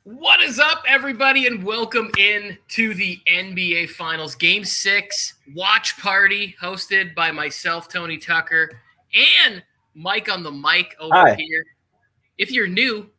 What is up, everybody, and welcome in to the NBA Finals Game 6 watch party hosted by myself, Tony Tucker, and Mike on the mic over here. If you're new,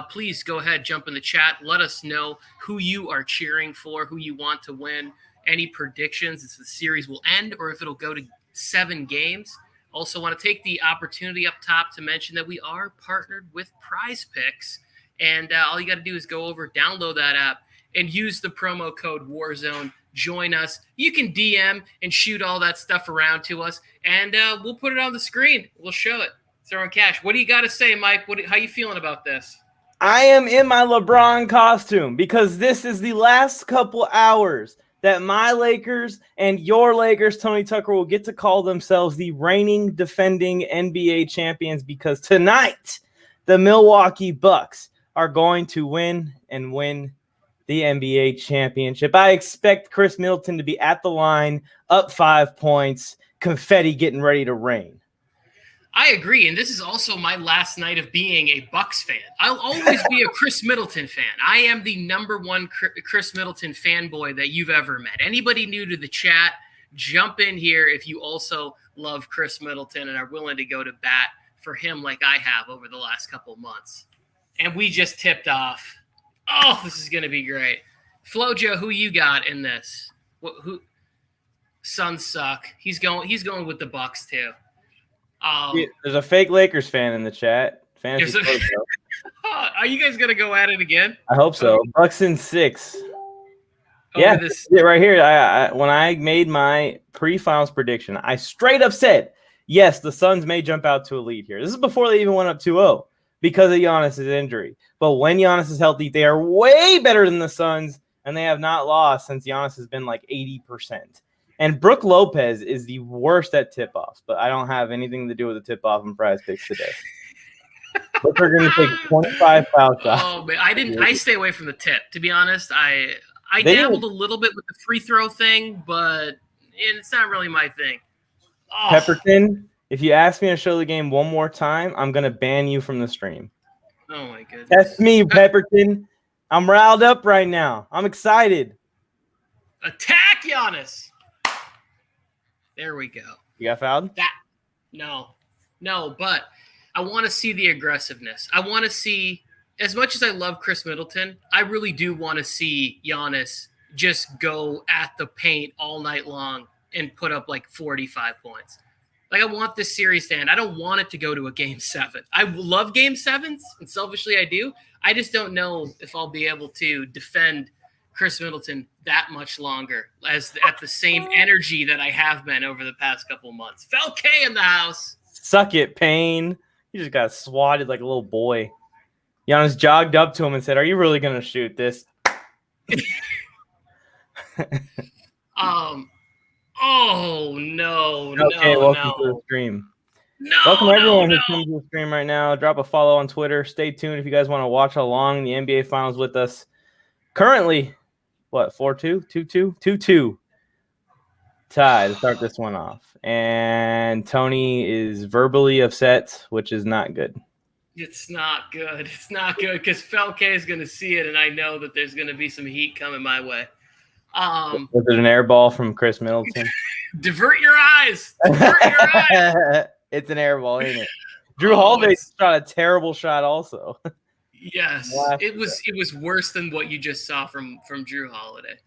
please go ahead, jump in the chat. Let us know who you are cheering for, who you want to win, any predictions if the series will end or if it'll go to 7 games. Also want to take the opportunity up top to mention that we are partnered with Prize Picks. And all you got to do is go over, download that app, and use the promo code Warzone. Join us. You can DM and shoot all that stuff around to us, and we'll put it on the screen. We'll show it. Throwing cash. What do you got to say, Mike? How you feeling about this? I am in my LeBron costume because this is the last couple hours that my Lakers and your Lakers, Tony Tucker, will get to call themselves the reigning, defending NBA champions because tonight the Milwaukee Bucks are going to win the NBA championship. I expect Khris Middleton to be at the line, up 5 points, confetti getting ready to rain. I agree, and this is also my last night of being a Bucks fan. I'll always be a Khris Middleton fan. I am the number one Khris Middleton fanboy that you've ever met. Anybody new to the chat, jump in here if you also love Khris Middleton and are willing to go to bat for him like I have over the last couple of months. And we just tipped off. Oh, this is going to be great. Flojo, who you got in this? Who? Suns suck. He's going with the Bucks too. There's a fake Lakers fan in the chat. Are you guys going to go at it again? I hope so. Bucks in 6. Yeah, right here. When I made my pre-finals prediction, I straight up said, yes, the Suns may jump out to a lead here. This is before they even went up 2-0. Because of Giannis' injury. But when Giannis is healthy, they are way better than the Suns, and they have not lost since Giannis has been like 80%. And Brook Lopez is the worst at tip-offs, but I don't have anything to do with the tip-off and Prize Picks today. But they're going to take 25 foul shots. Oh, man, I stay away from the tip. To be honest, I dabbled a little bit with the free throw thing, but it's not really my thing. Oh. Pepperton. If you ask me to show the game one more time, I'm going to ban you from the stream. Oh, my goodness. That's me, Pepperton. I'm riled up right now. I'm excited. Attack Giannis. There we go. You got fouled? No, but I want to see the aggressiveness. I want to see, as much as I love Khris Middleton, I really do want to see Giannis just go at the paint all night long and put up like 45 points. Like, I want this series to end. I don't want it to go to a Game 7. I love Game 7s, and selfishly I do. I just don't know if I'll be able to defend Khris Middleton that much longer at the same energy that I have been over the past couple months. Fel K in the house. Suck it, Payne. He just got swatted like a little boy. Giannis jogged up to him and said, "Are you really going to shoot this?" Oh, no, okay, welcome to the stream. Welcome everyone who's coming to the stream right now. Drop a follow on Twitter. Stay tuned if you guys want to watch along the NBA Finals with us. Currently, 4-2? 2-2? 2-2. Tie to start this one off. And Tony is verbally upset, which is not good. It's not good. It's not good because Fel K is going to see it, and I know that there's going to be some heat coming my way. Was it an air ball from Khris Middleton? Divert your eyes. Divert your eyes. It's an air ball, ain't it? Jrue Holiday shot a terrible shot also. Yes. It was worse than what you just saw from Jrue Holiday.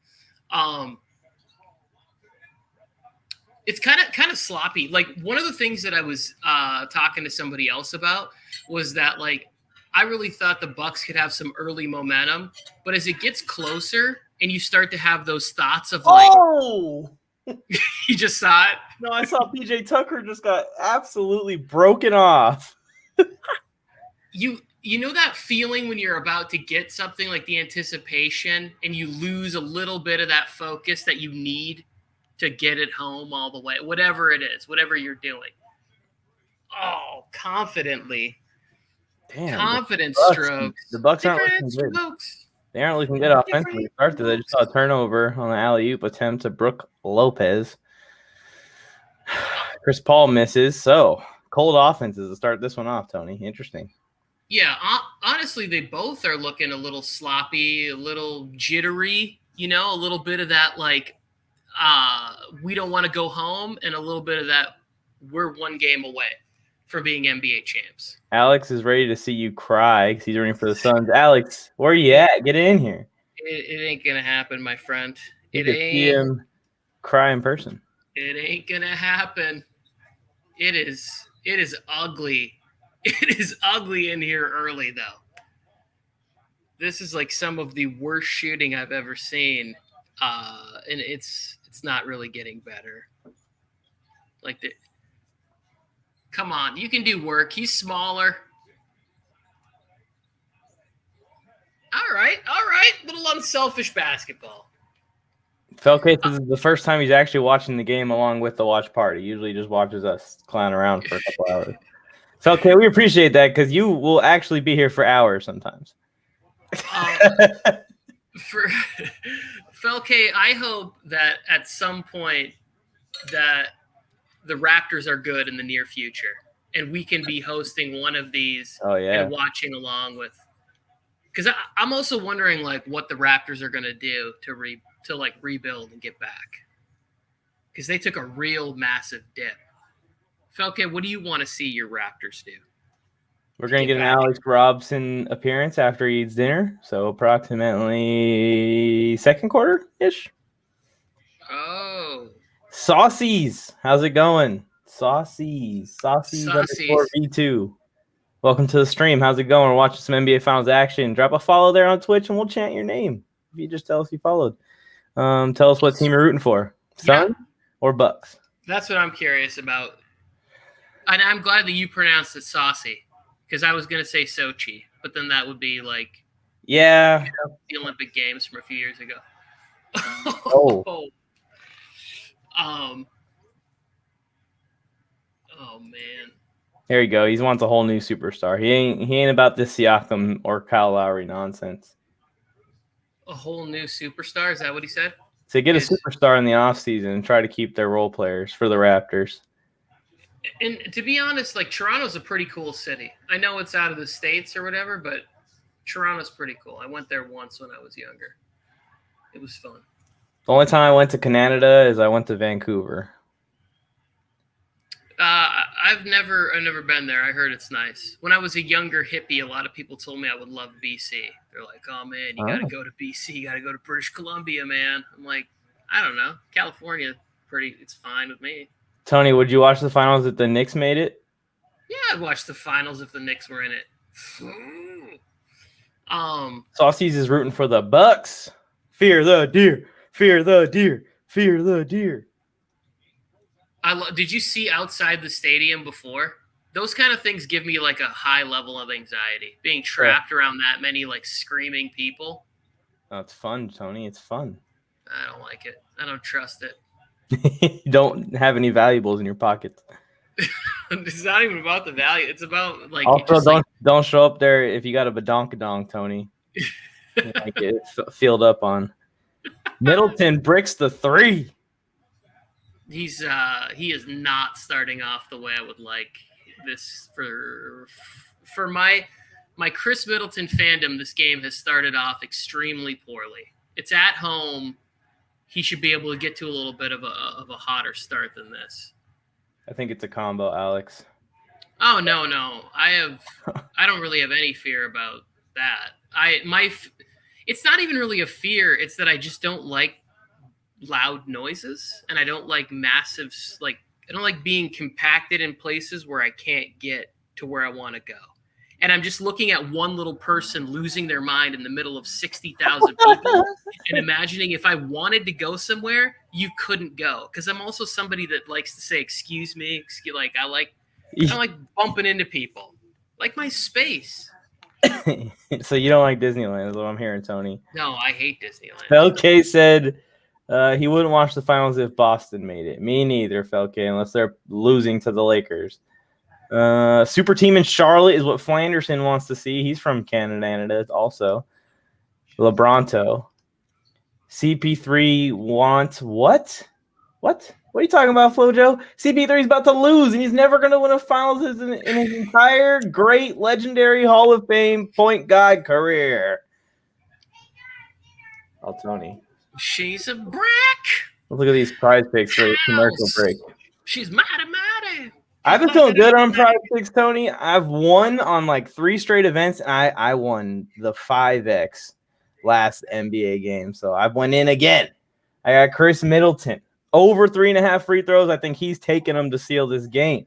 It's kind of sloppy. Like, one of the things that I was talking to somebody else about was that, like, I really thought the Bucks could have some early momentum, but as it gets closer and you start to have those thoughts of like, you just saw it? No, I saw PJ Tucker just got absolutely broken off. You know that feeling when you're about to get something, like the anticipation, and you lose a little bit of that focus that you need to get it home all the way, whatever it is, whatever you're doing. Oh, confidently. Damn, confidence strokes. The Bucks aren't looking good. They aren't looking good offensively. They just saw a turnover on the alley-oop attempt to Brook Lopez. Chris Paul misses. So, cold offenses to start this one off, Tony. Interesting. Yeah, honestly, they both are looking a little sloppy, a little jittery, a little bit of that like we don't want to go home, and a little bit of that we're one game away from being NBA champs. Alex is ready to see you cry because he's rooting for the Suns. Alex, where are you at? Get in here. It ain't gonna happen, my friend. You could see him cry in person. It ain't gonna happen. It is ugly. It is ugly in here early, though. This is like some of the worst shooting I've ever seen, and it's not really getting better. Come on, you can do work. He's smaller. All right. Little unselfish basketball. Felke, this is the first time he's actually watching the game along with the watch party. Usually just watches us clown around for a couple hours. Felke, we appreciate that because you will actually be here for hours sometimes. For Felke, I hope that at some point that the Raptors are good in the near future and we can be hosting one of these and watching along with. Because I'm also wondering like what the Raptors are going to do to rebuild and get back. Because they took a real massive dip. Felke, what do you want to see your Raptors do? We're going to get an Alex Robson appearance after he eats dinner. So approximately second quarter-ish. Oh. Saucies. How's it going? Saucies underscore V2. Welcome to the stream. How's it going? We're watching some NBA Finals action. Drop a follow there on Twitch and we'll chant your name. If you just tell us you followed. Tell us what team you're rooting for. Suns or Bucks? That's what I'm curious about. And I'm glad that you pronounced it saucy. Because I was going to say Sochi. But then that would be like the Olympic Games from a few years ago. Oh man. There you go. He wants a whole new superstar. He ain't about this Siakam or Kyle Lowry nonsense. A whole new superstar? Is that what he said? So get a superstar in the offseason and try to keep their role players for the Raptors. And to be honest, like Toronto's a pretty cool city. I know it's out of the States or whatever, but Toronto's pretty cool. I went there once when I was younger. It was fun. The only time I went to Canada is I went to Vancouver. I've never been there. I heard it's nice. When I was a younger hippie, a lot of people told me I would love BC. They're like, "Oh man, you got to go to BC. You got to go to British Columbia, man." I'm like, I don't know. California, it's fine with me. Tony, would you watch the finals if the Knicks made it? Yeah, I'd watch the finals if the Knicks were in it. Saucies is rooting for the Bucks. Fear the deer. Fear the deer. Fear the deer. Did you see outside the stadium before? Those kind of things give me like a high level of anxiety. Being trapped around that many like screaming people. Oh, it's fun, Tony. It's fun. I don't like it. I don't trust it. You don't have any valuables in your pockets. It's not even about the value. It's about like. Also, don't show up there if you got a badonkadonk, Tony. Like it's filled up on. Middleton bricks the 3. He is not starting off the way I would like this for my Khris Middleton fandom. This game has started off extremely poorly. It's at home. He should be able to get to a little bit of a hotter start than this. I think it's a combo, Alex. Oh no. I don't really have any fear about that. It's not even really a fear. It's that I just don't like loud noises, and I don't like massive, I don't like being compacted in places where I can't get to where I want to go. And I'm just looking at one little person losing their mind in the middle of 60,000 people and imagining if I wanted to go somewhere, you couldn't go. Because I'm also somebody that likes to say, excuse me. I like bumping into people. Like my space. So you don't like Disneyland is what I'm hearing, Tony. No, I hate Disneyland. Felke said he wouldn't watch the finals if Boston made it. Me neither, Felke, unless they're losing to the Lakers. Super team in Charlotte is what Flanderson wants to see. He's from Canada also. LeBronto. CP3 wants what? What? What are you talking about, Flojo? CP3 is about to lose, and he's never going to win a finals in his entire great, legendary Hall of Fame point guard career. Oh, Tony. She's a brick. Let's look at these prize picks for the commercial break. She's mighty. I've been feeling good on prize picks, Tony. I've won on like 3 straight events, and I won the 5X last NBA game. So I went in again. I got Khris Middleton. Over 3.5 free throws. I think he's taking them to seal this game.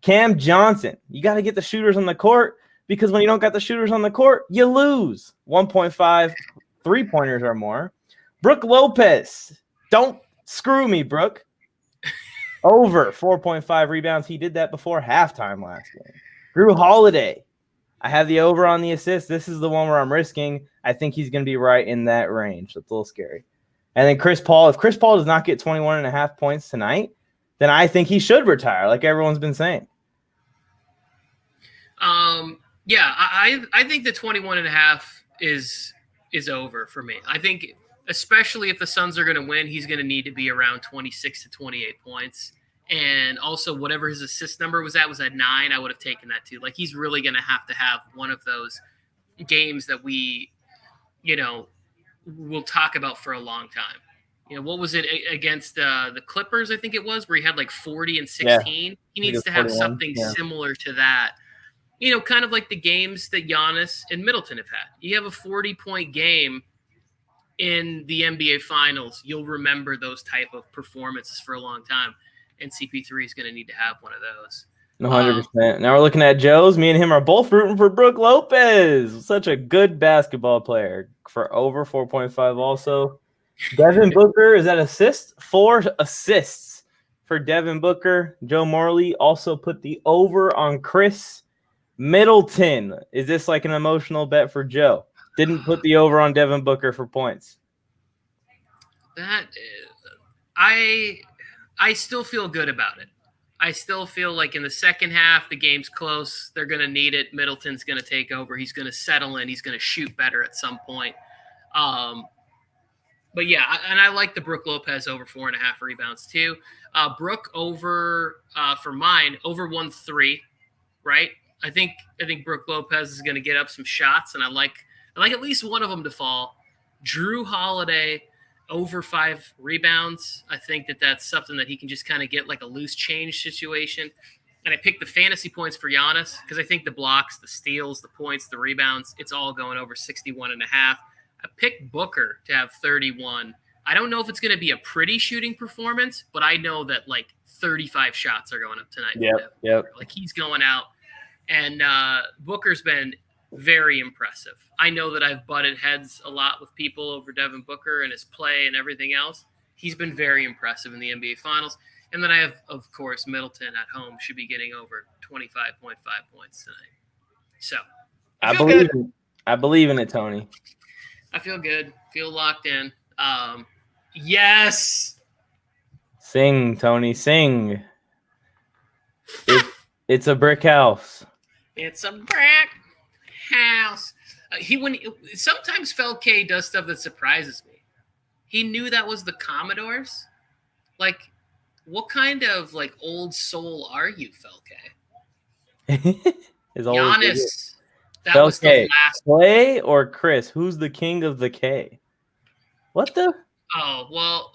Cam Johnson. You got to get the shooters on the court because when you don't got the shooters on the court, you lose. 1.5 3-pointers or more. Brook Lopez. Don't screw me, Brook. Over 4.5 rebounds. He did that before halftime last game. Jrue Holiday. I have the over on the assist. This is the one where I'm risking. I think he's going to be right in that range. That's a little scary. And then Chris Paul, if Chris Paul does not get 21.5 points tonight, then I think he should retire, like everyone's been saying. Yeah, I think the 21.5 is over for me. I think especially if the Suns are going to win, he's going to need to be around 26 to 28 points. And also whatever his assist number was at 9. I would have taken that too. Like he's really going to have one of those games that we, we'll talk about for a long time. What was it against the Clippers? I think it was where he had like 40 and 16. Yeah, he needs to have something similar to that. Kind of like the games that Giannis and Middleton have had. You have a 40-point game in the NBA Finals. You'll remember those type of performances for a long time. And CP3 is going to need to have one of those. 100%. Now we're looking at Joe's. Me and him are both rooting for Brook Lopez. Such a good basketball player for over 4.5 also. Devin Booker, is that assist? 4 assists for Devin Booker. Joe Morley also put the over on Khris Middleton. Is this like an emotional bet for Joe? Didn't put the over on Devin Booker for points. I still feel good about it. I still feel like in the second half, the game's close. They're going to need it. Middleton's going to take over. He's going to settle in. He's going to shoot better at some point. But yeah, and I like the Brook Lopez over 4.5 rebounds too. Brook over for mine over 1-3, right? I think Brook Lopez is going to get up some shots, and I like at least one of them to fall. Jrue Holiday over 5 rebounds. I think that's something that he can just kind of get like a loose change situation. And I picked the fantasy points for Giannis because I think the blocks, the steals, the points, the rebounds, it's all going over 61.5. I picked Booker to have 31. I don't know if it's going to be a pretty shooting performance, but I know that like 35 shots are going up tonight. Yep. Like he's going out. And Booker's been very impressive. I know that I've butted heads a lot with people over Devin Booker and his play and everything else. He's been very impressive in the NBA Finals. And then I have, of course, Middleton at home should be getting over 25.5 points tonight. So I believe in it, Tony. I feel good. Feel locked in. Yes. Sing, Tony, sing. It's a brick house. It's a brick house. Sometimes Felke does stuff that surprises me. He knew that was the Commodores. Like, what kind of like old soul are you, Felke? Giannis. That Felke, was the last. Clay or Khris? Who's the king of the K? What the? Oh well.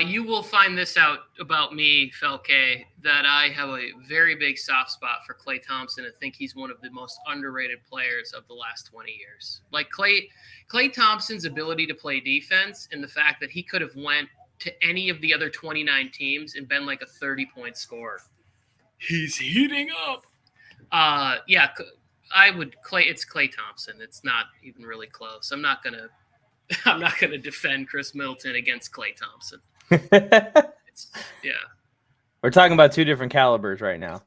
You will find this out about me, Felke, that I have a very big soft spot for Klay Thompson. I think he's one of the most underrated players of the last 20 years. Like Klay Thompson's ability to play defense and the fact that he could have went to any of the other 29 teams and been like a 30-point scorer. He's heating up. Yeah, it's Klay Thompson. It's not even really close. I'm not gonna defend Khris Middleton against Klay Thompson. Yeah. We're talking about 2 different calibers right now.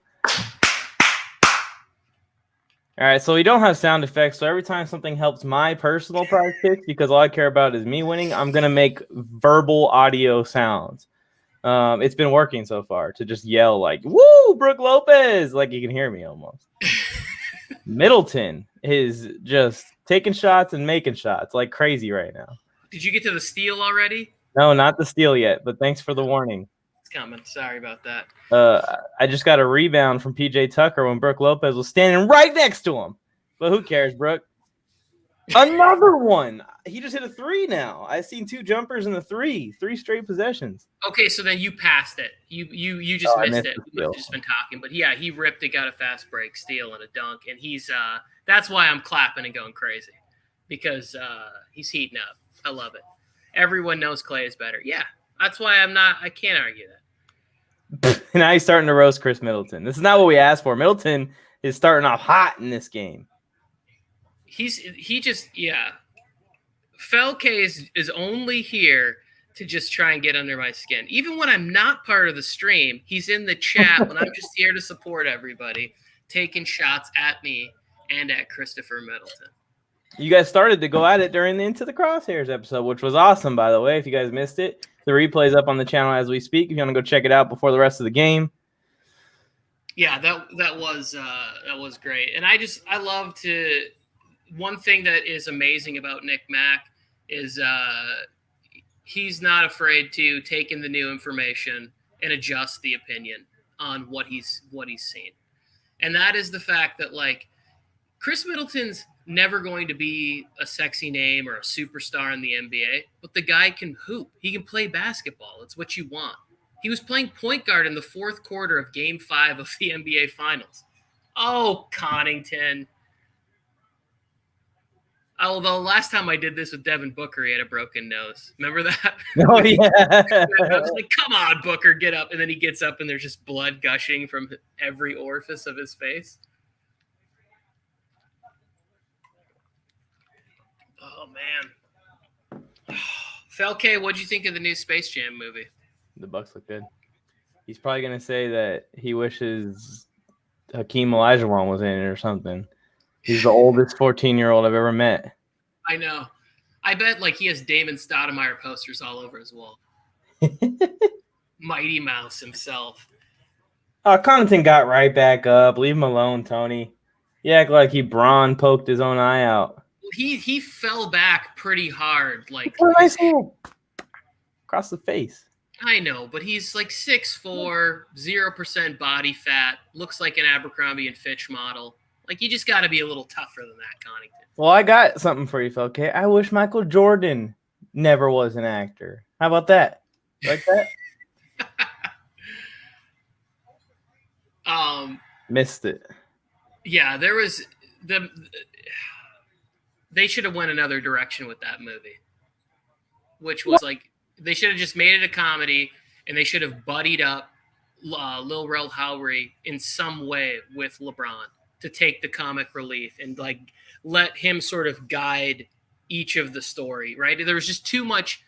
All right, so we don't have sound effects, so every time something helps my personal prize pick, because all I care about is me winning, I'm going to make verbal audio sounds. It's been working so far to just yell like, woo, Brook Lopez, like you can hear me almost. Middleton is just taking shots and making shots like crazy right now. Did you get to the steal already? No, not the steal yet, but thanks for the warning. coming. Sorry about that. I just got a rebound from PJ Tucker when Brook Lopez was standing right next to him. But who cares, Brook? Another one. He just hit a 3 now. I've seen 2 jumpers in the 3 straight possessions. Okay, so then you passed it. You just missed it. We've just been talking, but yeah, he ripped it, got a fast break, steal, and a dunk, and he's that's why I'm clapping and going crazy because he's heating up. I love it. Everyone knows Clay is better. Yeah, that's why I can't argue that. Now he's starting to roast Khris Middleton. This is not what we asked for. Middleton is starting off hot in this game. Felke is only here to just try and get under my skin. Even when I'm not part of the stream, he's in the chat when I'm just here to support everybody, taking shots at me and at Christopher Middleton. You guys started to go at it during the Into the Crosshairs episode, which was awesome, by the way. If you guys missed it, the replay's up on the channel as we speak. If you want to go check it out before the rest of the game. Yeah, that was great. And I love to – one thing that is amazing about Nick Mack is he's not afraid to take in the new information and adjust the opinion on what he's seen. And that is the fact that, like, Khris Middleton's never going to be a sexy name or a superstar in the NBA, but the guy can hoop. He can play basketball. It's what you want. He was playing point guard in the 4th quarter of Game 5 of the NBA Finals. Oh, Connington. Although last time I did this with Devin Booker, he had a broken nose. Remember that? Oh, yeah. I was like, come on, Booker, get up. And then he gets up and there's just blood gushing from every orifice of his face. Oh, man. Felke, what'd you think of the new Space Jam movie? The Bucks look good. He's probably going to say that he wishes Hakeem Olajuwon was in it or something. He's the oldest 14-year-old I've ever met. I know. I bet he has Damon Stoudemire posters all over his wall. Mighty Mouse himself. Connaughton got right back up. Leave him alone, Tony. You act like he Braun poked his own eye out. He fell back pretty hard. Across the face. I know, but he's 6'4", 0% body fat, looks like an Abercrombie & Fitch model. You just got to be a little tougher than that, Connington. Well, I got something for you, Felke. I wish Michael Jordan never was an actor. How about that? Like that? Missed it. Yeah, there was they should have went another direction with that movie, which was they should have just made it a comedy, and they should have buddied up Lil Rel Howery in some way with LeBron to take the comic relief and let him sort of guide each of the story, right? There was just too much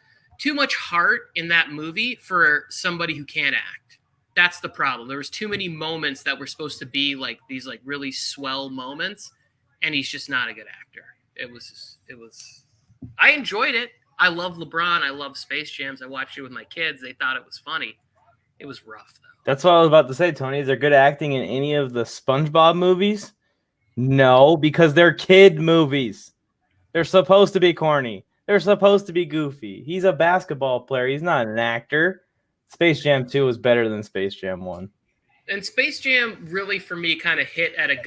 heart in that movie for somebody who can't act. That's the problem. There was too many moments that were supposed to be these really swell moments, and he's just not a good actor. It was I enjoyed it. I love LeBron. I love Space Jams. I watched it with my kids. They thought it was funny. It was rough, though. That's what I was about to say, Tony. Is there good acting in any of the SpongeBob movies? No, because they're kid movies. They're supposed to be corny. They're supposed to be goofy. He's a basketball player. He's not an actor. Space Jam 2 was better than Space Jam 1. And Space Jam really, for me, kind of hit at a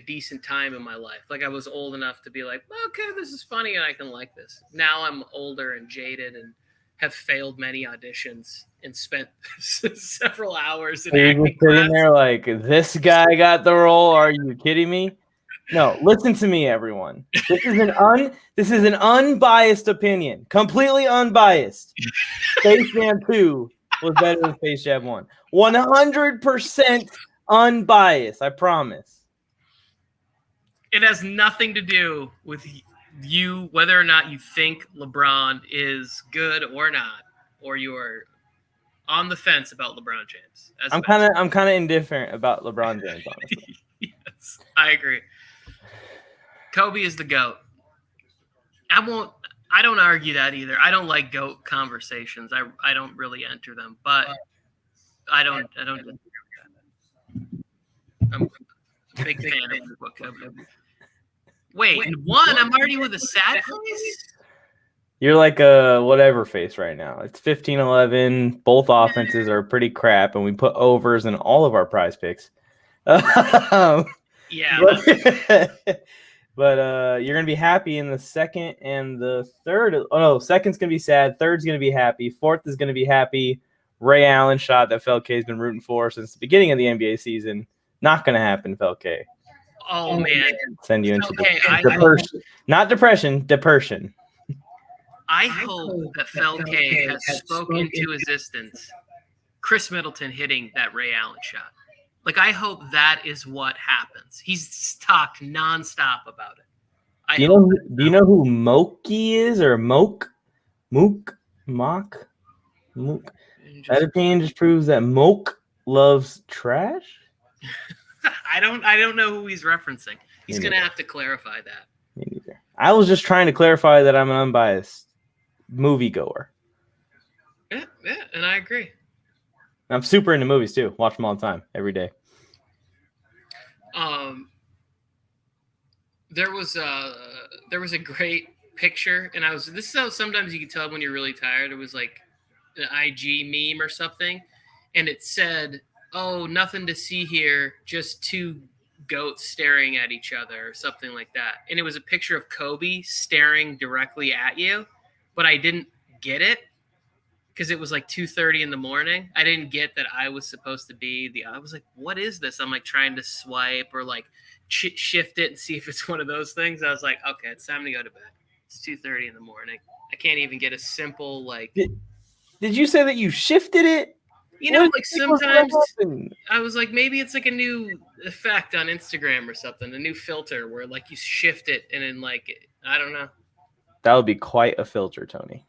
decent time in my life. I was old enough to be okay, this is funny and I can like this. Now I'm older and jaded and have failed many auditions and spent several hours in acting class. Sitting there this guy got the role. Are you kidding me? No, listen to me, everyone. This is an unbiased opinion, completely unbiased. Space Jam 2 was better than Space Jam 1. 100% unbiased, I promise. It has nothing to do with you, whether or not you think LeBron is good or not, or you are on the fence about LeBron James. I'm kind of indifferent about LeBron James, honestly. Yes, I agree. Kobe is the GOAT. I don't argue that either. I don't like GOAT conversations. I don't really enter them, but I don't agree with that. I'm a big fan of what Kobe. Wait, and one, I'm already with a sad face? You're like a whatever face right now. It's 15-11. Both offenses are pretty crap, and we put overs in all of our prize picks. Yeah. But you're going to be happy in the second and the third. Oh, no, second's going to be sad. Third's going to be happy. Fourth is going to be happy. Ray Allen shot that Felke's been rooting for since the beginning of the NBA season. Not going to happen, Felke. Oh, man. Send you into depression. Not depression, depression. I hope that Felke has spoken into existence Khris Middleton hitting that Ray Allen shot. Like, I hope that is what happens. He's talked nonstop about it. Do you know who Mookie is, or Mook? That opinion just proves that Mook loves trash. I don't know who he's referencing. He's going to have to clarify that. Me neither. I was just trying to clarify that I'm an unbiased moviegoer. Yeah, and I agree. I'm super into movies too. Watch them all the time, every day. There was a great picture, and this is how sometimes you can tell when you're really tired. It was like an IG meme or something, and it said, "Oh, nothing to see here, just two goats staring at each other," or something like that. And it was a picture of Kobe staring directly at you, but I didn't get it because it was like 2:30 in the morning. I didn't get that I was supposed to be I was like, what is this? I'm like trying to swipe or like shift it and see if it's one of those things. I was like, okay, it's time to go to bed. It's 2:30 in the morning. I can't even get a simple like. Did you say that you shifted it? You know, like sometimes I was like, maybe it's like a new effect on Instagram or something, a new filter where like you shift it and then like, I don't know. That would be quite a filter, Tony.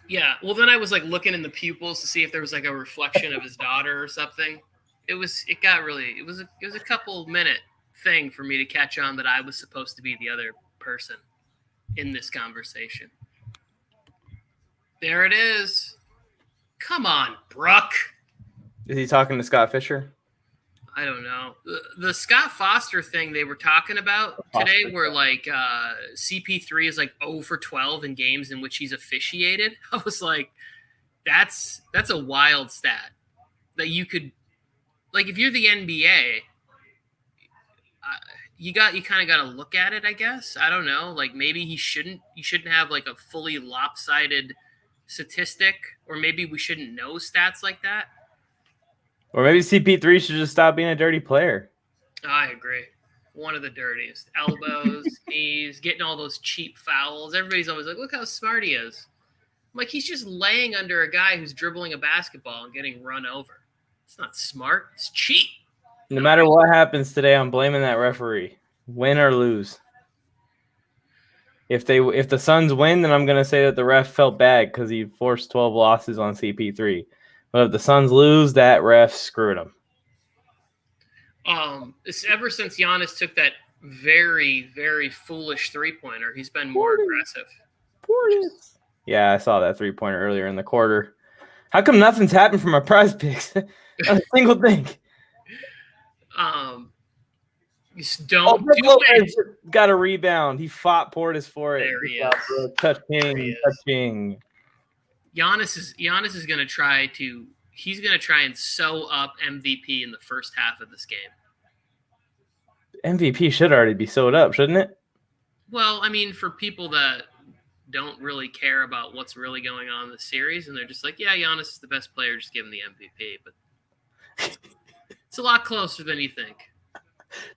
Yeah. Well, then I was like looking in the pupils to see if there was like a reflection of his daughter or something. It was a couple minute thing for me to catch on that I was supposed to be the other person in this conversation. There it is. Come on, Brooke. Is he talking to Scott Fisher? I don't know. The Scott Foster thing they were talking about today where like CP3 is like 0 for 12 in games in which he's officiated. I was like, that's a wild stat that you could, like, if you're the NBA, you kind of got to look at it, I guess. I don't know. Like maybe you shouldn't have like a fully lopsided statistic, or maybe we shouldn't know stats like that. Or maybe CP3 should just stop being a dirty player. I agree. One of the dirtiest. Elbows, knees, getting all those cheap fouls. Everybody's always like, look how smart he is. I'm like, he's just laying under a guy who's dribbling a basketball and getting run over. It's not smart. It's cheap. No matter what happens today, I'm blaming that referee. Win or lose. If the Suns win, then I'm going to say that the ref felt bad because he forced 12 losses on CP3. But if the Suns lose, that ref screwed him. It's ever since Giannis took that very, very foolish three-pointer, he's been more aggressive. Yeah, I saw that three-pointer earlier in the quarter. How come nothing's happened from our prize picks? Not a single thing. Just don't do it. Got a rebound. He fought Portis for it. There he is. Touching. Giannis is going to try and sew up MVP in the first half of this game. MVP should already be sewed up, shouldn't it? Well, I mean, for people that don't really care about what's really going on in the series, and they're just like, yeah, Giannis is the best player, just give him the MVP. But it's a lot closer than you think.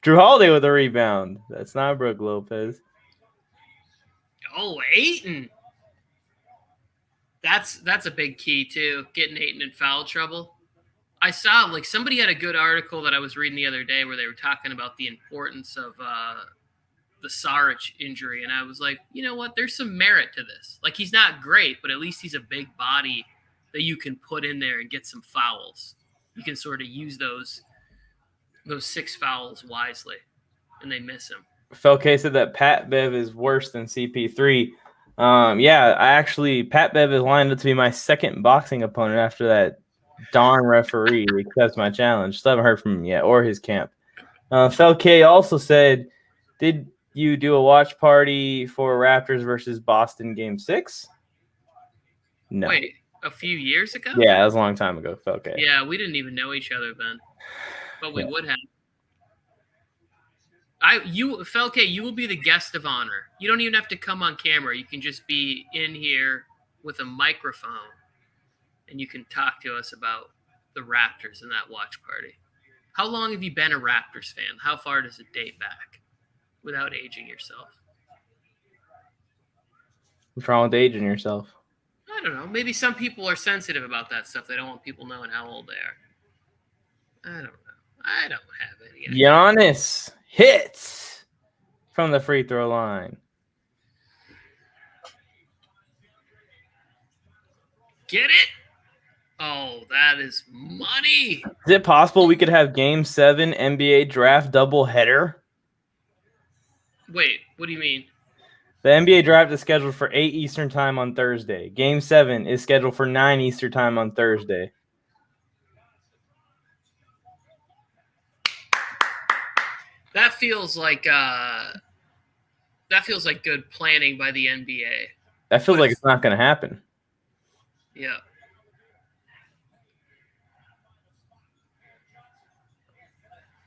Jrue Holiday with a rebound. That's not Brook Lopez. Oh, Ayton. That's a big key too, getting Ayton in foul trouble. I saw like somebody had a good article that I was reading the other day where they were talking about the importance of the Saric injury, and I was like, you know what? There's some merit to this. Like he's not great, but at least he's a big body that you can put in there and get some fouls. You can sort of use those 6 fouls wisely, and they miss him. Felke said that Pat Bev is worse than CP3. Pat Bev is lined up to be my second boxing opponent after that darn referee accepts my challenge. Still haven't heard from him yet or his camp. Felke also said, did you do a watch party for Raptors versus Boston Game 6? No. Wait, a few years ago? Yeah, that was a long time ago. Okay. Yeah, we didn't even know each other then, but we would have. Felke, you will be the guest of honor. You don't even have to come on camera. You can just be in here with a microphone, and you can talk to us about the Raptors and that watch party. How long have you been a Raptors fan? How far does it date back without aging yourself? What's wrong with aging yourself? I don't know. Maybe some people are sensitive about that stuff. They don't want people knowing how old they are. I don't know. I don't have any idea. Giannis hits from the free throw line. Get it? Oh, that is money. Is it possible we could have Game 7 NBA draft doubleheader? Wait, what do you mean? The NBA draft is scheduled for 8 Eastern time on Thursday. Game 7 is scheduled for 9 Eastern time on Thursday. That feels like good planning by the NBA. That feels like it's not going to happen. Yeah.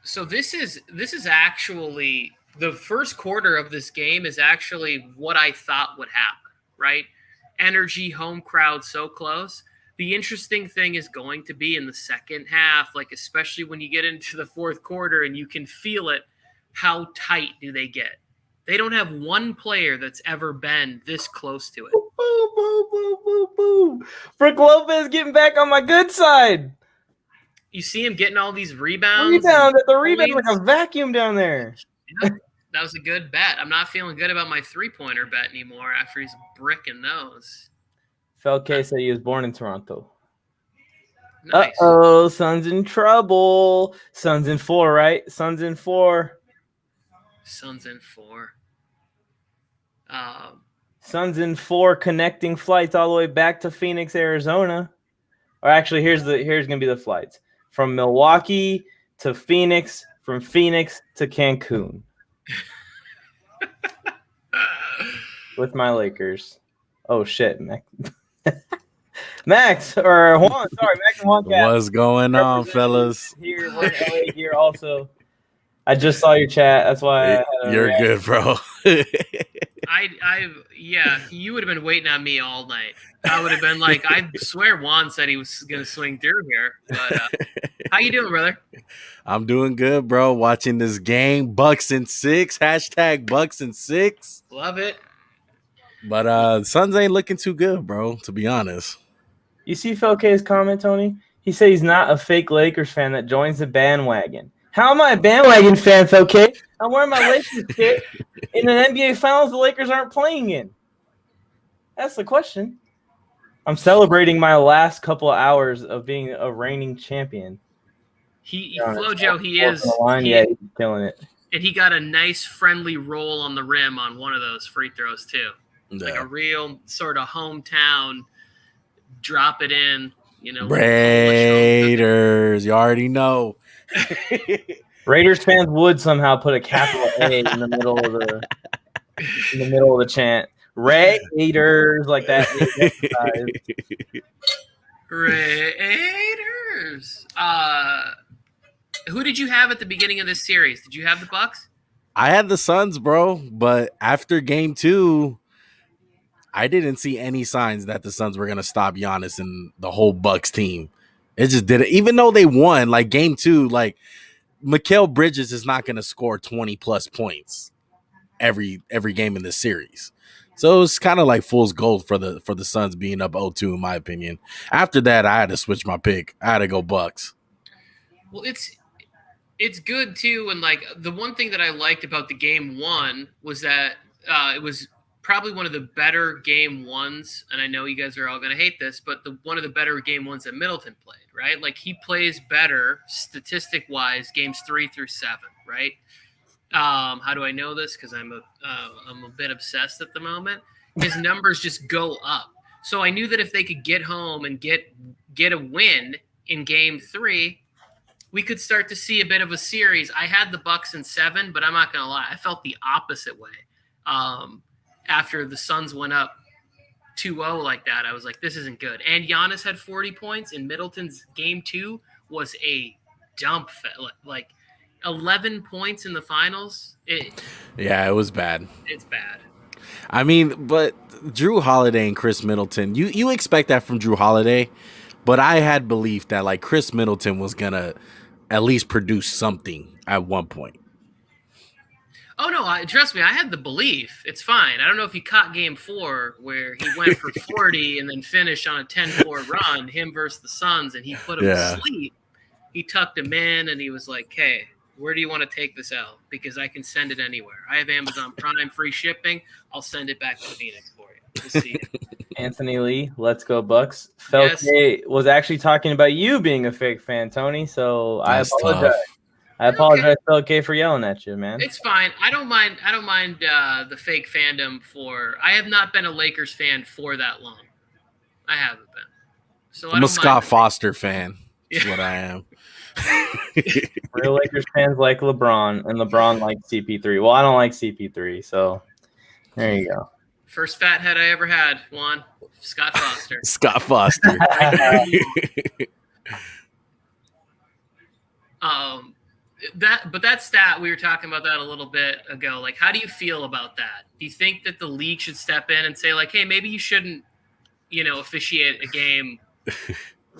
So this is actually the first quarter of this game is actually what I thought would happen, right? Energy, home crowd, so close. The interesting thing is going to be in the second half, like especially when you get into the fourth quarter and you can feel it, how tight do they get? They don't have one player that's ever been this close to it. Boom, boom, boom, boom, boom. Brook Lopez getting back on my good side. You see him getting all these rebounds. Rebound like a vacuum down there. Yeah, that was a good bet. I'm not feeling good about my three-pointer bet anymore after he's bricking those. Felke said he was born in Toronto. Nice. Uh-oh, Suns in trouble. Suns in 4, right? Suns in 4. Suns in 4. Suns in 4 connecting flights all the way back to Phoenix, Arizona. Or actually, here's going to be the flights. From Milwaukee to Phoenix, from Phoenix to Cancun. With my Lakers. Oh, shit, Max, or Juan, sorry, Max and Juan. What's going on, fellas? We're in LA here also. I just saw your chat. That's why you're good, bro. Yeah, you would have been waiting on me all night. I would have been like, I swear Juan said he was going to swing through here. But how you doing, brother? I'm doing good, bro. Watching this game. Bucks in 6. # Bucks in 6. Love it. But Suns ain't looking too good, bro, to be honest. You see Felke's comment, Tony? He said he's not a fake Lakers fan that joins the bandwagon. How am I a bandwagon fan, Felke? I'm wearing my Lakers kit in an NBA Finals the Lakers aren't playing in. That's the question. I'm celebrating my last couple of hours of being a reigning champion. Flojo, he is. Yeah, he's killing it. And he got a nice friendly roll on the rim on one of those free throws, too. Yeah. Like a real sort of hometown, drop it in, Raiders, you already know. Raiders fans would somehow put a capital A in the middle of the chant. Raiders, like that. Raiders. Who did you have at the beginning of this series? Did you have the Bucks? I had the Suns, bro. But after game 2, I didn't see any signs that the Suns were going to stop Giannis and the whole Bucks team. It just didn't. Even though they won, like game 2, like Mikal Bridges is not going to score 20+ points every game in this series. So it's kind of like fool's gold for the Suns being up 0-2, in my opinion. After that, I had to switch my pick. I had to go Bucks. Well, it's good too, and like the one thing that I liked about the game 1 was that it was probably one of the better game 1s, and I know you guys are all going to hate this, but one of the better game 1s that Middleton played, right? Like he plays better statistic-wise games 3 through 7, right? How do I know this? Because I'm a bit obsessed at the moment. His numbers just go up. So I knew that if they could get home and get a win in game 3, we could start to see a bit of a series. I had the Bucks in 7, but I'm not going to lie. I felt the opposite way. After the Suns went up 2-0 like that, I was like, this isn't good. And Giannis had 40 points, and Middleton's game 2 was a dump, like 11 points in the finals. It was bad. It's bad. I mean, but Jrue Holiday and Khris Middleton, you expect that from Jrue Holiday, but I had belief that like Khris Middleton was gonna at least produce something at one point. Oh, no, trust me, I had the belief. It's fine. I don't know if you caught game 4 where he went for 40 and then finished on a 10-4 run, him versus the Suns, and he put him to sleep. He tucked him in, and he was like, hey, where do you want to take this out? Because I can send it anywhere. I have Amazon Prime free shipping. I'll send it back to Phoenix for you to see it. Anthony Lee, let's go Bucks. Felke was actually talking about you being a fake fan, Tony, so That's I apologize. tough. I apologize, Felke, for yelling at you, man. It's fine. I don't mind the fake fandom I have not been a Lakers fan for that long. I haven't been. So I'm a Scott Foster fan. That's what I am. Real Lakers fans like LeBron, and LeBron likes CP3. Well, I don't like CP3, so there you go. First fathead I ever had, Juan. Scott Foster. Scott Foster. That stat, we were talking about that a little bit ago. Like, how do you feel about that? Do you think that the league should step in and say, like, hey, maybe you shouldn't, officiate a game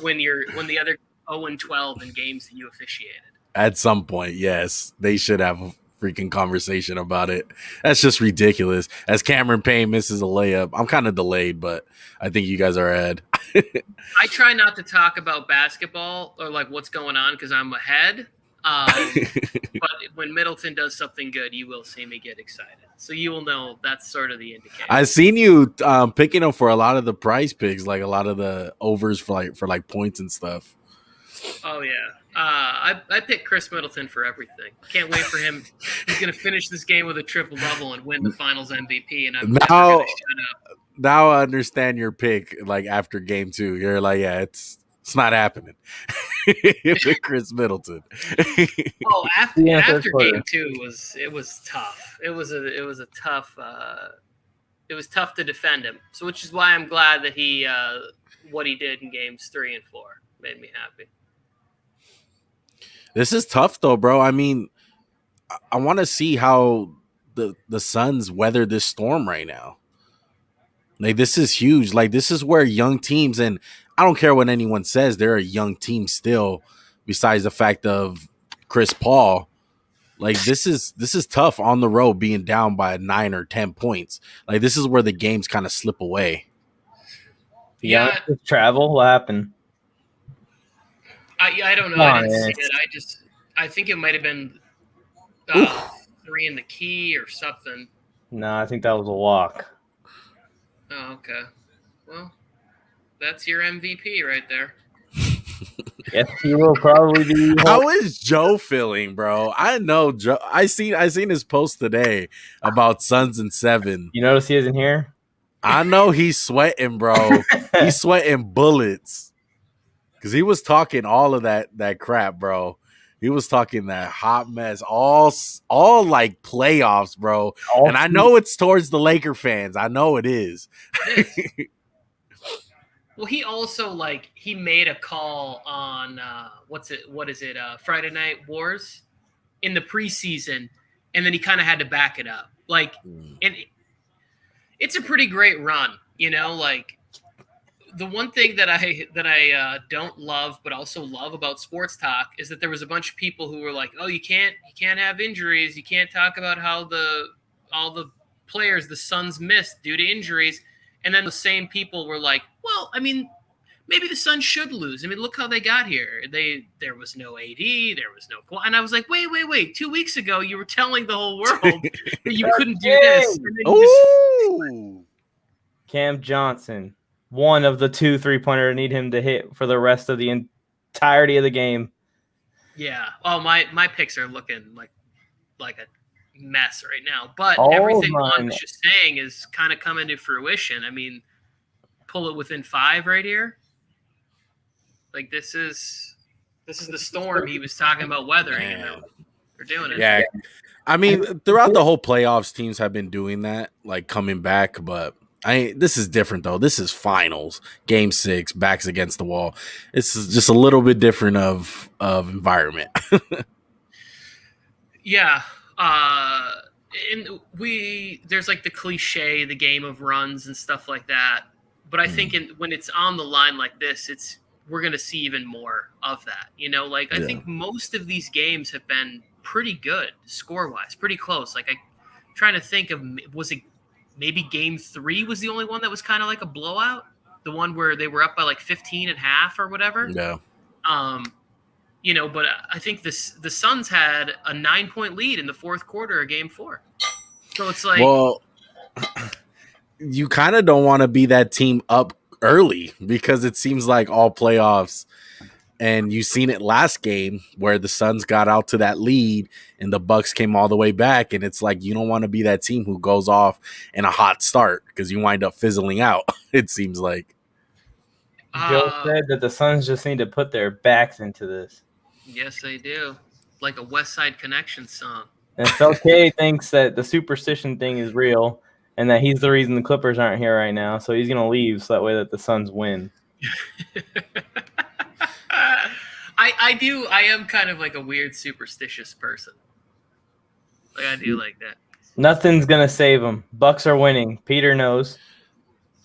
when the other 0-12 in games that you officiated? At some point, yes, they should have a freaking conversation about it. That's just ridiculous. As Cameron Payne misses a layup, I'm kind of delayed, but I think you guys are ahead. I try not to talk about basketball or like what's going on because I'm ahead. But when Middleton does something good, you will see me get excited. So you will know that's sort of the indicator. I've seen you picking them for a lot of the prize picks, like a lot of the overs for points and stuff. Oh yeah, I picked Khris Middleton for everything. Can't wait for him. He's gonna finish this game with a triple double and win the Finals MVP. And I'm never gonna shut up. Now I understand your pick. Like after game 2, you're like, yeah, it's not happening. With Khris Middleton. After game 2 it was tough. It was tough to defend him. So which is why I'm glad that he what he did in games 3 and 4 made me happy. This is tough though, bro. I mean, I want to see how the Suns weather this storm right now. Like this is huge. Like this is where young teams, and I don't care what anyone says, they're a young team still, besides the fact of Chris Paul. Like this is tough on the road being down by 9 or 10 points. Like this is where the games kind of slip away. Yeah, travel. What happened? I don't know. I didn't see it. I think it might have been 3 in the key or something. No, I think that was a walk. Oh, okay. Well, that's your MVP right there. Yes, he will probably be. How is Joe feeling, bro? I know Joe. I seen his post today about Suns and 7. You notice he isn't here? I know he's sweating, bro. He's sweating bullets. Because he was talking all of that crap, bro. He was talking that hot mess, all like playoffs, bro. And I know it's towards the Laker fans. I know it is. Well, he also he made a call on what is it? Friday Night Wars in the preseason, and then he kind of had to back it up. And it's a pretty great run, The one thing that I don't love, but also love about sports talk is that there was a bunch of people who were like, "Oh, you can't have injuries. You can't talk about how all the players the Suns missed due to injuries." And then the same people were like, "Well, I mean, maybe the Suns should lose. I mean, look how they got here. There was no AD, there was no." And I was like, "Wait! 2 weeks ago, you were telling the whole world that you couldn't do this." Ooh. Cam Johnson. One of the 2 3-pointer need him to hit for the rest of the entirety of the game. Yeah. Oh, my picks are looking like a mess right now. But everything I was just saying is kind of coming to fruition. I mean, pull it within 5 right here. Like this is the storm he was talking about weathering. And they're doing it. Yeah. I mean, throughout the whole playoffs, teams have been doing that, like coming back, but This is different though. This is finals, game 6, backs against the wall. This is just a little bit different of environment. Yeah. And there's like the cliche, the game of runs and stuff like that. But I think when it's on the line like this, we're going to see even more of that. I think most of these games have been pretty good score-wise, pretty close. Like, I'm trying to think of, was it maybe game 3 was the only one that was kind of like a blowout? The one where they were up by like 15 and a half or whatever? Yeah. But I think the Suns had a 9-point lead in the fourth quarter of game 4. So it's like, well, you kind of don't want to be that team up early because it seems like all playoffs, and you've seen it last game where the Suns got out to that lead and the Bucks came all the way back, and it's like you don't want to be that team who goes off in a hot start because you wind up fizzling out. It seems like Joe said that the Suns just need to put their backs into this. Yes, they do. Like a West Side Connection song. And FLK thinks that the superstition thing is real and that he's the reason the Clippers aren't here right now. So he's going to leave so that way that the Suns win. I am kind of like a weird superstitious person. Like, I do like that. Nothing's going to save them. Bucks are winning. Peter knows.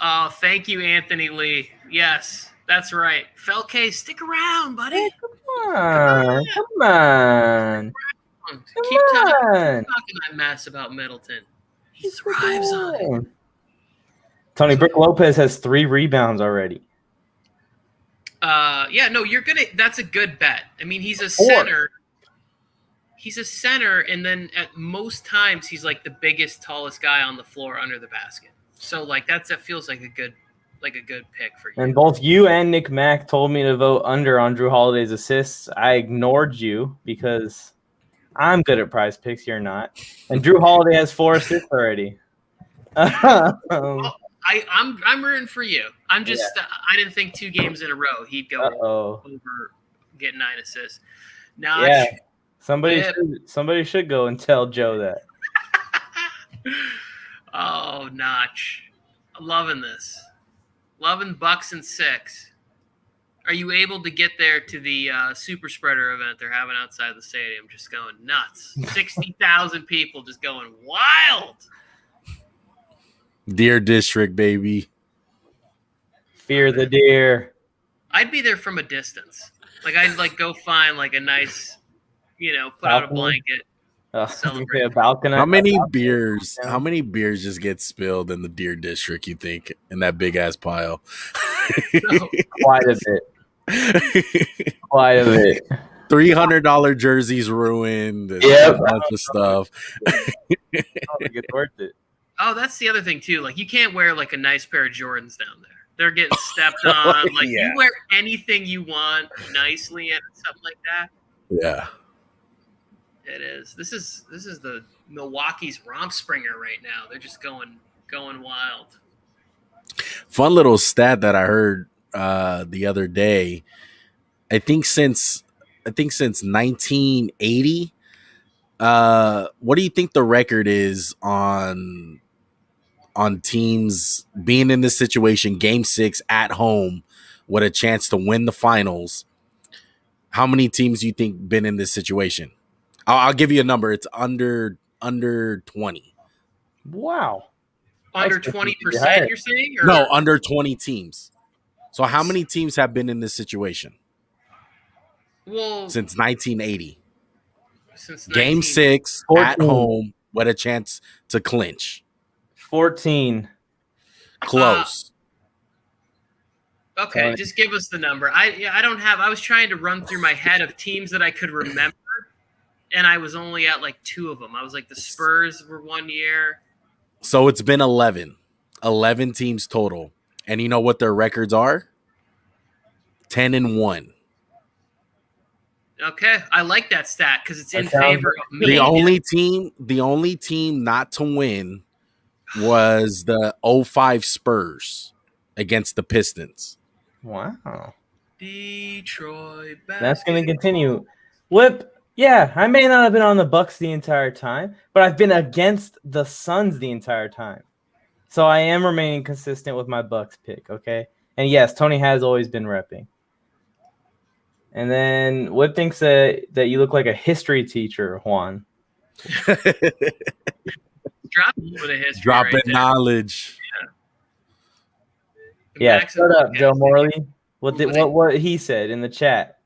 Oh, thank you, Anthony Lee. Yes, that's right. Felke, stick around, buddy. Hey, come on. Keep talking that mess about Middleton. He thrives on it. Tony Brook Lopez has 3 rebounds already. That's a good bet. I mean, he's a center. He's a center, and then at most times he's like the biggest, tallest guy on the floor under the basket. So like that feels like a good pick for you. And both you and Nick Mack told me to vote under on Jrue Holiday's assists. I ignored you because I'm good at prize picks. You're not. And Jrue Holiday has 4 assists already. I'm rooting for you. I'm just I didn't think 2 games in a row he'd go over get 9 assists. Notch. Yeah. Somebody should go and tell Joe that. Oh, Notch. I'm loving this. Loving Bucks and 6. Are you able to get there to the super spreader event they're having outside the stadium? Just going nuts. 60,000 people just going wild. Deer District, baby. Fear the deer. I'd be there from a distance. Like, I'd go find like a nice, put balcony. out a blanket. Celebrate a balcony. How many beers just get spilled in the Deer District, you think, in that big ass pile? Quite a bit. Quite a bit. $300 jerseys ruined. Yep. A bunch of stuff. It's worth it. Oh, that's the other thing too. Like, you can't wear like a nice pair of Jordans down there. They're getting stepped on. Like, you wear anything you want nicely and something like that. Yeah. It is. This is the Milwaukee's Rompspringer right now. They're just going wild. Fun little stat that I heard the other day. I think since 1980. What do you think the record is on teams being in this situation, game 6 at home with a chance to win the finals? How many teams do you think been in this situation? I'll give you a number. It's under 20. Wow. Under 20%, you're saying? Or? No, under 20 teams. So how many teams have been in this situation? Well, since 1980. Since game 6 14. At home with a chance to clinch. 14. Close. Okay, just give us the number. I don't have. I was trying to run through my head of teams that I could remember, and I was only at like 2 of them. I was like, the Spurs were 1 year. So it's been 11. 11 teams total. And you know what their records are? 10-1. Okay, I like that stat because it's in favor of me. The only team not to win was the 05 Spurs against the Pistons. Wow. Detroit. That's going to continue. Whip, yeah, I may not have been on the Bucks the entire time, but I've been against the Suns the entire time. So I am remaining consistent with my Bucks pick, okay? And yes, Tony has always been repping. And then Whip thinks that you look like a history teacher, Juan. Drop a little bit of history. Dropping knowledge. Yeah, shut up, Joe Morley. What he said in the chat.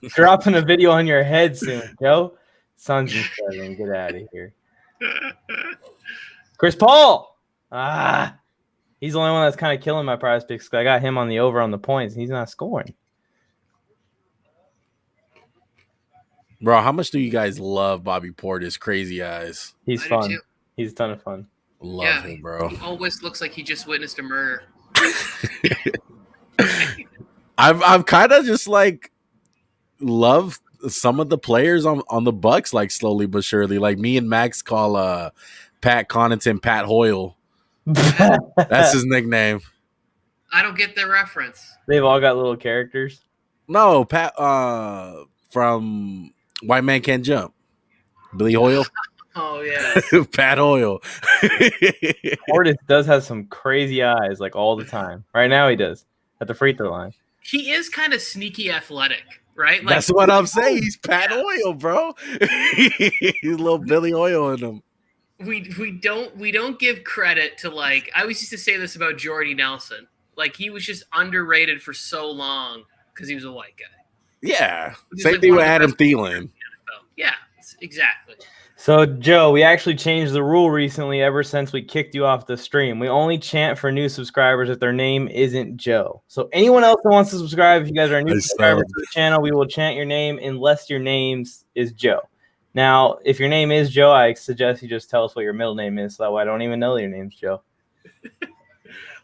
Dropping a video on your head soon, Joe. Suns and 7. Get out of here. Chris Paul. He's the only one that's kind of killing my prize picks. I got him on the over on the points, and he's not scoring. Bro, how much do you guys love Bobby Portis' crazy eyes? He's fun. He's a ton of fun. Love him, bro. He always looks like he just witnessed a murder. I've kind of just like love some of the players on the Bucks, like slowly but surely. Like me and Max call Pat Connaughton Pat Hoyle. That's his nickname. I don't get the reference. They've all got little characters. No, Pat from White Man Can't Jump. Billy Hoyle. Oh yeah. Pat Hoyle. Portis does have some crazy eyes, like all the time. Right now he does at the free throw line. He is kind of sneaky athletic, right? Like, that's what I'm saying. He's Pat Hoyle, bro. He's a little Billy Hoyle in him. We don't give credit to, like, I always used to say this about Jordy Nelson. Like, he was just underrated for so long because he was a white guy. Yeah. Same thing with Adam Thielen. Yeah, exactly. So, Joe, we actually changed the rule recently ever since we kicked you off the stream. We only chant for new subscribers if their name isn't Joe. So anyone else that wants to subscribe, if you guys are a new subscriber to the channel, we will chant your name unless your name is Joe. Now, if your name is Joe, I suggest you just tell us what your middle name is, so that way I don't even know your name's Joe.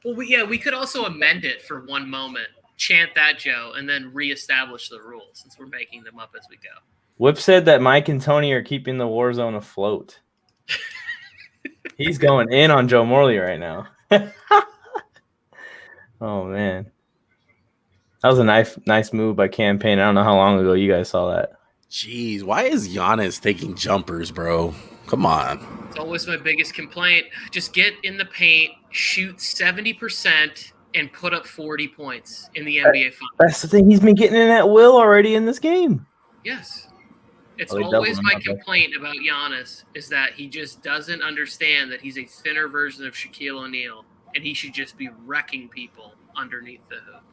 Well, we could also amend it for one moment, chant that Joe, and then reestablish the rules since we're making them up as we go. Whip said that Mike and Tony are keeping the war zone afloat. He's going in on Joe Morley right now. Oh, man. That was a nice move by Campaign. I don't know how long ago you guys saw that. Jeez, why is Giannis taking jumpers, bro? Come on. It's always my biggest complaint. Just get in the paint, shoot 70%, and put up 40 points in the NBA Finals. That's the thing. He's been getting in at will already in this game. Yes. It's always my complaint about Giannis is that he just doesn't understand that he's a thinner version of Shaquille O'Neal, and he should just be wrecking people underneath the hoop.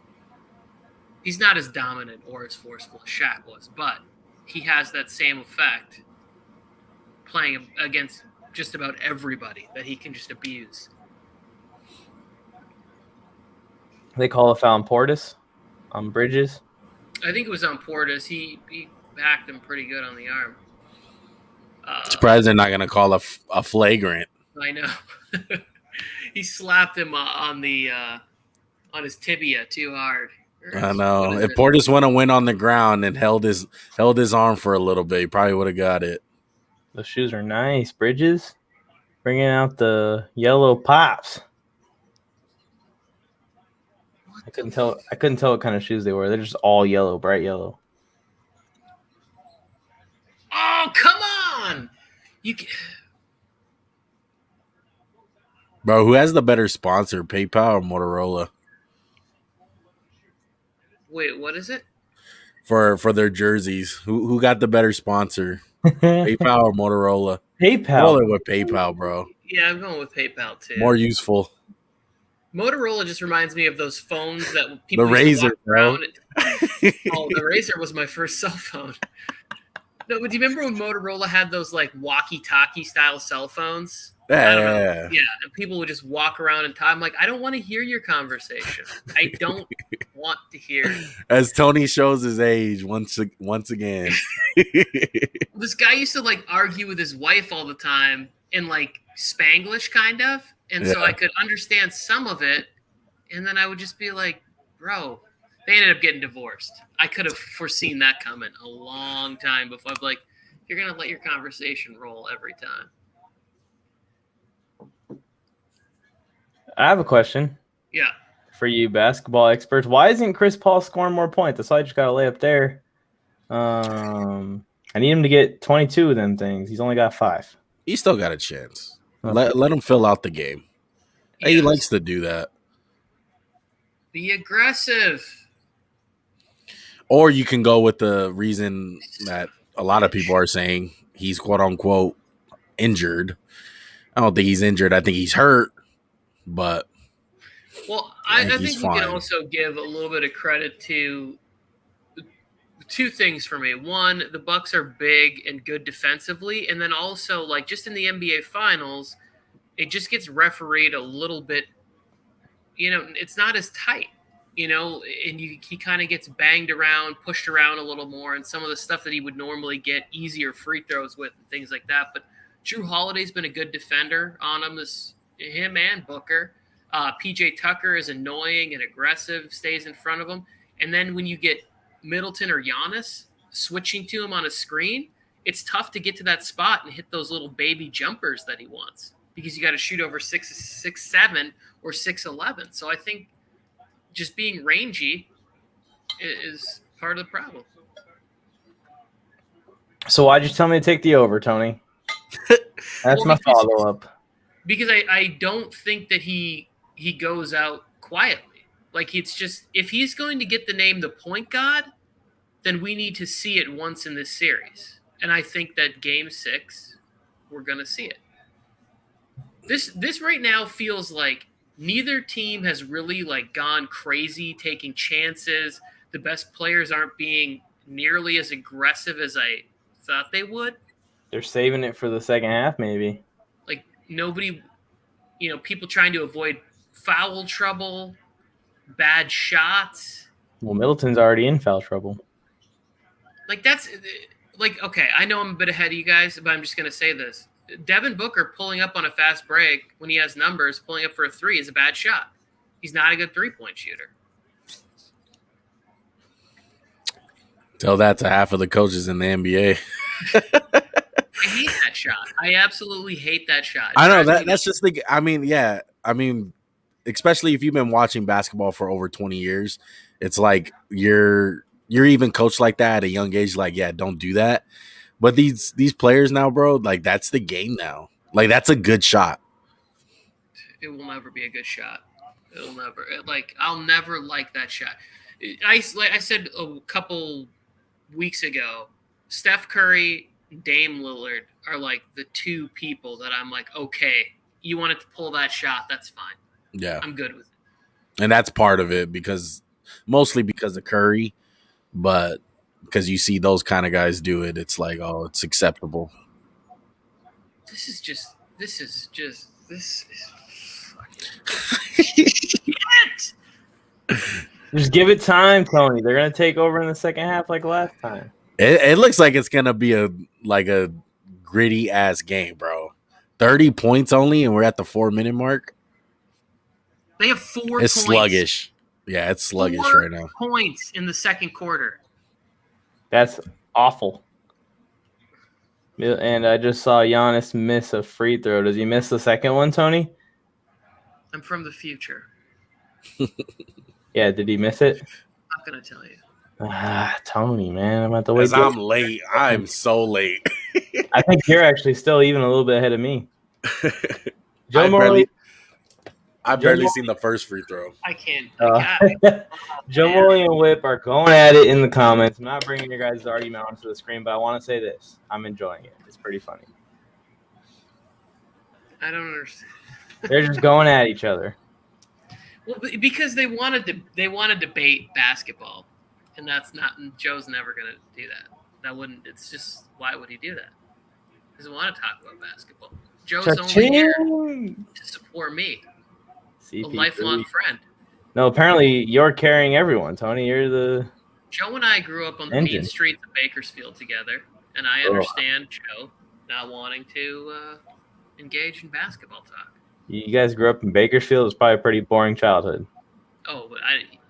He's not as dominant or as forceful as Shaq was, but he has that same effect playing against just about everybody that he can just abuse. They call a foul on Portis, on Bridges. I think it was on Portis. He backed him pretty good on the arm. Surprised they're not going to call a flagrant. I know. He slapped him on his tibia too hard. I know. If Portis went to win on the ground and held his arm for a little bit, he probably would have got it. Those shoes are nice, Bridges. Bringing out the yellow pops. I couldn't tell what kind of shoes they were. They're just all yellow, bright yellow. Oh, come on! Bro, who has the better sponsor, PayPal or Motorola? Wait, what is it? For their jerseys, who got the better sponsor, PayPal or Motorola? PayPal. Roll it with PayPal, bro. Yeah, I'm going with PayPal too. More useful. Motorola just reminds me of those phones that people the Razor, bro. Oh, the Razor was my first cell phone. No, but do you remember when Motorola had those like walkie-talkie style cell phones? Yeah. Yeah, and people would just walk around and talk. I'm like, I don't want to hear your conversation. I don't want to hear it. As Tony shows his age once again. This guy used to like argue with his wife all the time in like Spanglish kind of. And so I could understand some of it. And then I would just be like, bro, they ended up getting divorced. I could have foreseen that coming a long time before. I'm like, you're going to let your conversation roll every time. I have a question. Yeah. For you basketball experts. Why isn't Chris Paul scoring more points? That's why I just got to lay up there. I need him to get 22 of them things. He's only got 5. He still got a chance. Let him fill out the game. Yes. He likes to do that. Be aggressive. Or you can go with the reason that a lot of people are saying he's quote unquote injured. I don't think he's injured. I think he's hurt, but I think we can also give a little bit of credit to two things for me. One, the Bucks are big and good defensively, and then also like just in the NBA Finals, it just gets refereed a little bit. It's not as tight. And he kind of gets banged around, pushed around a little more, and some of the stuff that he would normally get easier free throws with and things like that. But Jrue Holiday's been a good defender on him and Booker. PJ Tucker is annoying and aggressive, stays in front of him. And then when you get Middleton or Giannis switching to him on a screen, it's tough to get to that spot and hit those little baby jumpers that he wants because you got to shoot over 6'7" or 6'11". So I think just being rangy is part of the problem. So why'd you tell me to take the over, Tony? That's my follow-up. Because I don't think that he goes out quietly. Like, it's just, if he's going to get the name the point god, then we need to see it once in this series. And I think that game 6, we're going to see it. This right now feels like neither team has really like gone crazy taking chances. The best players aren't being nearly as aggressive as I thought they would. They're saving it for the second half, maybe. Like nobody, people trying to avoid foul trouble, bad shots. Well, Middleton's already in foul trouble. Like that's like, okay, I know I'm a bit ahead of you guys, but I'm just going to say this. Devin Booker pulling up on a fast break when he has numbers, pulling up for a 3 is a bad shot. He's not a good 3-point shooter. Tell that to half of the coaches in the NBA. I hate that shot. I absolutely hate that shot. I know that's just the. I mean, especially if you've been watching basketball for over 20 years, it's like you're even coached like that at a young age. Like, yeah, don't do that. But these players now, bro, like that's the game now. Like that's a good shot. It will never be a good shot. It'll never. I'll never like that shot. I said a couple weeks ago, Steph Curry, Dame Lillard are like the two people that I'm like, okay, you wanted to pull that shot, that's fine. Yeah, I'm good with it. And that's part of it mostly because of Curry, but because you see those kind of guys do it, it's like, oh, it's acceptable. This is fucking shit. Just give it time, Tony. They're gonna take over in the second half like last time. It looks like it's gonna be a gritty ass game, bro. 30 points only, and we're at the 4-minute mark. They have 4 points. It's sluggish. Yeah, it's sluggish 4 right now. Points in the second quarter. That's awful. And I just saw Giannis miss a free throw. Does he miss the second one, Tony? I'm from the future. Yeah, did he miss it? I'm not going to tell you. Tony, man. I'm about to wait. I'm late. I'm so late. I think you're actually still even a little bit ahead of me. I've barely seen the first free throw. I can't. Joe Molly and Whip are going at it in the comments. I'm not bringing your guys' argument onto the screen, but I want to say this. I'm enjoying it. It's pretty funny. I don't understand. They're just going at each other. Well, because they want to debate basketball, and that's not. And Joe's never going to do that. That wouldn't. It's just, why would he do that? He doesn't want to talk about basketball. Joe's only here to support me. CP3. A lifelong friend. No, apparently you're carrying everyone, Tony. You're the Joe and I grew up on the main streets of Bakersfield together, and I understand Joe not wanting to engage in basketball talk. You guys grew up in Bakersfield. It was probably a pretty boring childhood. Oh, but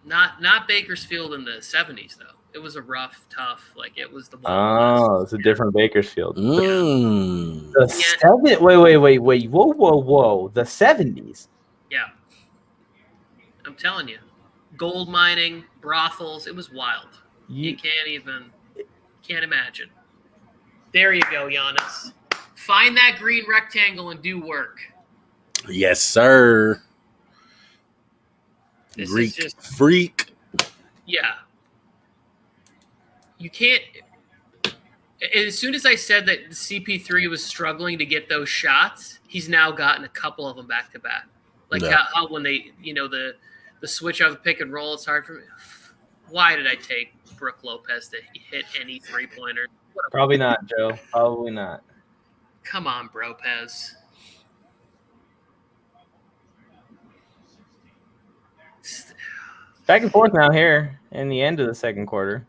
not Bakersfield in the 70s though. It was a rough, tough. Like it was the. Oh, it's a different Bakersfield. Mm. Wait! Whoa! The 70s. Yeah. I'm telling you, gold mining, brothels, it was wild. You can't imagine. There you go, Giannis. Find that green rectangle and do work. Yes, sir. This Greek is just freak. Yeah. You can't. As soon as I said that CP3 was struggling to get those shots, he's now gotten a couple of them back to back. Like how when they, the switch out of the pick and roll, it's hard for me. Why did I take Brook Lopez to hit any 3-pointer? Probably not, Joe. Probably not. Come on, bro, Pez. Back and forth now here in the end of the second quarter.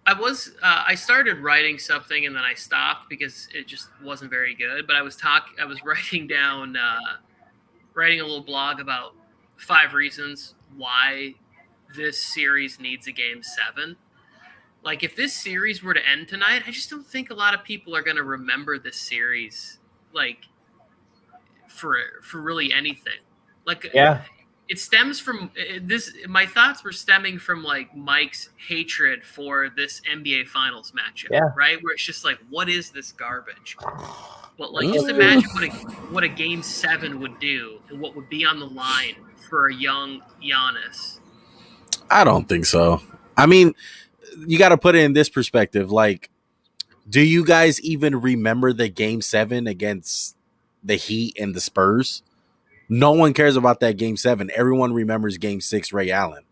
I started writing something and then I stopped because it just wasn't very good. But I was writing down, writing a little blog about 5 reasons why this series needs a game 7. Like, if this series were to end tonight, I just don't think a lot of people are going to remember this series, like, for really anything. Like, yeah. It stems from this. My thoughts were stemming from like Mike's hatred for this NBA Finals matchup, right? Where it's just like, what is this garbage? But like, just imagine what a game 7 would do and what would be on the line for a young Giannis. I don't think so. I mean, you got to put it in this perspective. Like, do you guys even remember the game 7 against the Heat and the Spurs? No one cares about that game 7. Everyone remembers game 6, Ray Allen.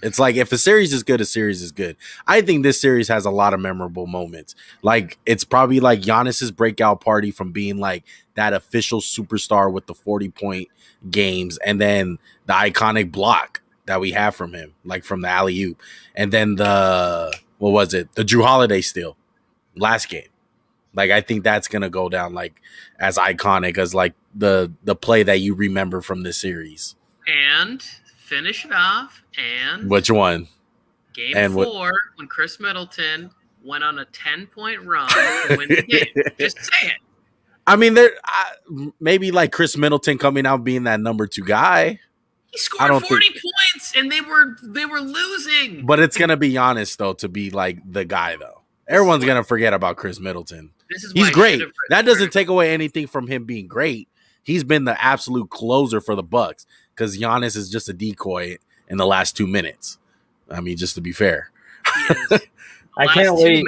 It's like, if a series is good, a series is good. I think this series has a lot of memorable moments. Like, it's probably like Giannis's breakout party from being like that official superstar with the 40-point games, and then the iconic block that we have from him, like from the alley-oop. And then the Jrue Holiday steal last game. Like, I think that's going to go down like as iconic as like the play that you remember from this series. And finish it off. And which one? Game 4, when Khris Middleton went on a 10-point run to win the game. Just say it. I mean, maybe like Khris Middleton coming out being that number 2 guy. He scored 40 points, and they were losing. But it's gonna be Giannis though to be like the guy though. Everyone's gonna forget about Khris Middleton. He's great. That doesn't take away anything from him being great. He's been the absolute closer for the Bucks because Giannis is just a decoy in the last 2 minutes. I mean, just to be fair. I can't wait.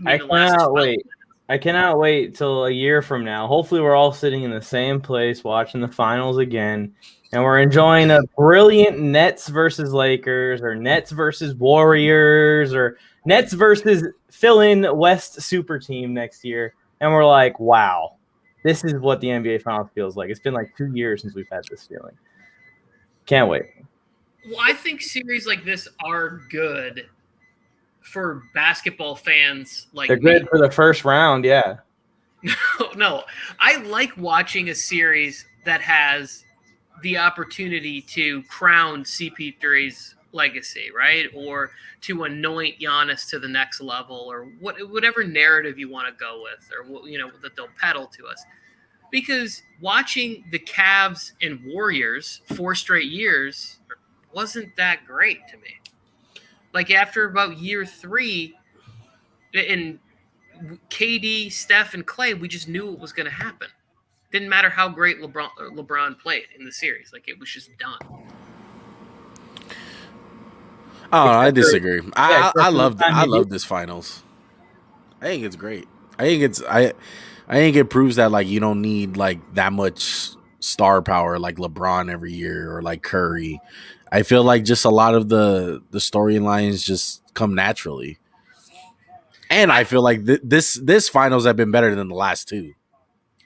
I cannot wait till a year from now. Hopefully, we're all sitting in the same place watching the finals again, and we're enjoying a brilliant Nets versus Lakers, or Nets versus Warriors, or Nets versus fill-in West super team next year. And we're like, wow, this is what the NBA Finals feels like. It's been like 2 years since we've had this feeling. Can't wait. Well, I think series like this are good for basketball fans. Like, they're good for the first round, yeah. No, I like watching a series that has the opportunity to crown CP3's legacy, right? Or to anoint Giannis to the next level, or whatever narrative you want to go with, or that they'll peddle to us. Because watching the Cavs and Warriors 4 straight years wasn't that great to me. Like, after about year 3, in KD, Steph, and Clay, we just knew it was going to happen. Didn't matter how great LeBron played in the series. Like, it was just done. Oh, I disagree. I love this finals. I think it's great. I think it proves that like you don't need like that much star power like LeBron every year or like Curry. I feel like just a lot of the storylines just come naturally. And I feel like this finals have been better than the last 2.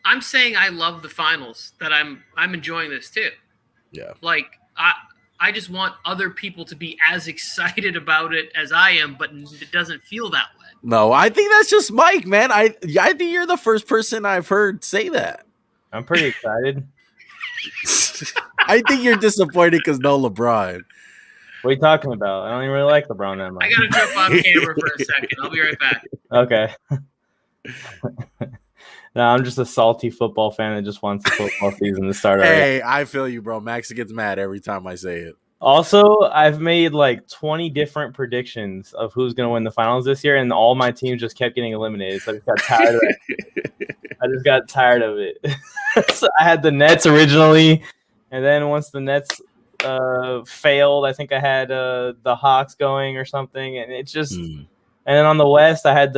I'm saying I love the finals, that I'm enjoying this too. Yeah. Like, I just want other people to be as excited about it as I am, but it doesn't feel that way. No, I think that's just Mike, man. I think you're the first person I've heard say that. I'm pretty excited. I think you're disappointed because no LeBron. What are you talking about? I don't even really like LeBron that much. I got to jump off camera for a second. I'll be right back. Okay. No, I'm just a salty football fan that just wants the football season to start. Hey, I feel you, bro. Max gets mad every time I say it. Also, I've made like 20 different predictions of who's going to win the finals this year, and all my teams just kept getting eliminated. So I just got tired of it. I just got tired of it. So I had the Nets originally, and then once the Nets failed, I think I had the Hawks going or something, and it just. And then on the West, I had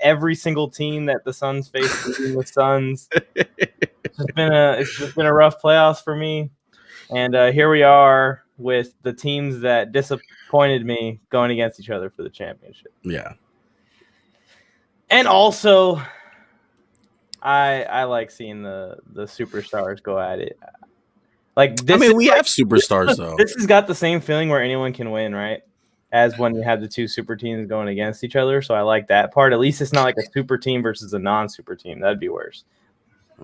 every single team that the Suns faced beating the Suns. It's just been a rough playoffs for me, and here we are with the teams that disappointed me going against each other for the championship. Yeah, and also, I like seeing the superstars go at it. Like this, we have superstars though. This has got the same feeling where anyone can win, right? As when you have the two super teams going against each other. So I like that part. At least it's not like a super team versus a non-super team. That'd be worse.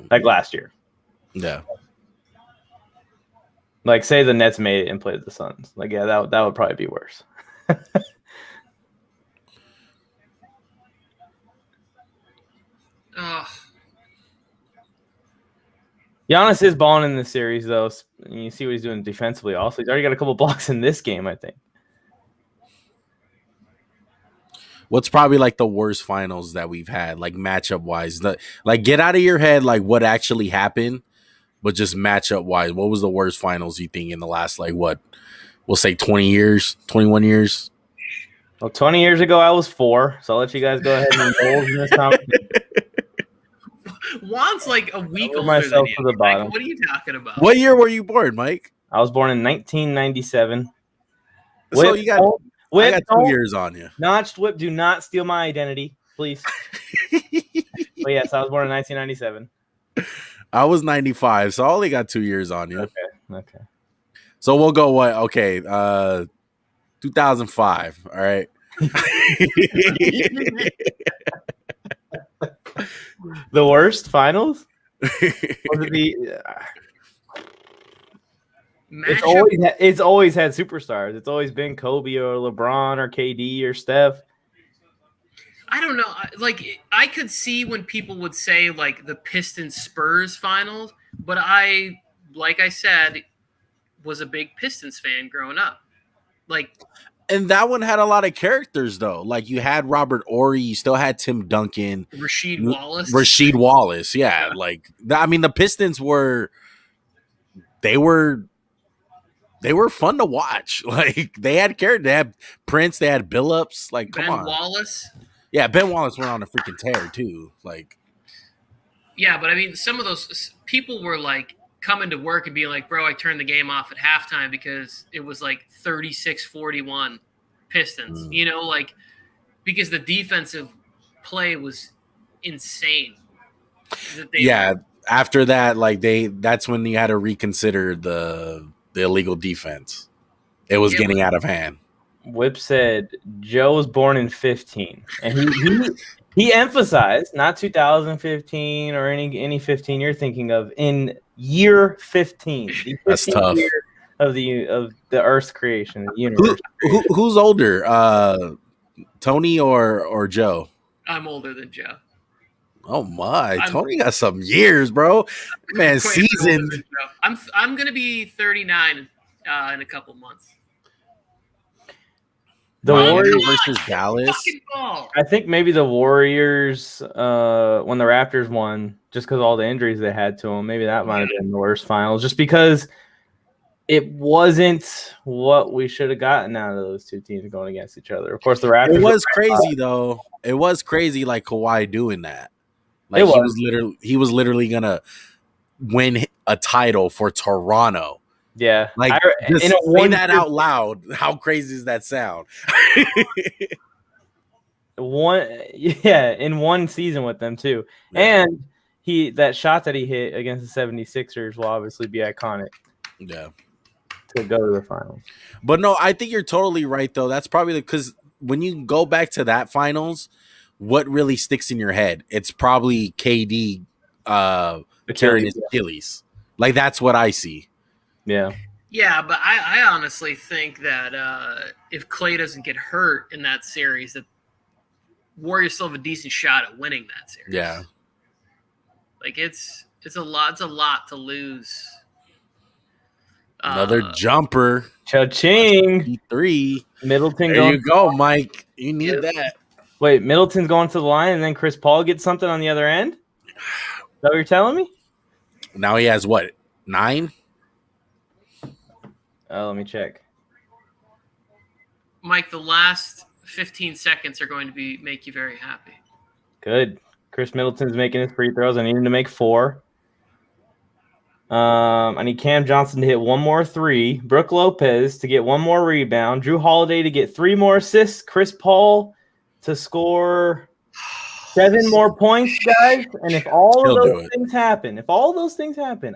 Like last year. Yeah. Like say the Nets made it and played the Suns. Like, yeah, that would probably be worse. Giannis is balling in this series, though. You see what he's doing defensively also. He's already got a couple blocks in this game, I think. What's probably like the worst finals that we've had, like matchup wise? Like get out of your head like what actually happened, but just matchup wise, what was the worst finals you think in the last like what we'll say 20 years, 21 years? Well, 20 years ago I was 4, so I'll let you guys go ahead and indulge in this conversation. Juan's like a week older myself than to you. the bottom. Like, what are you talking about? What year were you born, Mike? I was born in 1997. So you got I got 2 years on you. Notched whip, do not steal my identity, please. But yes, I was born in 1997. I was 95, so I only got 2 years on you. Okay. So we'll go what? Okay, 2005. All right. The worst finals? Was it the? It's always had superstars. It's always been Kobe or LeBron or KD or Steph. I don't know. Like I could see when people would say like the Pistons Spurs finals, but like I said, was a big Pistons fan growing up. Like, and that one had a lot of characters though. Like you had Robert Horry, you still had Tim Duncan, Rasheed Wallace. Yeah. Like I mean, the Pistons were fun to watch. Like they had character. They had Prince. They had Billups. Like come on, Ben Wallace. Yeah, Ben Wallace went on a freaking tear too. Like, yeah, but I mean, some of those people were like coming to work and being like, "Bro, I turned the game off at halftime because it was like 36-41 Pistons." You know, like because the defensive play was insane. After that, like that's when you had to reconsider the illegal defense. It was getting out of hand. Whip said Joe was born in 15, and he emphasized not 2015 or any 15 you're thinking of, in year 15. That's tough. Year of the Earth's creation, the universe. Who's older, Tony or Joe? I'm older than Joe. Oh my, Tony got some years, bro. Man, seasoned. I'm gonna be 39 in a couple months. The Warriors versus Dallas. I think maybe the Warriors, when the Raptors won, just because all the injuries they had to them, maybe that might have been the worst finals. Just because it wasn't what we should have gotten out of those two teams going against each other. Of course, the Raptors. It was crazy though. It was crazy, like Kawhi doing that. Like he was literally gonna win a title for Toronto. Yeah, like just say that out loud. How crazy does that sound? In one season with them too, and that shot that he hit against the 76ers will obviously be iconic. Yeah, to go to the finals. But no, I think you're totally right though. That's probably because when you go back to that finals, what really sticks in your head? It's probably KD carrying his Achilles. Like that's what I see. Yeah. Yeah, but I honestly think that if Klay doesn't get hurt in that series, that Warriors still have a decent shot at winning that series. Yeah. Like it's a lot to lose. Another jumper. Cha-ching. 3. Middleton. There you go, Mike. You need that. Wait, Middleton's going to the line and then Chris Paul gets something on the other end? that what you're telling me? Now he has what, 9? Let me check. Mike, the last 15 seconds are going to make you very happy. Good. Khris Middleton's making his free throws. I need him to make 4. I need Cam Johnson to hit 1 more 3. Brook Lopez to get 1 more rebound. Jrue Holiday to get 3 more assists. Chris Paul to score 7 more points, guys. And if all of those things happen,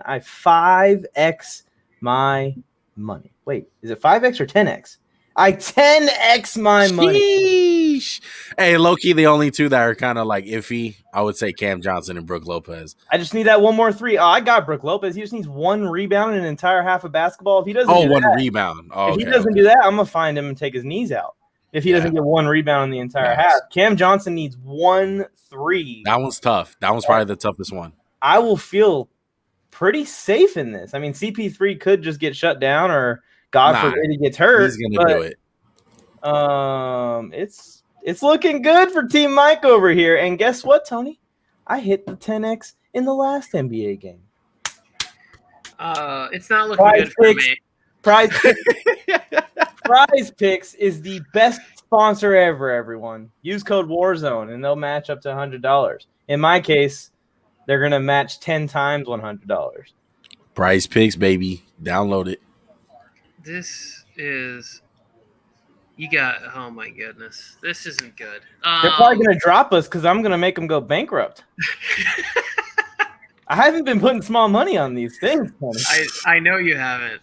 I 5x my money. Wait, is it 5x or 10x? I 10x my money. Sheesh. Hey, low-key, the only two that are kind of like iffy, I would say Cam Johnson and Brook Lopez. I just need that 1 more 3. Oh, I got Brook Lopez. He just needs 1 rebound in an entire half of basketball. If he doesn't do 1 that, rebound. If he doesn't do that, I'm going to find him and take his knees out. If he doesn't get 1 rebound in the entire half. Cam Johnson needs 1 3. That one's tough. That one's probably the toughest one. I will feel pretty safe in this. I mean, CP3 could just get shut down or God forbid he gets hurt. He's going to do it. It's looking good for Team Mike over here. And guess what, Tony? I hit the 10X in the last NBA game. It's not looking good for me. Prize Picks is the best sponsor ever, everyone. Use code WARZONE, and they'll match up to $100. In my case, they're going to match 10 times $100. Prize Picks, baby. Download it. This is... oh my goodness. This isn't good. They're probably going to drop us because I'm going to make them go bankrupt. I haven't been putting small money on these things, Tony. I know you haven't.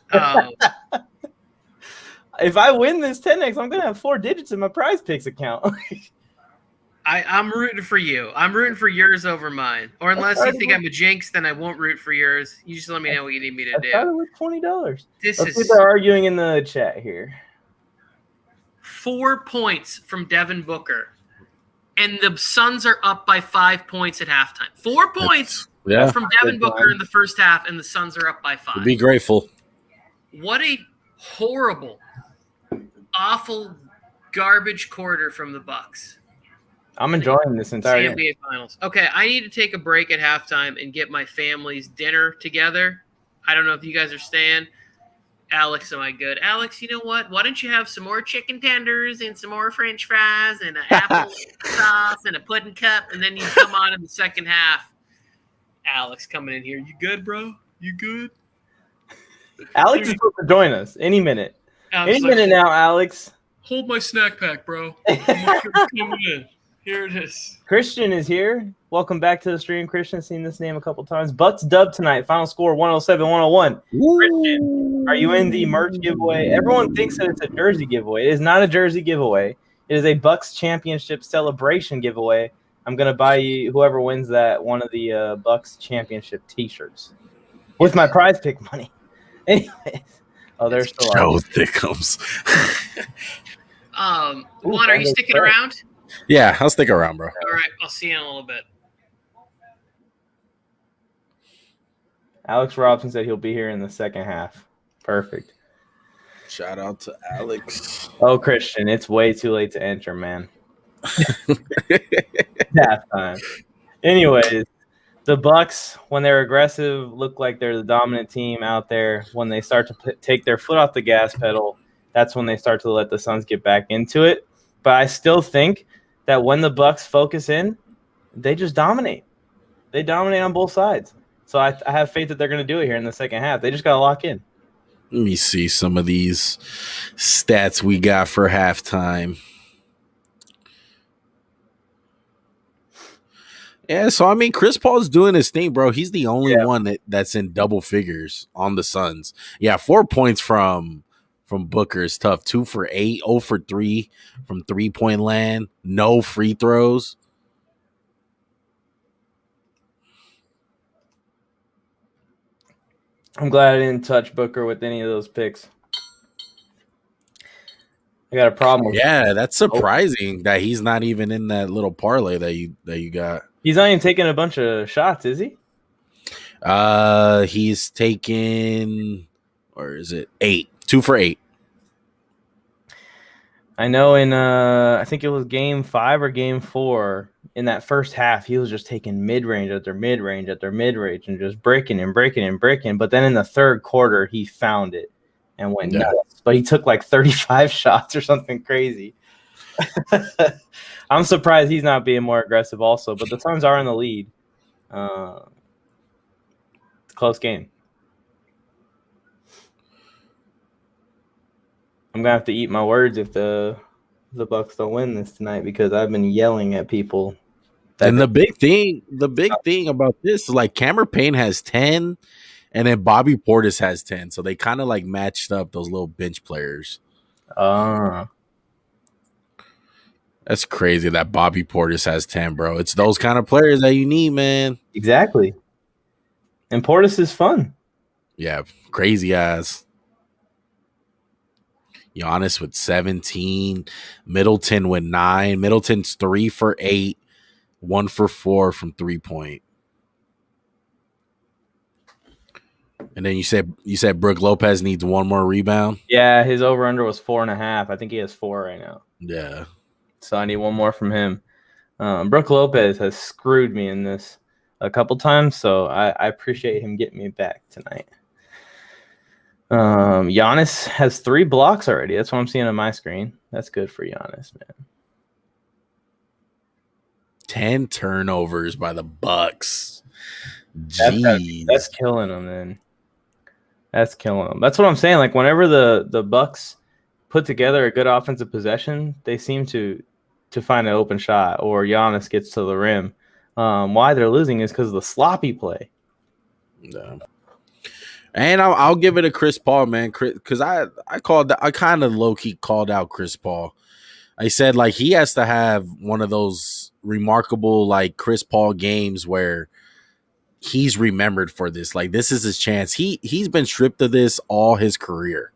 If I win this 10X, I'm going to have 4 digits in my Prize Picks account. I'm rooting for you. I'm rooting for yours over mine. Or unless you think I'm a jinx, then I won't root for yours. You just let me know what you need me to do. I started with $20. Let's see if they're arguing in the chat here. 4 points from Devin Booker. And the Suns are up by 5 points at halftime. 4 points from Devin Booker in the first half, and the Suns are up by 5. Be grateful. What a horrible, awful, garbage quarter from the Bucks. I'm enjoying this entire NBA Finals. Okay, I need to take a break at halftime and get my family's dinner together. I don't know if you guys are staying. Alex, am I good? Alex, you know what? Why don't you have some more chicken tenders and some more French fries and an apple sauce and a pudding cup, and then you come on in the second half. Alex coming in here. You good, bro? You good? Alex is supposed to join us any minute. Any minute now, Alex. Hold my snack pack, bro. Coming in. Here it is. Christian is here. Welcome back to the stream, Christian. Seen this name a couple times. Bucks dub tonight. Final score 107-101. Christian, are you in the merch giveaway? Everyone thinks that it's a jersey giveaway. It is not a jersey giveaway. It is a Bucks championship celebration giveaway. I'm going to buy you, whoever wins that, one of the Bucks championship t-shirts with my Prize Pick money. Anyways. Oh, there's still Joe Thickums. Juan, are you sticking around? Yeah, I'll stick around, bro. All right, I'll see you in a little bit. Alex Robson said he'll be here in the second half. Perfect. Shout out to Alex. Oh, Christian, it's way too late to enter, man. Halftime. Anyways, the Bucks, when they're aggressive, look like they're the dominant team out there. When they start to take their foot off the gas pedal, that's when they start to let the Suns get back into it. But I still think that when the Bucks focus in, they just dominate. They dominate on both sides. So I have faith that they're going to do it here in the second half. They just got to lock in. Let me see some of these stats we got for halftime. Yeah, so I mean, Chris Paul's doing his thing, bro. He's the only one that's in double figures on the Suns. Yeah, 4 points from Booker is tough. 2 for 8, 0 for 3 from 3-point land. No free throws. I'm glad I didn't touch Booker with any of those picks. I got a problem with that's surprising that he's not even in that little parlay that you got. He's not even taking a bunch of shots, is he? He's taken, or is it 8? 2 for 8. I know in I think it was game 5 or game 4, in that first half, he was just taking mid-range after mid-range after mid-range and just breaking and breaking and breaking. But then in the third quarter, he found it and went nuts. But he took like 35 shots or something crazy. I'm surprised he's not being more aggressive also. But the Suns are in the lead. It's a close game. I'm going to have to eat my words if the Bucks don't win this tonight because I've been yelling at people. And the big thing about this is like Cameron Payne has 10 and then Bobby Portis has 10. So they kind of like matched up those little bench players. That's crazy that Bobby Portis has 10, bro. It's those kind of players that you need, man. Exactly. And Portis is fun. Yeah, crazy ass. Giannis with 17. Middleton with 9. Middleton's 3 for 8. 1 for 4 from 3-point. And then you said Brook Lopez needs one more rebound? Yeah, his over-under was 4.5. I think he has 4 right now. Yeah. So I need one more from him. Brook Lopez has screwed me in this a couple times, so I appreciate him getting me back tonight. Giannis has 3 blocks already. That's what I'm seeing on my screen. That's good for Giannis, man. 10 turnovers by the Bucks. Jeez. That's killing them, man. That's killing them. That's what I'm saying. Like, whenever the Bucks put together a good offensive possession, they seem to find an open shot or Giannis gets to the rim. Why they're losing is because of the sloppy play. Yeah. And I'll give it to Chris Paul, man, because I kind of low-key called out Chris Paul. I said, like, he has to have one of those remarkable, like, Chris Paul games where he's remembered for this. Like, this is his chance. He's been stripped of this all his career.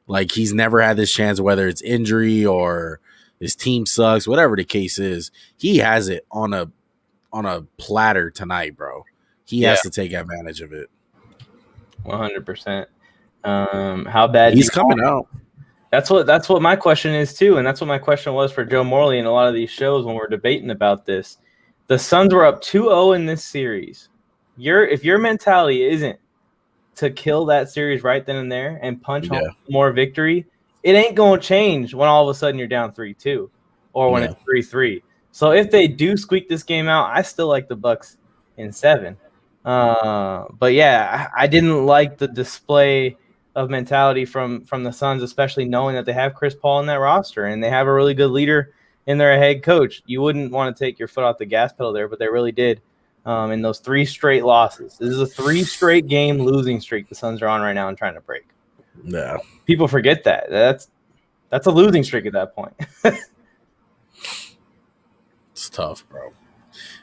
Like, he's never had this chance, whether it's injury or his team sucks, whatever the case is. He has it on a platter tonight, bro. He has to take advantage of it. 100%. How bad he's coming out? That's what my question is too, and that's what my question was for Joe Morley in a lot of these shows when we're debating about this. The Suns were up 2-0 in this series. If your mentality isn't to kill that series right then and there and punch home more victory, it ain't gonna change when all of a sudden you're down 3-2 or when it's 3-3. So if they do squeak this game out, I still like the Bucks in 7. But yeah, I didn't like the display of mentality from the Suns, especially knowing that they have Chris Paul in that roster and they have a really good leader in their head coach. You wouldn't want to take your foot off the gas pedal there, but they really did in those 3 straight losses. This is a 3 straight game losing streak the Suns are on right now and trying to break. Yeah. People forget that. That's a losing streak at that point. It's tough, bro.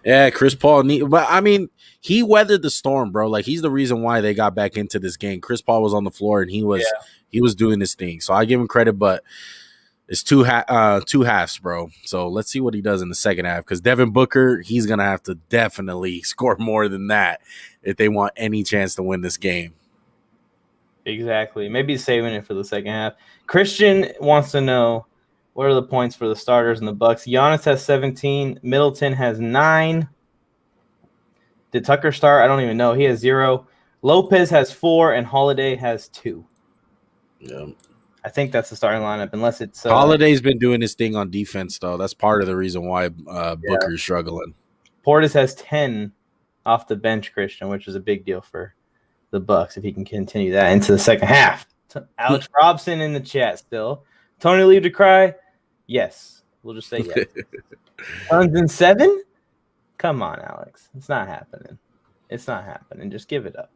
Yeah, Chris Paul but I mean, he weathered the storm, bro. Like, he's the reason why they got back into this game. Chris Paul was on the floor and he was doing his thing. So I give him credit, but it's two halves, bro. So let's see what he does in the second half. Because Devin Booker, he's gonna have to definitely score more than that if they want any chance to win this game. Exactly. Maybe saving it for the second half. Christian wants to know, what are the points for the starters in the Bucks? Giannis has 17. Middleton has 9. Did Tucker start? I don't even know. He has 0. Lopez has 4, and Holiday has 2. Yeah. I think that's the starting lineup, unless it's Holiday's been doing his thing on defense, though. That's part of the reason why Booker's struggling. Portis has 10 off the bench, Christian, which is a big deal for the Bucks if he can continue that into the second half. Alex Robson in the chat still. Tony leave to cry? Yes. We'll just say yes. Suns in 7? Come on, Alex. It's not happening. It's not happening. Just give it up.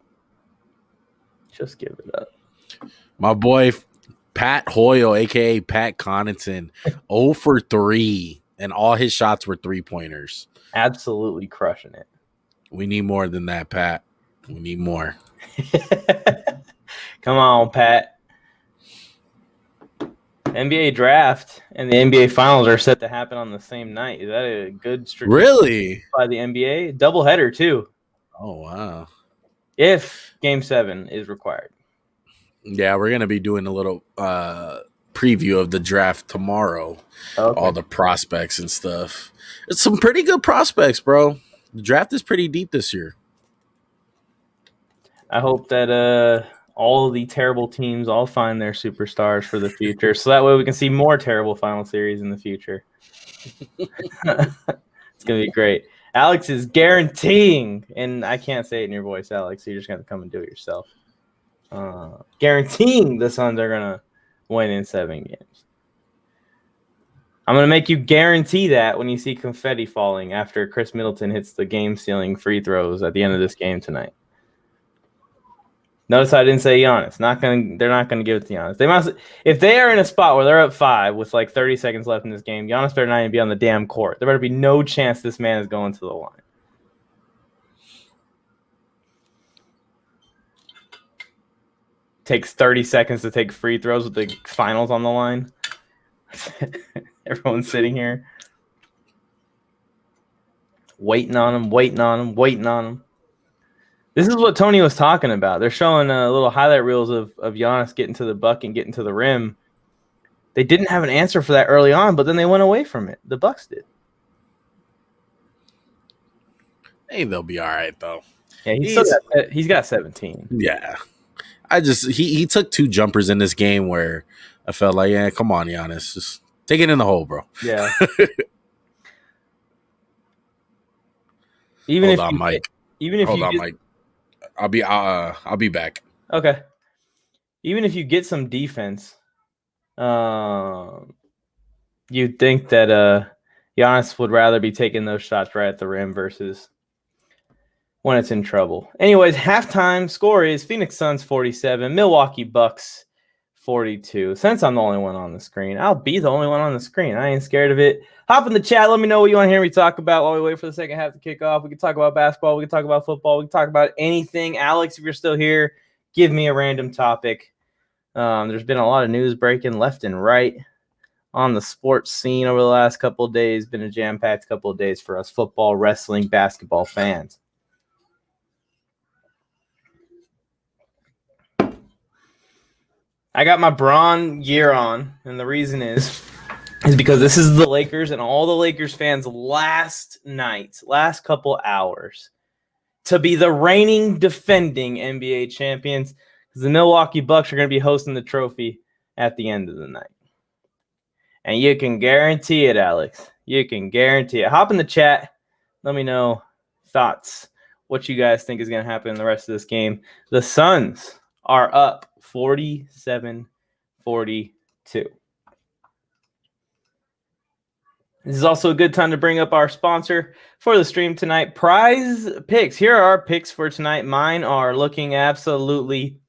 Just give it up. My boy Pat Hoyle, a.k.a. Pat Connaughton, 0 for 3, and all his shots were 3-pointers. Absolutely crushing it. We need more than that, Pat. We need more. Come on, Pat. NBA draft and the NBA finals are set to happen on the same night. Is that a good strategy? Really? By the NBA? Doubleheader, too. Oh, wow. If Game 7 is required. Yeah, we're going to be doing a little preview of the draft tomorrow. Okay. All the prospects and stuff. It's some pretty good prospects, bro. The draft is pretty deep this year. I hope that all the terrible teams all find their superstars for the future, so that way we can see more terrible final series in the future. It's gonna be great. Alex is guaranteeing, and I can't say it in your voice, Alex, so you're just gonna come and do it yourself. Guaranteeing the Suns are gonna win in 7 games. I'm gonna make you guarantee that when you see confetti falling after Khris Middleton hits the game-sealing free throws at the end of this game tonight. Notice I didn't say Giannis. They're not gonna give it to Giannis. They must, if they are in a spot where they're up 5 with like 30 seconds left in this game, Giannis better not even be on the damn court. There better be no chance this man is going to the line. Takes 30 seconds to take free throws with the finals on the line. Everyone's sitting here waiting on him. This is what Tony was talking about. They're showing little highlight reels of Giannis getting to the bucket and getting to the rim. They didn't have an answer for that early on, but then they went away from it. The Bucks did. Hey, they'll be all right, though. Yeah, he's got 17. Yeah. He took 2 jumpers in this game where I felt like, yeah, come on, Giannis. Just take it in the hole, bro. Yeah. Hold on, Mike. Mike. I'll be back. Okay. Even if you get some defense, you'd think that Giannis would rather be taking those shots right at the rim versus when it's in trouble. Anyways, halftime score is Phoenix Suns 47, Milwaukee Bucks 42. Since I'm the only one on the screen, I'll be the only one on the screen. I ain't scared of it. Hop in the chat. Let me know what you want to hear me talk about while we wait for the second half to kick off. We can talk about basketball. We can talk about football. We can talk about anything. Alex, if you're still here, give me a random topic. There's been a lot of news breaking left and right on the sports scene over the last couple of days. Been a jam-packed couple of days for us football, wrestling, basketball fans. I got my Braun gear on, and the reason is because this is the Lakers and all the Lakers fans' last couple hours to be the reigning, defending NBA champions, because the Milwaukee Bucks are going to be hosting the trophy at the end of the night. And you can guarantee it, Alex. You can guarantee it. Hop in the chat. Let me know thoughts, what you guys think is going to happen in the rest of this game. The Suns are up 47-42. This is also a good time to bring up our sponsor for the stream tonight, Prize Picks. Here are our picks for tonight. Mine are looking absolutely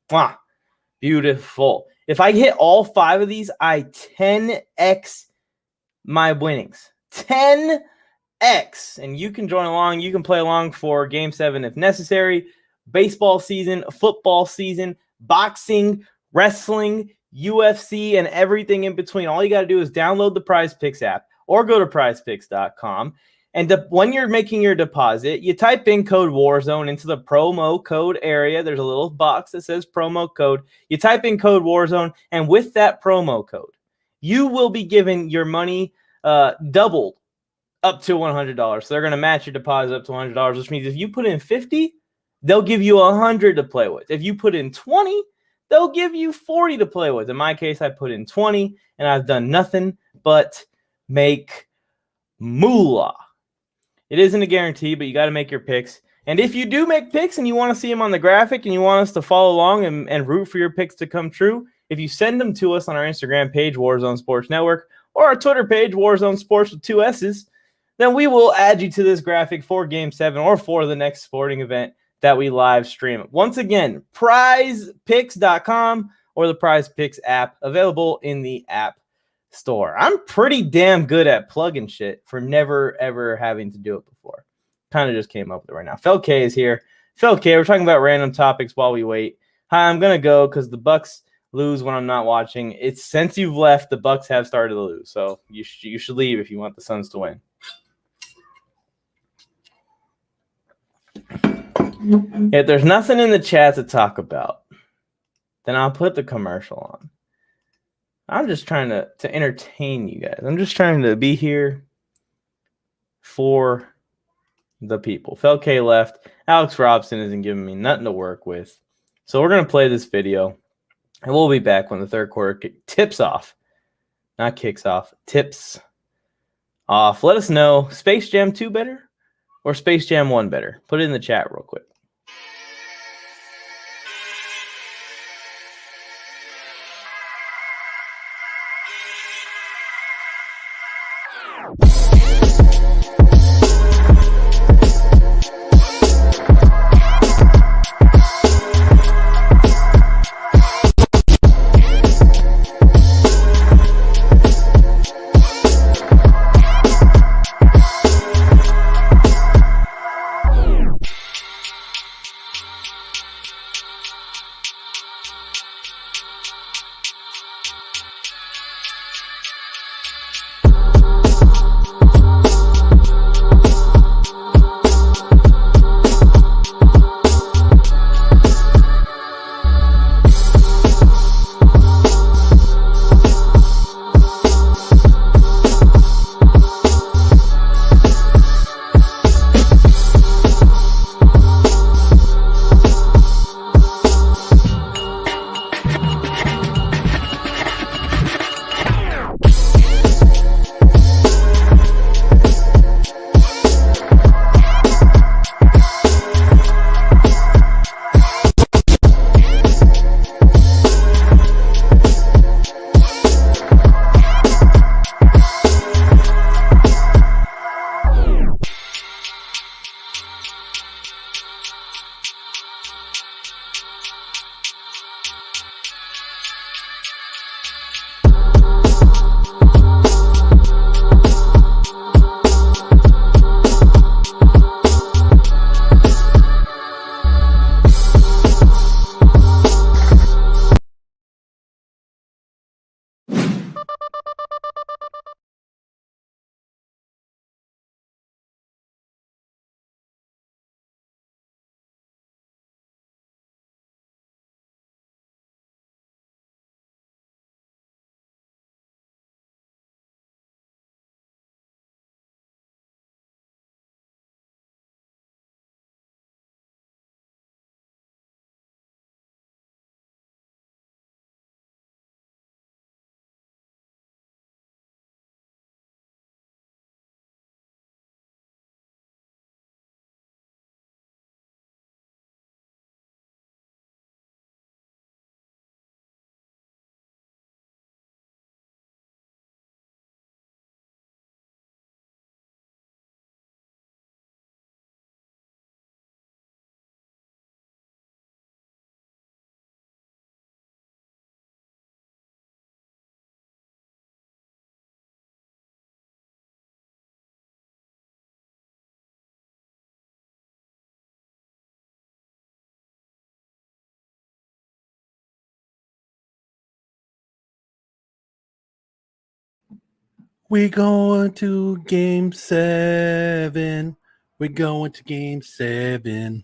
beautiful. If I hit all 5 of these, I 10x my winnings. 10x. And you can join along. You can play along for Game 7 if necessary. Baseball season, football season, boxing, wrestling, UFC, and everything in between. All you got to do is download the Prize Picks app or go to prizepicks.com. And when you're making your deposit, you type in code Warzone into the promo code area. There's a little box that says promo code. You type in code Warzone, and with that promo code, you will be given your money doubled up to $100. So they're going to match your deposit up to $100, which means if you put in 50, they'll give you 100 to play with. If you put in 20, they'll give you 40 to play with. In my case, I put in 20, and I've done nothing but make moolah. It isn't a guarantee, but you got to make your picks. And if you do make picks and you want to see them on the graphic and you want us to follow along and root for your picks to come true, if you send them to us on our Instagram page, Warzone Sports Network, or our Twitter page, Warzone Sports with 2 S's, then we will add you to this graphic for Game 7 or for the next sporting event that we live stream. Once again, prizepicks.com or the Prize Picks app, available in the app store. I'm pretty damn good at plugging shit for never, ever having to do it before. Kind of just came up with it right now. Phil K is here. Phil K, we're talking about random topics while we wait. Hi, I'm going to go because the Bucks lose when I'm not watching. It's since you've left, the Bucks have started to lose. So you should leave if you want the Suns to win. If there's nothing in the chat to talk about, then I'll put the commercial on. I'm just trying to entertain you guys. I'm just trying to be here for the people. Felke left. Alex Robson isn't giving me nothing to work with. So we're going to play this video, and we'll be back when the third quarter tips off. Not kicks off. Tips off. Let us know, Space Jam 2 better or Space Jam 1 better? Put it in the chat real quick. We going to game 7. We going to game 7.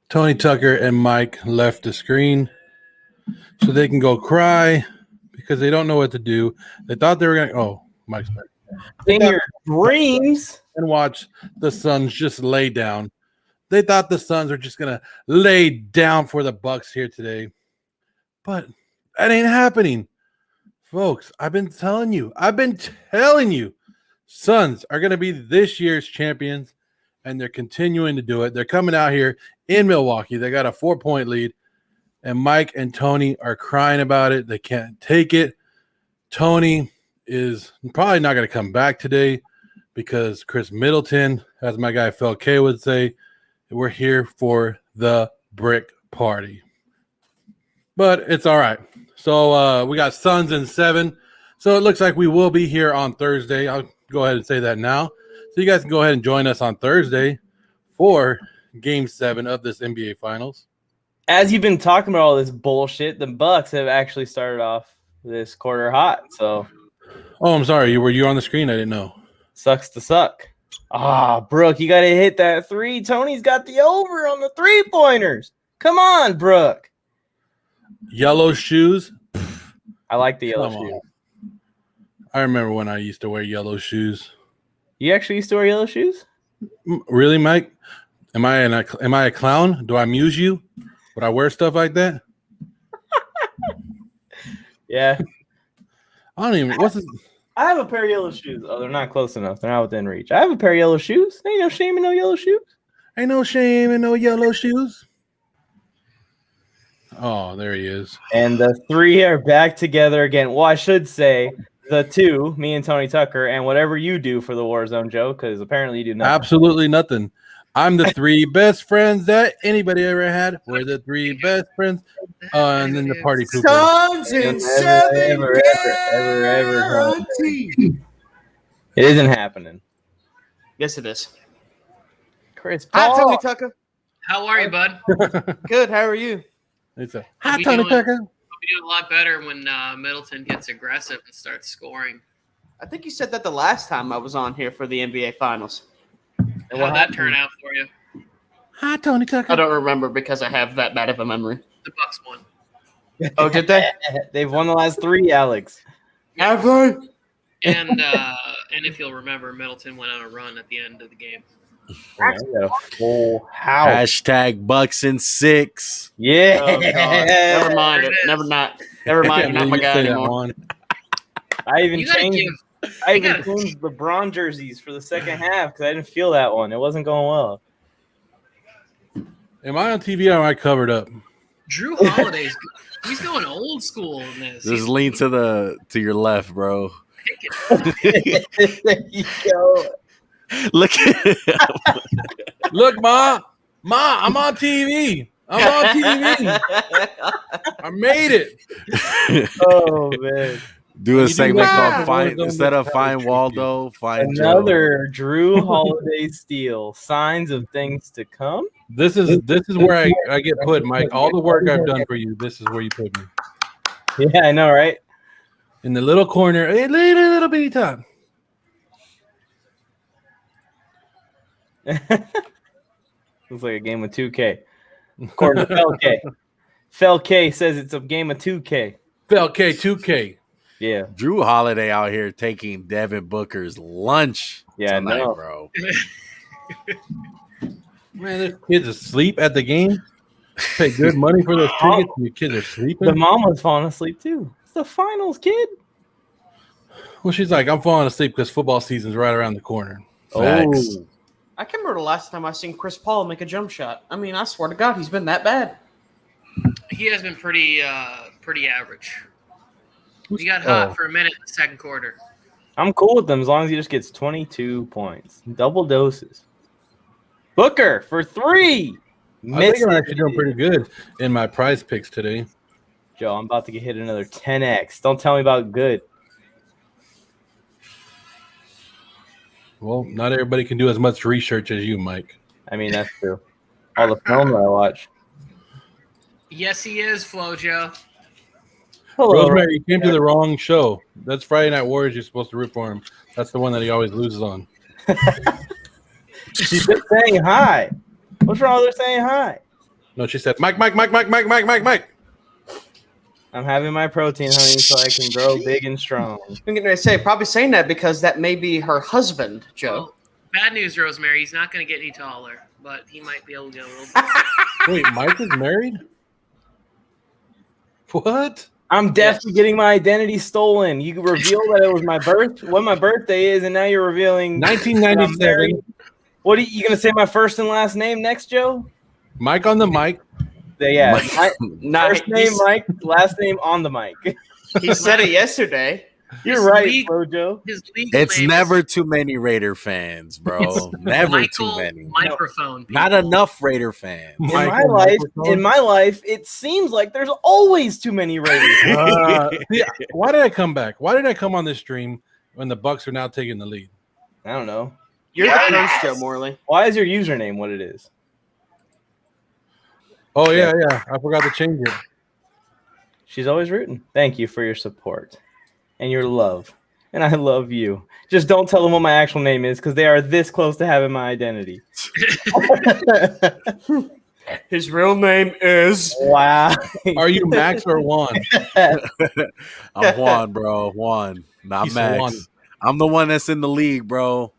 Tony Tucker and Mike left the screen so they can go cry because they don't know what to do. They thought they were going to – oh, Mike's back. In your dreams. And watch the Suns just lay down. They thought the Suns were just going to lay down for the Bucks here today. But that ain't happening. Folks, I've been telling you, Suns are going to be this year's champions, and they're continuing to do it. They're coming out here in Milwaukee. They got a 4-point lead, and Mike and Tony are crying about it. They can't take it. Tony is probably not going to come back today because Khris Middleton, as my guy Phil K would say, we're here for the brick party. But it's all right. So we got Suns in 7. So it looks like we will be here on Thursday. I'll go ahead and say that now. So you guys can go ahead and join us on Thursday for Game 7 of this NBA Finals. As you've been talking about all this bullshit, the Bucks have actually started off this quarter hot. So, oh, I'm sorry. Were you on the screen? I didn't know. Sucks to suck. Brooke, you got to hit that 3. Tony's got the over on the 3-pointers. Come on, Brooke. Yellow shoes. I like the yellow Come shoes. on. I remember when I used to wear yellow shoes. You actually used to wear yellow shoes? Really, Mike? Am I a clown? Do I amuse you? Would I wear stuff like that? Yeah. I don't even. What's this? I have a pair of yellow shoes. Oh, they're not close enough. They're not within reach. I have a pair of yellow shoes. Ain't no shame in no yellow shoes. Ain't no shame in no yellow shoes. Oh, there he is. And the three are back together again. Well, I should say the two, me and Tony Tucker, and whatever you do for the Warzone, Joe, because apparently you do nothing. Absolutely nothing. I'm the three best friends that anybody ever had. We're the three best friends. And then the party pooper. Suns in seven. Ever. It isn't happening. Yes, it is. Chris Hi, Paul. Tony Tucker. How are you, bud? Good. How are you? It's a Hope hi, you Tony doing- Tucker. We'll be doing a lot better when Middleton gets aggressive and starts scoring. I think you said that the last time I was on here for the NBA Finals. How'd that turn out for you? Hi, Tony Tucker. I don't remember because I have that bad of a memory. The Bucks won. Oh, did they? They've won the last three, Alex. Have they? And if you'll remember, Middleton went on a run at the end of the game. Yeah, we got a full house. Hashtag Bucks in 6. Yeah. Oh, God. Never mind There it. it is. Never mind. Never mind. You're not my guy anymore. I even You gotta changed. give. I you even gotta- changed LeBron jerseys for the second half because I didn't feel that one. It wasn't going well. Am I on TV or am I covered up? Jrue Holiday's good. He's going old school in this. Just lean to your left, bro. He's There you go. Look at Look, Ma, I'm on TV. I'm on TV. I made it. Oh man. do a You do segment that. called Find instead of Find Waldo, Find Joe. Another Jrue Holiday steal. Signs of things to come. This is where I get put, Mike. All the work I've done for you, this is where you put me. Yeah, I know, right? In the little corner, a little bitty top. Looks like a game of 2K. According to Fel-K. Fel-K says it's a game of 2K. K 2K. Yeah. Drew Holiday out here taking Devin Booker's lunch Yeah, I tonight, know. bro. Man, there's kids asleep at the game. Pay good money for those tickets. And your kids are sleeping. The mom was falling asleep too. It's the finals, kid. Well, she's like, I'm falling asleep because football season's right around the corner. Facts. Oh. I can remember the last time I seen Chris Paul make a jump shot. I mean, I swear to God, he's been that bad. He has been pretty average. He got hot for a minute in the second quarter. I'm cool with them as long as he just gets 22 points. Double doses. Booker for 3. I think I'm actually doing pretty good in my prize picks today. Joe, I'm about to get hit another 10x. Don't tell me about good. Well, not everybody can do as much research as you, Mike. I mean, that's true. All the film that I watch. Yes, he is, Flojo. Hello. Rosemary, you came to the wrong show. That's Friday Night Warriors. You're supposed to root for him. That's the one that he always loses on. She's just saying hi. What's wrong with her saying hi? No, she said, Mike. I'm having my protein, honey, so I can grow big and strong. I'm getting ready to say, probably saying that because that may be her husband, Joe. Well, bad news, Rosemary. He's not going to get any taller, but he might be able to get a little bit. Wait, Mike is married? What? I'm definitely getting my identity stolen. You revealed that it was my when my birthday is, and now you're revealing 1997. What are you gonna say? My first and last name next, Joe? Mike on the mic. Yeah. Not, First name Mike, last name on the mic. he said it yesterday. You're His right, league- Flojo. His legal It's name never is too many Raider fans, bro. Never Michael too many. Microphone. Not people. enough Raider fans. In my life, it seems like there's always too many Raiders. Why did I come back? Why did I come on this stream when the Bucks are now taking the lead? I don't know. You're the coach, Joe Morley. Why is your username what it is? Oh, yeah. I forgot to change it. She's always rooting. Thank you for your support and your love. And I love you. Just don't tell them what my actual name is because they are this close to having my identity. His real name is. Wow. Are you Max or Juan? I'm Juan, bro. Juan, not He's Max. Juan. I'm the one that's in the league, bro.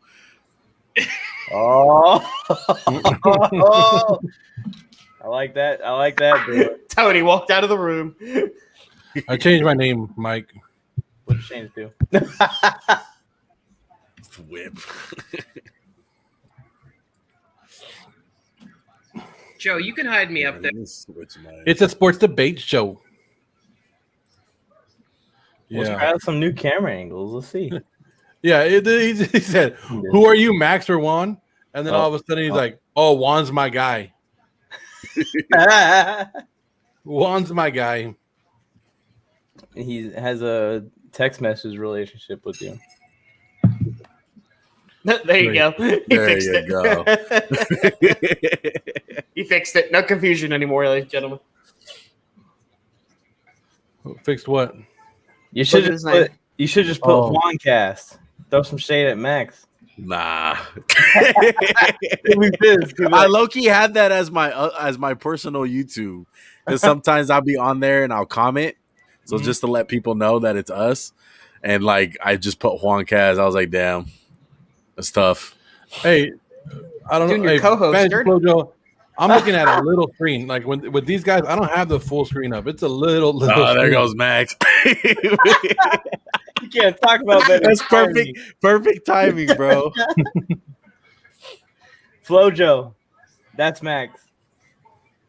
Oh. I like that. I like that, bro. Tony walked out of the room. I changed my name, Mike. What'd you change it to? Whip. Joe, you can hide me up there. It's a sports debate show. Let's Yeah. try out some new camera angles. Let's see. Yeah, he said, "Who are you, Max or Juan?" And then all of a sudden he's like, "Oh, Juan's my guy. Juan's my guy." He has a text message relationship with you. There you go. He There fixed you it. He fixed it. No confusion anymore, ladies and gentlemen. Fixed what? You should his just name. put. You should just put Juancast. Throw some shade at Max. Nah. I I low-key had that as my personal YouTube. Because sometimes I'll be on there and I'll comment. So just to let people know that it's us. And like I just put Juan Kaz. I was like, damn. That's tough. Hey, I don't Doing know. your Hey, co-host Fantasy dirty. Flojo, I'm looking at a little screen. Like with these guys, I don't have the full screen up. It's a little. Oh, there screen. goes Max. You can't talk about that. That's perfect timing, bro. Flojo. That's Max.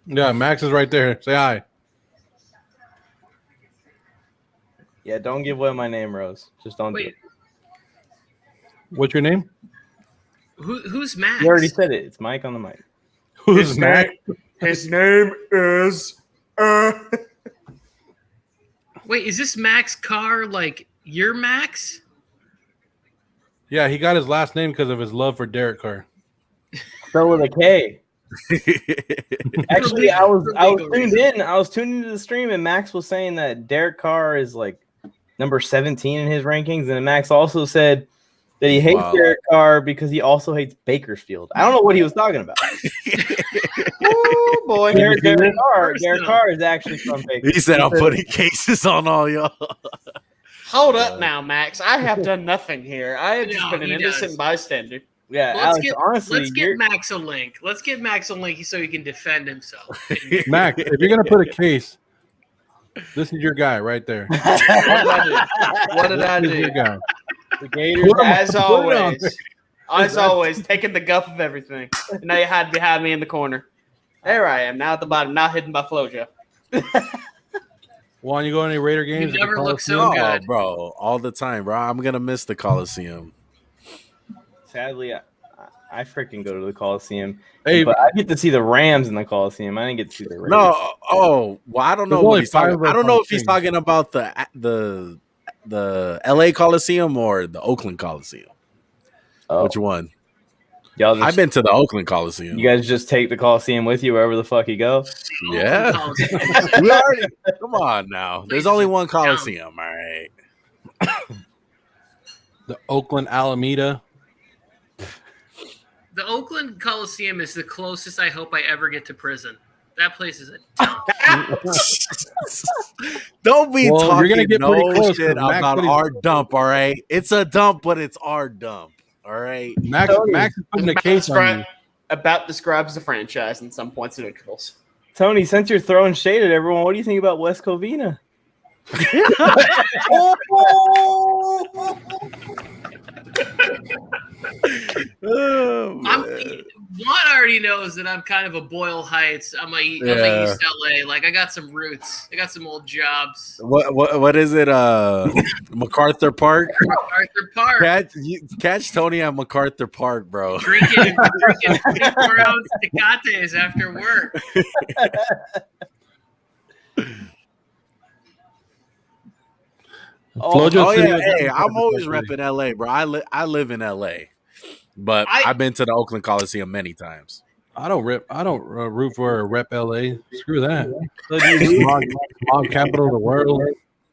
Yeah, Max is right there. Say hi. Yeah, don't give away my name, Rose. Just don't do Wait, it. What's your name? who's Max? You already said it. It's Mike on the mic. Who's His Max? His name is. Wait, is this Max Carr like your Max? Yeah, he got his last name because of his love for Derek Carr. Start with a K. Actually, I was legal tuned reasons. in. I was tuned into the stream, and Max was saying that Derek Carr is like number 17 in his rankings, and Max also said that he hates Derek Carr because he also hates Bakersfield. I don't know what he was talking about. Oh boy. Derek Carr is actually from Bakersfield. He said I'm putting cases on all y'all. Hold up now, Max. I have done nothing here. I have just No, been an he innocent does. bystander. Yeah, Let's Alex, get, honestly, let's get Max a link. Let's get Max a link so he can defend himself. Max, if you're gonna put a case, this is your guy right there. What did I This is your do? guy. the Gators. As always, taking the guff of everything. And now you hide behind me in the corner. There I am, now at the bottom, now hidden by Flojo. Juan, you go to any Raider games? You at the never look so Coliseum? good. Bro, all the time, bro. I'm gonna miss the Coliseum. Sadly, I freaking go to the Coliseum. Hey, But I get to see the Rams in the Coliseum. I didn't get to see the Raiders. No, well, I don't know There's what only he's talking. five of us I don't know on if he's stream. talking about the LA Coliseum or the Oakland Coliseum. Oh, Which one? y'all just, I've been to the Oakland Coliseum. you guys just take the Coliseum with you wherever the fuck you go. Yeah. We already, come on now. There's only one Coliseum, all right. the Oakland Alameda. The Oakland Coliseum is the closest I hope I ever get to prison. That place is a dump. Don't be Well, you're talking gonna get pretty close, shit 'cause Max about said he's- our dump, all right? It's a dump, but it's our dump, all right? Max is putting a case on you. About describes the franchise in some points and intervals. Tony, since you're throwing shade at everyone, what do you think about West Covina? Oh, Juan already knows that I'm kind of a Boyle Heights. I'm a East LA. Like I got some roots. I got some old jobs. What is it? MacArthur Park. Arthur Park. Catch Tony at MacArthur Park, bro. Drinking 24-ounce Tecates after work. Flojo City was- Hey, I'm always repping LA, bro. I live in LA, but I've been to the Oakland Coliseum many times. I don't root for a rep LA. Screw that. So do you Mob capital of the world.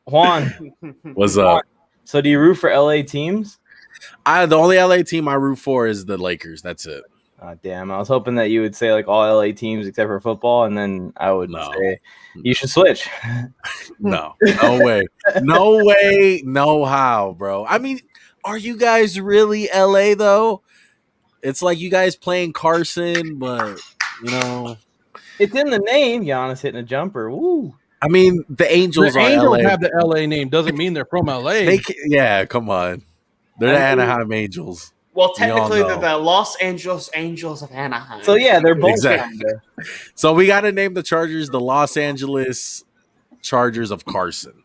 Juan, What's up? so do you root for LA teams? The only LA team I root for is the Lakers. That's it. Damn, I was hoping that you would say like all LA teams except for football, and then I would say you should switch. No way, no way, no how, bro. I mean, are you guys really LA though? It's like you guys playing Carson, but it's in the name. Giannis hitting a jumper. Woo! I mean, the Angels are LA. Have the LA name doesn't mean they're from LA. Come on, they're the Anaheim Angels. Well, technically, they're the Los Angeles Angels of Anaheim. So, yeah, they're both exactly. So, we got to name the Chargers the Los Angeles Chargers of Carson.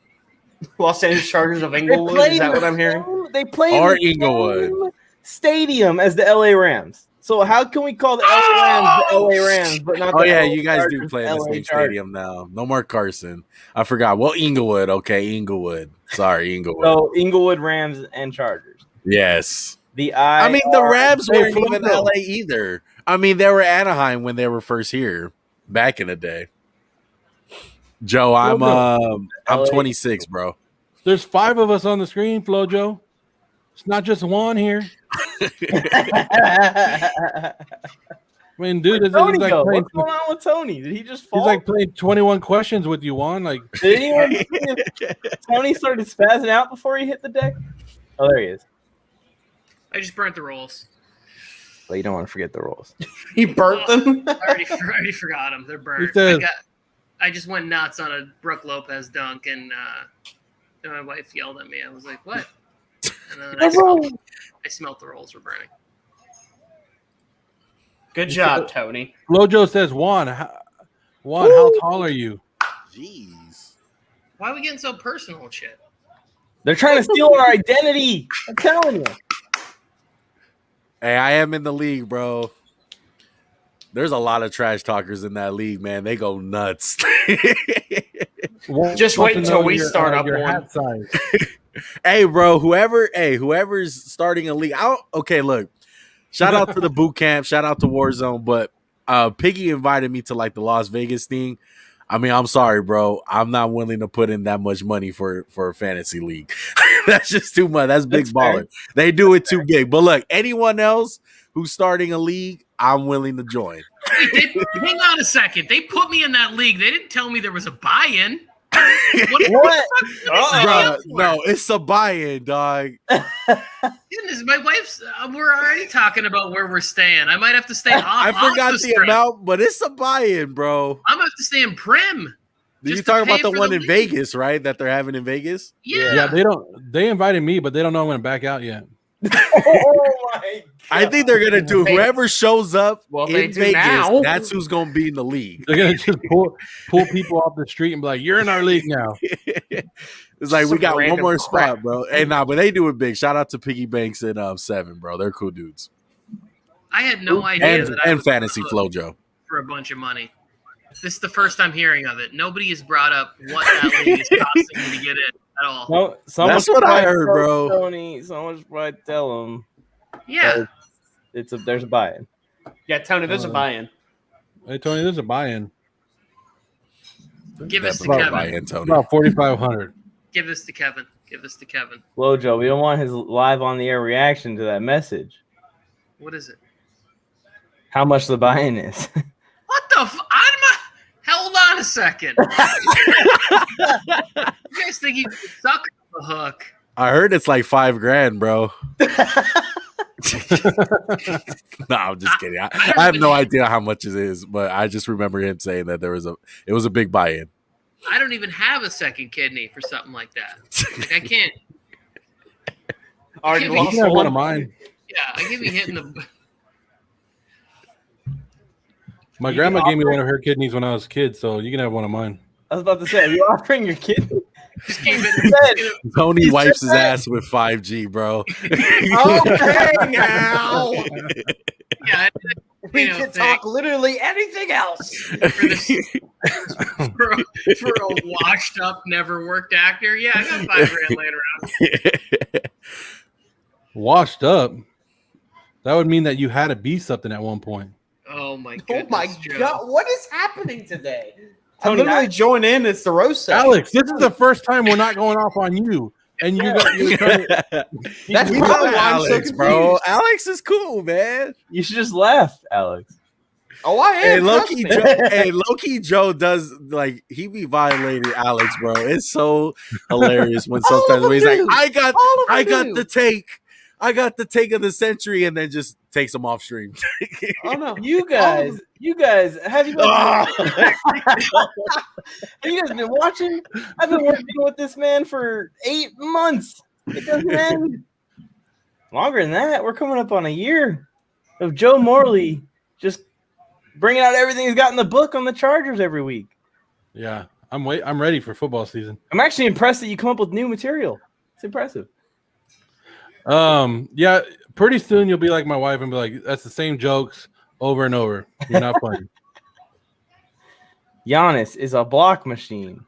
Los Angeles Chargers of Inglewood? Is that what I'm hearing? They play in the Inglewood stadium as the LA Rams. So, how can we call the LA Rams the LA Rams, but not the LA you guys Chargers, do play in the same stadium now. No more Carson. I forgot. Well, Inglewood. Okay, Inglewood. Sorry, Inglewood. So, Inglewood Rams and Chargers. Yes. The Rams weren't even LA either. I mean, they were Anaheim when they were first here back in the day. Joe, I'm 26, bro. There's 5 of us on the screen, Flojo. It's not just one here. I mean, dude, it's like playing, what's going on with Tony? Did he just fall? He's like playing 21 questions with you, Juan. Like, did anyone Tony started spazzing out before he hit the deck? Oh, there he is. I just burnt the rolls. Well, you don't want to forget the rolls. He burnt them? I already forgot them. They're burnt. I just went nuts on a Brooke Lopez dunk, and my wife yelled at me. I was like, what? And then I smelled the rolls were burning. Good job, Tony. Flojo says, Juan, how tall are you? Jeez. Why are we getting so personal and shit? They're trying to steal our identity. I'm telling you. Hey, I am in the league, bro. There's a lot of trash talkers in that league, man. They go nuts. Just wait until we start up one. Hey, bro, whoever's starting a league. Look, shout out to the boot camp, shout out to Warzone, but Piggy invited me to like the Las Vegas thing. I mean, I'm sorry, bro. I'm not willing to put in that much money for a fantasy league. That's just too much. That's big baller. They do it too big. But look, anyone else who's starting a league, I'm willing to join. Hang on a second. They put me in that league. They didn't tell me there was a buy-in. What? No, it's a buy-in, dog. Goodness, my wife's. We're already talking about where we're staying. I might have to stay off. I forgot the amount, but it's a buy-in, bro. I'm gonna have to stay in Prim. Did you talk about the one in Vegas, right? That they're having in Vegas? Yeah. They invited me, but they don't know I'm gonna back out yet. Oh my God. I think they're gonna do whoever shows up in Vegas. Now. That's who's gonna be in the league. They're gonna just pull people off the street and be like, "You're in our league now." It's like we got one more spot, bro. Hey, but they do it big. Shout out to Piggy Banks and Seven, bro. They're cool dudes. I had no idea that I and Fantasy Flojo for a bunch of money. This is the first time hearing of it. Nobody has brought up what that league is costing me to get in at all. No, that's what I heard, bro. Tony, someone should probably tell him. Yeah, there's a buy-in. Yeah, Tony, there's a buy-in. Hey, Tony, there's a buy-in. Give this to Kevin. Buy-in, Tony. About 4,500. Give this to Kevin. Flojo, we don't want his live on the air reaction to that message. What is it? How much the buy-in is? What the? Hold on a second. You guys think you can suck the hook? I heard it's like $5,000, bro. No, I'm just kidding. I have no idea how much it is, but I just remember him saying that it was a big buy-in. I don't even have a second kidney for something like that. Like, I can't. Already lost one of mine. Yeah, I can't be hitting the. My grandma gave me one of her kidneys when I was a kid, so you can have one of mine. I was about to say, are you offering your kidney? Tony wipes his ass with 5G, bro. Okay, now. Yeah, We can talk literally anything else. For a washed up, never worked actor. Yeah, I got $5,000 laying around. Washed up? That would mean that you had to be something at one point. Oh my goodness. Oh my God. What is happening today? Tony, I'm literally joining in. It's the roast session. Alex, this is the first time we're not going off on you. And you got you trying to, That's We probably love why I'm so Alex, bro. confused. Alex is cool, man. You should just laugh, Alex. Oh, I am. Hey, trust Loki me. Joe. Hey, Loki Joe does like he be violating Alex, bro. It's so hilarious when All of sometimes them when he's like, do. I got do. the take of the century, and then just takes him off stream. Oh no, You guys, have you guys, have you guys been watching? I've been working with this man for 8 months. It doesn't end. Longer than that. We're coming up on a year of Joe Morley just bringing out everything he's got in the book on the Chargers every week. yeah, I'm ready for football season. I'm actually impressed that you come up with new material. It's impressive. Yeah, pretty soon you'll be like my wife and be like, that's the same jokes over and over. You're not funny. Giannis is a block machine.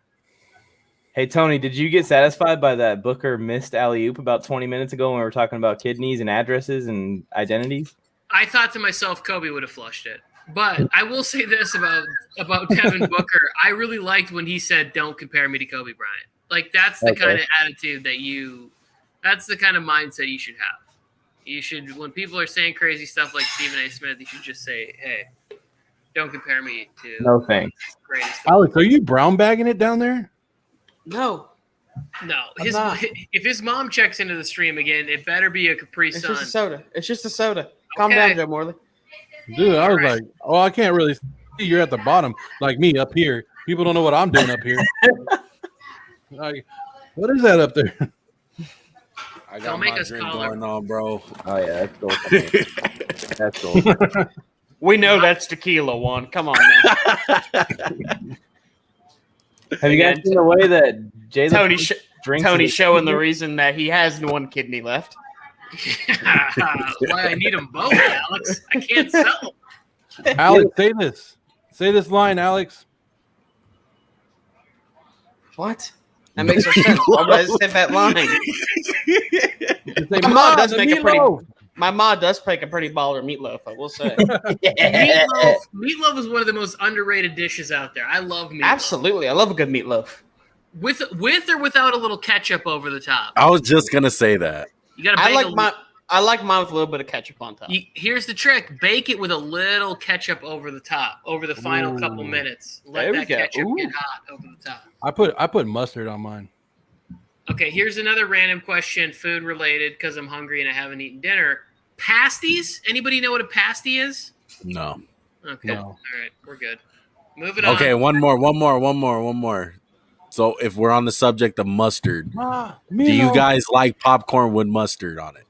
Hey, Tony, did you get satisfied by that Booker missed alley-oop about 20 minutes ago when we were talking about kidneys and addresses and identities? I thought to myself, Kobe would have flushed it. But I will say this about Devin Booker. I really liked when he said, "Don't compare me to Kobe Bryant." Like that's the kind of attitude that's the kind of mindset you should have. You should, when people are saying crazy stuff like Stephen A. Smith, you should just say, "Hey, don't compare me to No thanks. greatest." Alex, are you brown bagging it down there? no. No, I'm not. if his mom checks into the stream again, it better be a Capri It's Sun. just a soda. It's just a soda. Calm Okay. down, Joe Morley. Dude, I was Right. like, oh, I can't really see. You're at the bottom, like me up here. People don't know what I'm doing up here. Like, what is that up there? I got Don't make my us drink call her. going on, bro. Oh, yeah, that's gold. That's gold. We know that's tequila, Juan. Come on, man. Have you guys seen the way that Jalen drinks? Tony's showing the reason that he has one kidney left. Why I need them both, Alex? I can't sell. Alex, say this. Say this line, Alex. What? That makes no sense. Why would I say that line? Say, My mom does the make a pretty. meatloaf." My mom does make a pretty baller meatloaf. I will say. Meatloaf is one of the most underrated dishes out there. I love meatloaf. Absolutely, I love a good meatloaf. With or without a little ketchup over the top. I was just gonna say that. You gotta I bake like mine with a little bit of ketchup on top. Here's the trick: bake it with a little ketchup over the top, over the final couple minutes. Let There we that go. ketchup Ooh. get hot over the top. I put mustard on mine. Okay, here's another random question, food related, because I'm hungry and I haven't eaten dinner. Pasties? Anybody know what a pasty is? No. Okay, No. all right, we're good. Moving on. Okay, one more. So if we're on the subject of mustard, do you guys like popcorn with mustard on it?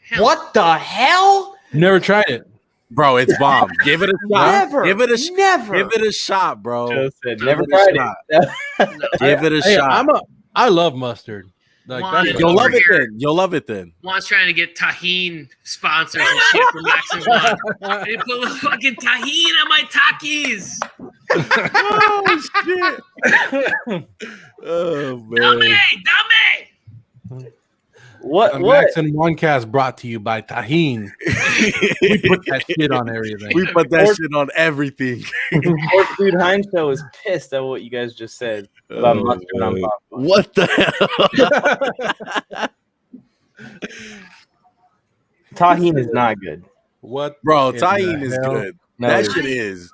Hell, What the hell? Never tried it. Bro, it's bomb. Give it a shot. Never. Give it a never. Give it a shot, bro. Joe said, Give never it a tried shot. it. Give it a Hey, shot. I love mustard. Like Why? that's You'll love Over it here. then. You'll love it then. Juan's trying to get tahine sponsors and shit for Max and Juan. They put a little fucking tahine on my Takis. Oh shit. Oh Dame! man. Dame! What? Max and One Cast brought to you by Tahine. We put that shit on everything. We put that shit on everything. Sports Dude Heinz Show is pissed at what you guys just said about mustard on popcorn. What the hell? Tahine is not good. What, Bro, in tahine the is hell? good. No, That it shit is.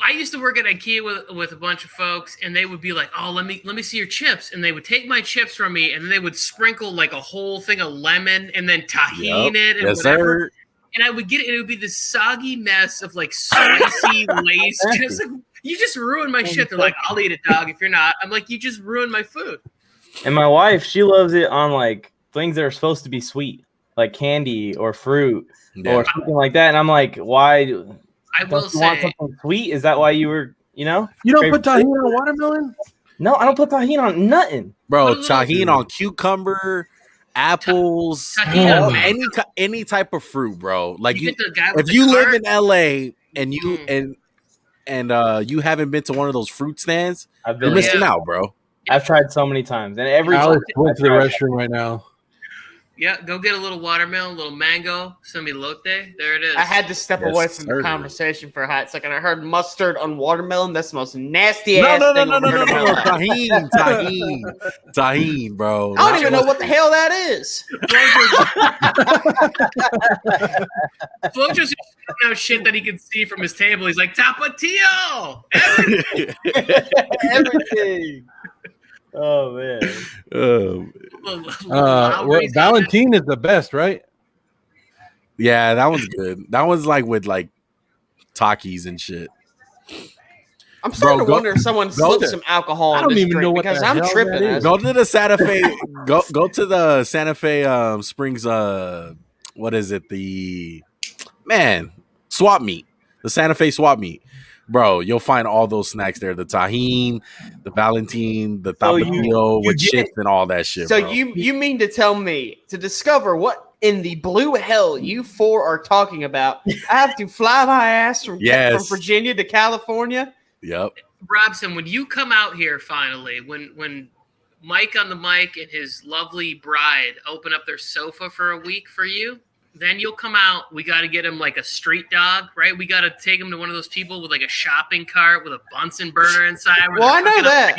I used to work at IKEA with a bunch of folks, and they would be like, "Oh, let me see your chips," and they would take my chips from me, and then they would sprinkle like a whole thing of lemon and then tahine it and Yes, whatever. sir. And I would get it, and it would be this soggy mess of like spicy lace. Just like, you just ruined my shit. They're like, "I'll eat it, dog. If you're not," I'm like, "You just ruined my food." And my wife, she loves it on like things that are supposed to be sweet, like candy or fruit or something like that. And I'm like, why? I will Don't you want say, something sweet? Is that why you were, You don't put tahine on watermelon? No, I don't put tahine on nothing. Bro, Put a tahine little- on cucumber, apples, tahine on mango. any type of fruit, bro. Like You you, get the guy with if the you live cart. in LA and you Mm. and you haven't been to one of those fruit stands, I've you're been, missing Yeah. out, bro. I've tried so many times, and every time Alex went to the I tried- restroom right now. Yeah, go get a little watermelon, a little mango, some elote. There it is. I had to step Yes, away from sir. the conversation for a hot second. I heard mustard on watermelon. That's the most nasty No, ass no, no, thing no, I've no, ever no, heard in no, my no. life. Tahine, bro. I don't even know what the hell that is. Flo just out shit that he can see from his table. He's like, Tapatio! Everything. Oh man. Valentine is the best, right? Yeah, that one's good. That one's like with like Takis and shit. I'm starting Bro, to wonder if someone slipped there. some alcohol I in don't this even drink know what because the I'm hell tripping. that is. Go to the Santa Fe. Go to the Santa Fe Springs. What is it? The swap meet. The Santa Fe swap meet, bro. You'll find all those snacks there. The tahine, the Valentine, the tapatio with chips and all that shit. So bro. you mean to tell me to discover what in the blue hell you four are talking about, I have to fly my ass from Virginia to California? Yep. Robson, when you come out here finally, when Mike on the mic and his lovely bride open up their sofa for a week for you, then you'll come out. We got to get him like a street dog, right? We got to take him to one of those people with like a shopping cart with a Bunsen burner inside. Well, I know that.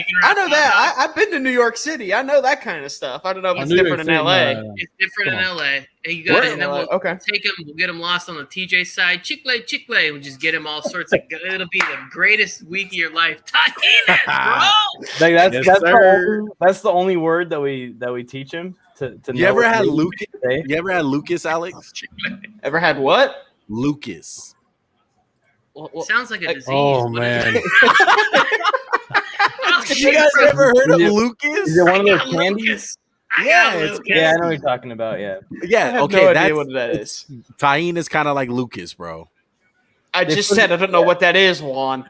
I've been to New York City. I know that kind of stuff. I don't know if it's different in LA. It's different in LA. And you got it. And then we'll take him. We'll get him lost on the TJ side. Chicle. We'll just get him all sorts of. It'll be the greatest week of your life. Tajinas, bro. Like that's the only word that we teach him. You ever had Lucas? You ever had Lucas, Alex? Ever had what? Lucas. Sounds like a disease. Oh man! You guys ever heard of Lucas? Is it one of those candies? Yeah, I know what you're talking about. Yeah. Okay, that's what that is. Tahine is kind of like Lucas, bro. I just said I don't know what that is, Juan.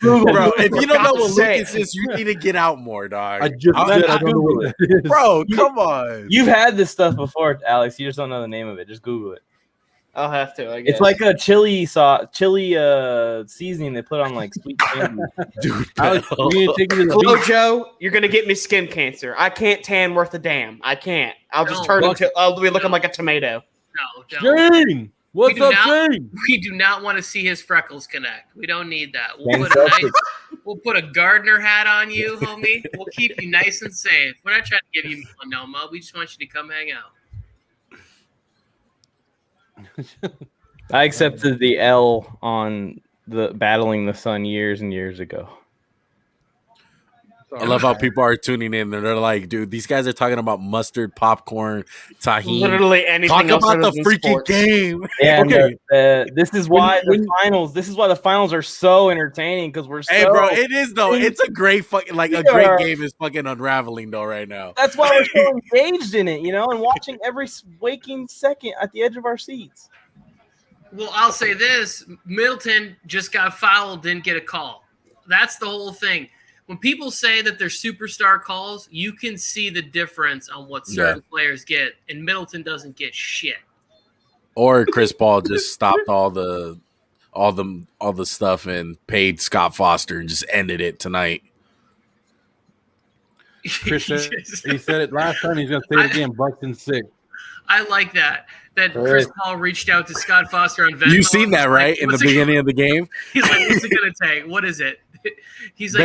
Bro, if you don't know what Lucas is, you need to get out more, dog. I just said I don't know what that is. Bro, come on. You've had this stuff before, Alex. You just don't know the name of it. Just Google it. I'll have to, I guess. It's like a chili seasoning they put on like sweet candy. Dude, Joe, you're gonna get me skin cancer. I can't tan worth a damn. I can't. I'll just turn into. I'll be looking like a tomato. No, don't. Shane, what's up, Shane? We do not want to see his freckles connect. We don't need that. We'll put a gardener hat on you, homie. We'll keep you nice and safe. We're not trying to give you melanoma. We just want you to come hang out. I accepted the L on the battling the sun years and years ago. I love how people are tuning in and they're like, dude, these guys are talking about mustard, popcorn, tahine. Literally anything. Talk about the freaking game. Yeah, okay. This is why the finals are so entertaining because we're so. Hey, bro, it is though. It's a great fucking great game is fucking unraveling though right now. That's why we're so engaged in it, and watching every waking second at the edge of our seats. Well, I'll say this: Middleton just got fouled, didn't get a call. That's the whole thing. When people say that they're superstar calls, you can see the difference on what certain players get, and Middleton doesn't get shit. Or Chris Paul just stopped all the stuff and paid Scott Foster and just ended it tonight. Chris said, he said it last time. He's gonna say it again. Bucks in 6. I like that Chris Paul reached out to Scott Foster on Venmo. You seen that, right? In the beginning of the game. He's like, "What's it gonna take? What is it?" He's like,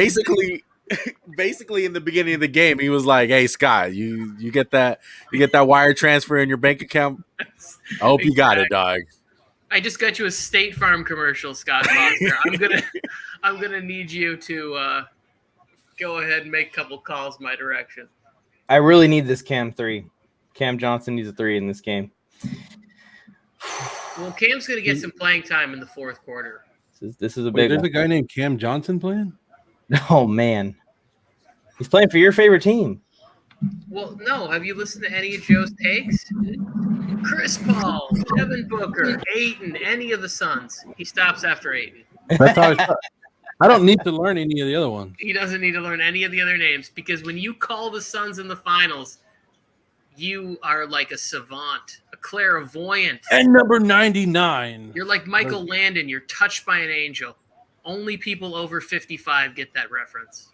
basically in the beginning of the game, he was like, "Hey Scott, you get that wire transfer in your bank account? I hope you got it, dog." I just got you a State Farm commercial, Scott Foster. I'm gonna need you to go ahead and make a couple calls my direction. I really need this Cam 3. Cam Johnson needs a 3 in this game. Well, Cam's gonna get some playing time in the fourth quarter. This is a big. There's a guy named Cam Johnson playing. Oh man, he's playing for your favorite team. Well, no. Have you listened to any of Joe's takes? Chris Paul, Devin Booker, Ayton, any of the Suns. He stops after Ayton. That's how I don't need to learn any of the other ones. He doesn't need to learn any of the other names because when you call the Suns in the finals, you are like a savant, a clairvoyant. And number 99. You're like Michael Landon. You're touched by an angel. Only people over 55 get that reference.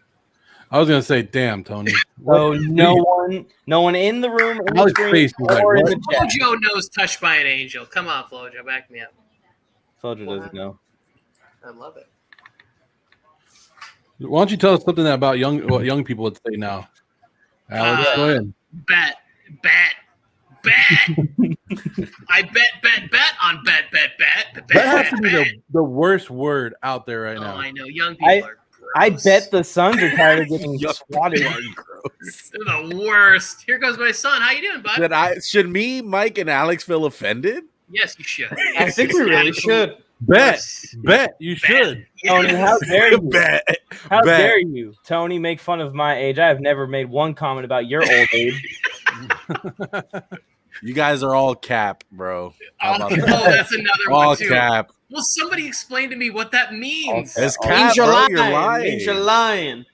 I was gonna say, damn, Tony. So no one in the room in Alex the screen, face was like, or in what? the chat. Flojo knows "Touched by an Angel." Come on, Flojo, back me up. Flojo doesn't know. I love it. Why don't you tell us something about what young people would say now? Alex, go ahead. Bet. I bet on bet. That has to be the worst word out there right now. I know. Young people are gross. I bet the Suns are tired of getting swatted. They're the worst. Here goes my son. How you doing, bud? Should me, Mike, and Alex feel offended? Yes, you should. I think we really should. Bet. You should. Tony, how dare you? Bet. How dare you, Tony, make fun of my age? I have never made one comment about your old age. You guys are all cap, bro. Oh, that's another all one too. Cap. Well, somebody explain to me what that means. It's It cap, means you're bro. lying. You're lying. It means you're lying.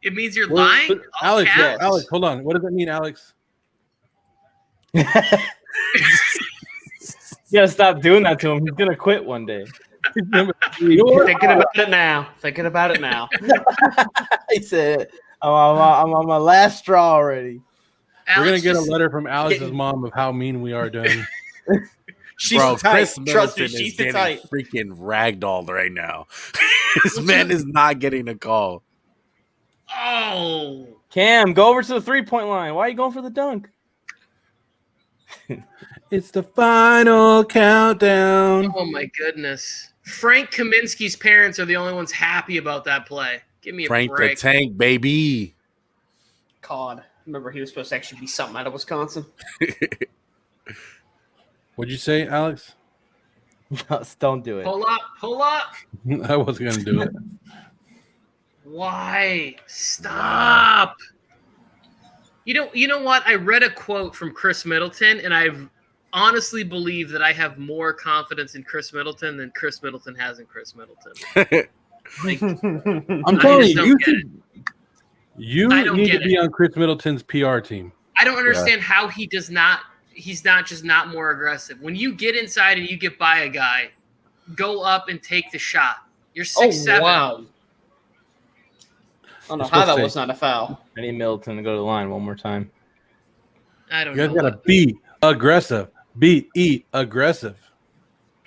It means you're lying. But All Alex, caps? Alex, hold on. What does it mean, Alex? You gotta stop doing that to him. He's gonna quit one day. Thinking about it now. He said, I'm on my last straw already. We're Alex, gonna get a just- letter from Alex's mom of how mean we are doing. She's Bro, tight. Chris Trust me, Middleton she's is getting tight. freaking ragdolled right now. This man is not getting a call. Oh, Cam, go over to the 3-point line. Why are you going for the dunk? It's the final countdown. oh my goodness. Frank Kaminsky's parents are the only ones happy about that play. Give me a Frank the break. Tank, baby. God, remember he was supposed to actually be something out of Wisconsin. What'd you say, Alex? Don't do it. Pull up. I wasn't gonna do it. Why? Stop. You know what? I read a quote from Khris Middleton, and I've honestly believe that I have more confidence in Khris Middleton than Khris Middleton has in Khris Middleton. Like, I'm telling just you, don't get it. you I don't need to get be on Khris Middleton's PR team. I don't understand how he's not just not more aggressive. When you get inside and you get by a guy, go up and take the shot. You're 6'7". Wow. I don't know It's how supposed that to was not a foul. I need Middleton to go to the line one more time. I don't You guys know. gotta be aggressive. Be aggressive.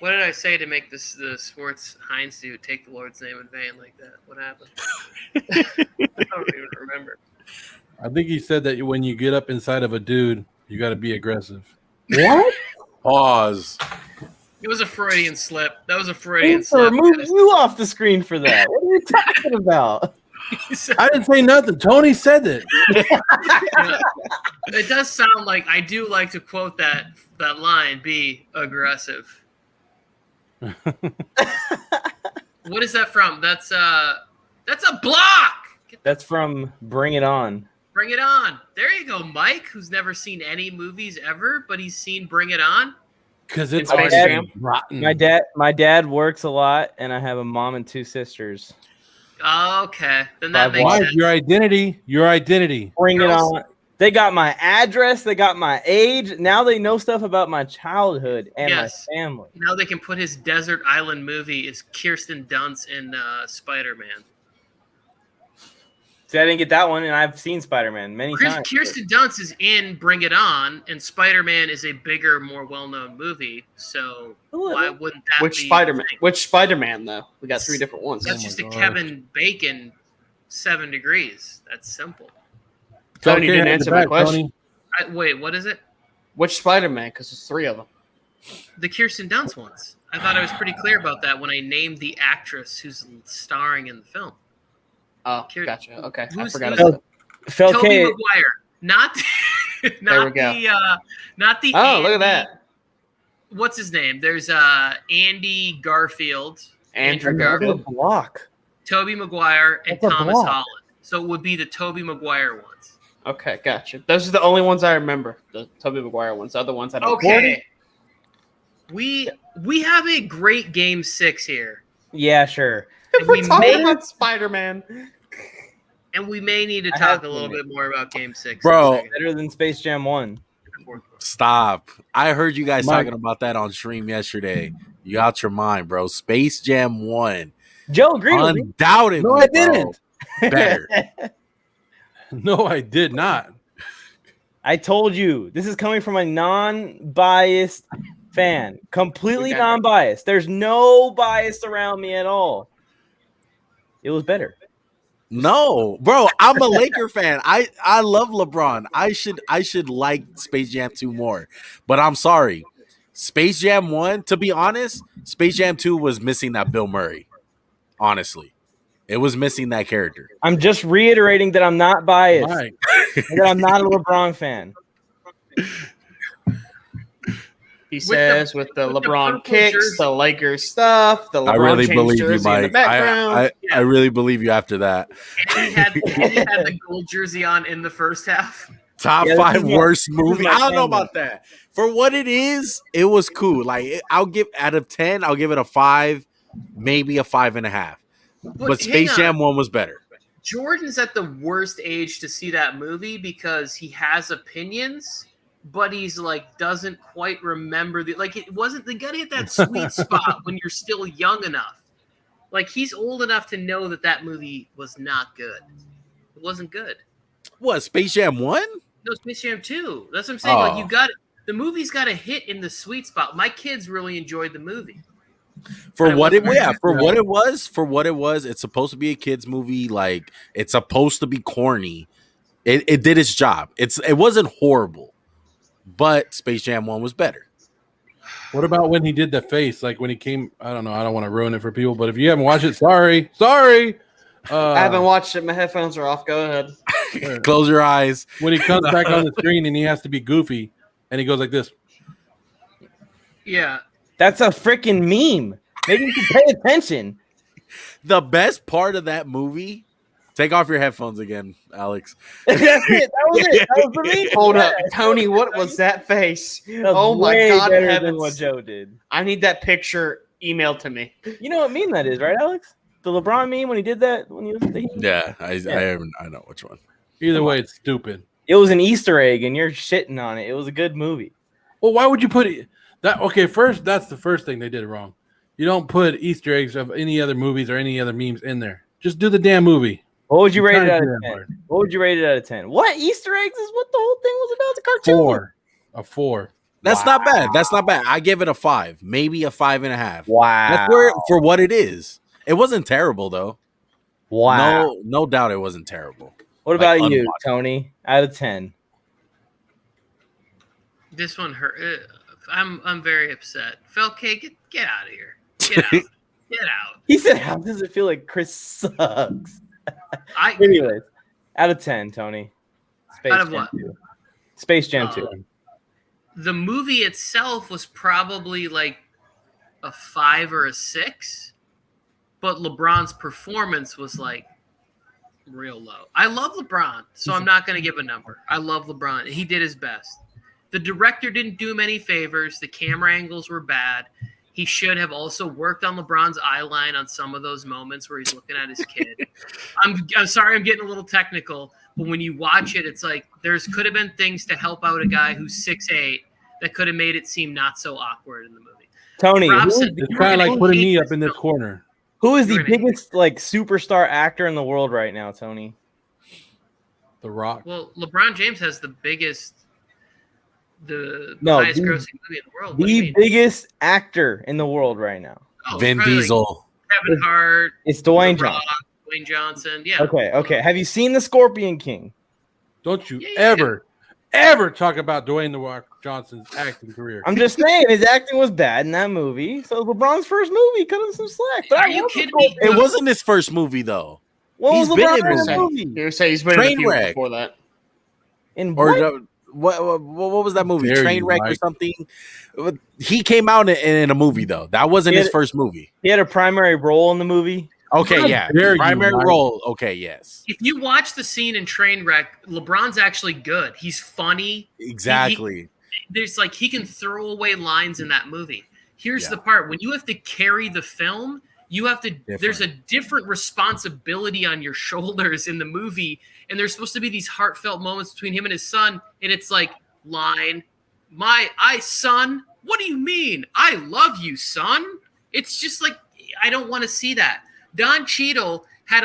What did I say to make this the sports Heinz suit take the Lord's name in vain like that? What happened? I don't even remember. I think he said that when you get up inside of a dude, you got to be aggressive. What? Pause. It was a Freudian slip. That was a Freudian Sir, slip. move you off the screen for that. What are you talking about? I didn't say nothing. Tony said that. It does sound like I do like to quote that line, be aggressive. What is that from? That's a block. That's from Bring It On. Bring It On. There you go, Mike, who's never seen any movies ever, but he's seen Bring It On. Because it's Space already Jam. rotten. My dad works a lot, and I have a mom and 2 sisters. Okay, then that Five makes Why? sense. Your identity. Bring It Girls. On. They got my address. They got my age. Now they know stuff about my childhood and Yes. my family. Now they can put his Desert Island movie as Kirsten Dunst in Spider-Man. See, I didn't get that one, and I've seen Spider-Man many times. Kirsten Dunst is in Bring It On, and Spider-Man is a bigger, more well-known movie. So why wouldn't that Which be Spider-Man? a thing? Which Spider-Man, though? We got 3 different ones. That's Oh just a my God. Kevin Bacon 7 degrees. That's simple. Tony didn't hand answer it my back, question. Tony. Wait, what is it? Which Spider-Man? Because there's 3 of them. The Kirsten Dunst ones. I thought I was pretty clear about that when I named the actress who's starring in the film. Oh, gotcha. Okay, I Who's- forgot who's- about it. Phil Toby K. Maguire, not There we not go. not the. Oh, look at Andy- that. What's his name? There's Andy Garfield, Andrew Another Garfield. block. Toby Maguire, and That's a Thomas block. Holland. So it would be the Toby Maguire ones. Okay, gotcha. Those are the only ones I remember. The Tobey Maguire ones. The other ones I don't. Okay. We have a great game 6 here. Yeah, sure. And We're we talking may about Spider-Man. need to I talk have a little seen it. bit more about game 6. Bro. in a second. Better than Space Jam 1. Stop. I heard you guys Mike. talking about that on stream yesterday. You out your mind, bro. Space Jam 1. Joe agreed with me. Undoubtedly. No, I bro, didn't. Better. No, I did not. I told you this is coming from a non-biased fan, completely non-biased. There's no bias around me at all. It was better. No, bro, I'm a Laker fan. I love LeBron. I should like Space Jam 2 more. But I'm sorry. Space Jam 1, to be honest, Space Jam 2 was missing that Bill Murray. Honestly. It was missing that character. I'm just reiterating that I'm not biased. And that I'm not a LeBron fan. He says with the LeBron kicks, the Lakers stuff, the LeBron I really believe jersey you, in the Mike. background. I really believe you after that. And he had the gold jersey on in the first half. Top 5 worst movie. I don't know about that. For what it is, it was cool. Like I'll give out of 10, I'll give it a 5, maybe a 5.5. But Space Jam 1 was better. Jordan's at the worst age to see that movie because he has opinions, but he's like doesn't quite remember it wasn't they gotta hit that sweet spot when you're still young enough. Like he's old enough to know that movie was not good. It wasn't good. What, Space Jam 1? No, Space Jam 2. That's what I'm saying. Like the movie's got to hit in the sweet spot. My kids really enjoyed the movie. For what it was, it's supposed to be a kids movie. Like it's supposed to be corny. It did its job. It wasn't horrible, but Space Jam 1 was better. What about when he did the face? Like when he came, I don't know. I don't want to ruin it for people, but if you haven't watched it, sorry. I haven't watched it. My headphones are off. Go ahead. Close your eyes. When he comes back on the screen and he has to be goofy and he goes like this. Yeah. That's a freaking meme. Maybe you can pay attention. The best part of that movie, take off your headphones again, Alex. That's it. That was it. That was the meme. Hold up. Tony, what was that face? Oh my God. Better than what Joe did. I need that picture emailed to me. You know what meme that is, right, Alex? The LeBron meme when he did that? When he was I know which one. Either way, it's stupid. It was an Easter egg and you're shitting on it. It was a good movie. Well, why would you put it? First, that's the first thing they did wrong. You don't put Easter eggs of any other movies or any other memes in there. Just do the damn movie. What would you rate it out of 10? What would you rate it out of 10? What Easter eggs is what the whole thing was about? The cartoon. A 4. That's not bad. That's not bad. I give it a 5, maybe a 5.5. Wow. That's for what it is. It wasn't terrible though. Wow. No doubt it wasn't terrible. What about you, Tony? Out of 10. This one hurt. I'm very upset. Felke, get out of here. Get out. Get out. He said, "How does it feel like Khris sucks?" Anyways, out of 10, Tony. Out of what? Space Jam 2. The movie itself was probably like a 5 or a 6, but LeBron's performance was like real low. I love LeBron, so I'm not going to give a number. I love LeBron. He did his best. The director didn't do him any favors. The camera angles were bad. He should have also worked on LeBron's eye line on some of those moments where he's looking at his kid. I'm sorry I'm getting a little technical, but when you watch it, it's like could have been things to help out a guy who's 6'8" that could have made it seem not so awkward in the movie. Tony, it's kind of like putting me up in this corner. Who is the biggest superstar actor in the world right now, Tony? The Rock. Well, LeBron James has the highest grossing movie in the world. The biggest actor in the world right now. Oh, Vin Diesel. Like Kevin Hart. It's Dwayne Johnson. Dwayne Johnson. Yeah. Okay. Have you seen The Scorpion King? Don't you ever talk about Dwayne The Rock Johnson's acting career. I'm just saying his acting was bad in that movie. So LeBron's first movie cut him some slack. But are you kidding me? It wasn't his first movie though. What was LeBron's movie? You say he's been in a few before that. What was that movie? Trainwreck or something? He came out in a movie though. That wasn't his first movie. He had a primary role in the movie. Okay, yeah. Primary role. Okay, yes. If you watch the scene in Trainwreck, LeBron's actually good. He's funny. Exactly. He can throw away lines in that movie. Here's the part. When you have to carry the film, there's a different responsibility on your shoulders in the movie. And there's supposed to be these heartfelt moments between him and his son. And it's like, son, what do you mean? I love you, son. It's just like, I don't want to see that. Don Cheadle had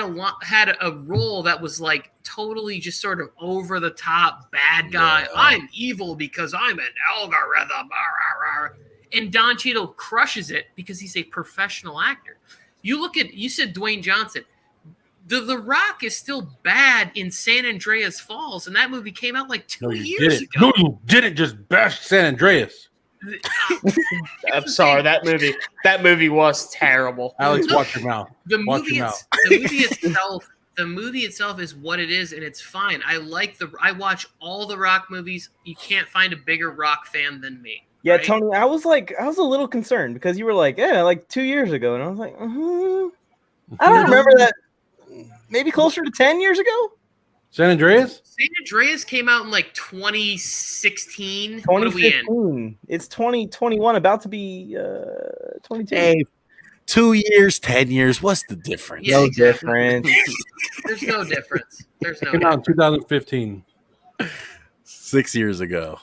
a role that was like totally just sort of over the top bad guy. Yeah. I'm evil because I'm an algorithm. And Don Cheadle crushes it because he's a professional actor. You said Dwayne Johnson. The Rock is still bad in San Andreas Falls, and that movie came out like 2 years ago. No, you didn't just bash San Andreas. I'm sorry, that movie was terrible. Alex, watch your mouth. The movie itself is what it is, and it's fine. I watch all the Rock movies. You can't find a bigger Rock fan than me. Yeah, right? Tony, I was a little concerned because you were like, yeah, like 2 years ago, and I was like, I don't remember that. Maybe closer to 10 years ago. San Andreas? San Andreas came out in like 2016. 2015. What are we in? It's 2021, about to be 22. Hey, 2 years, 10 years. What's the difference? Yeah, no exactly. difference. There's no difference. There's no came out in difference. 2015. 6 years ago.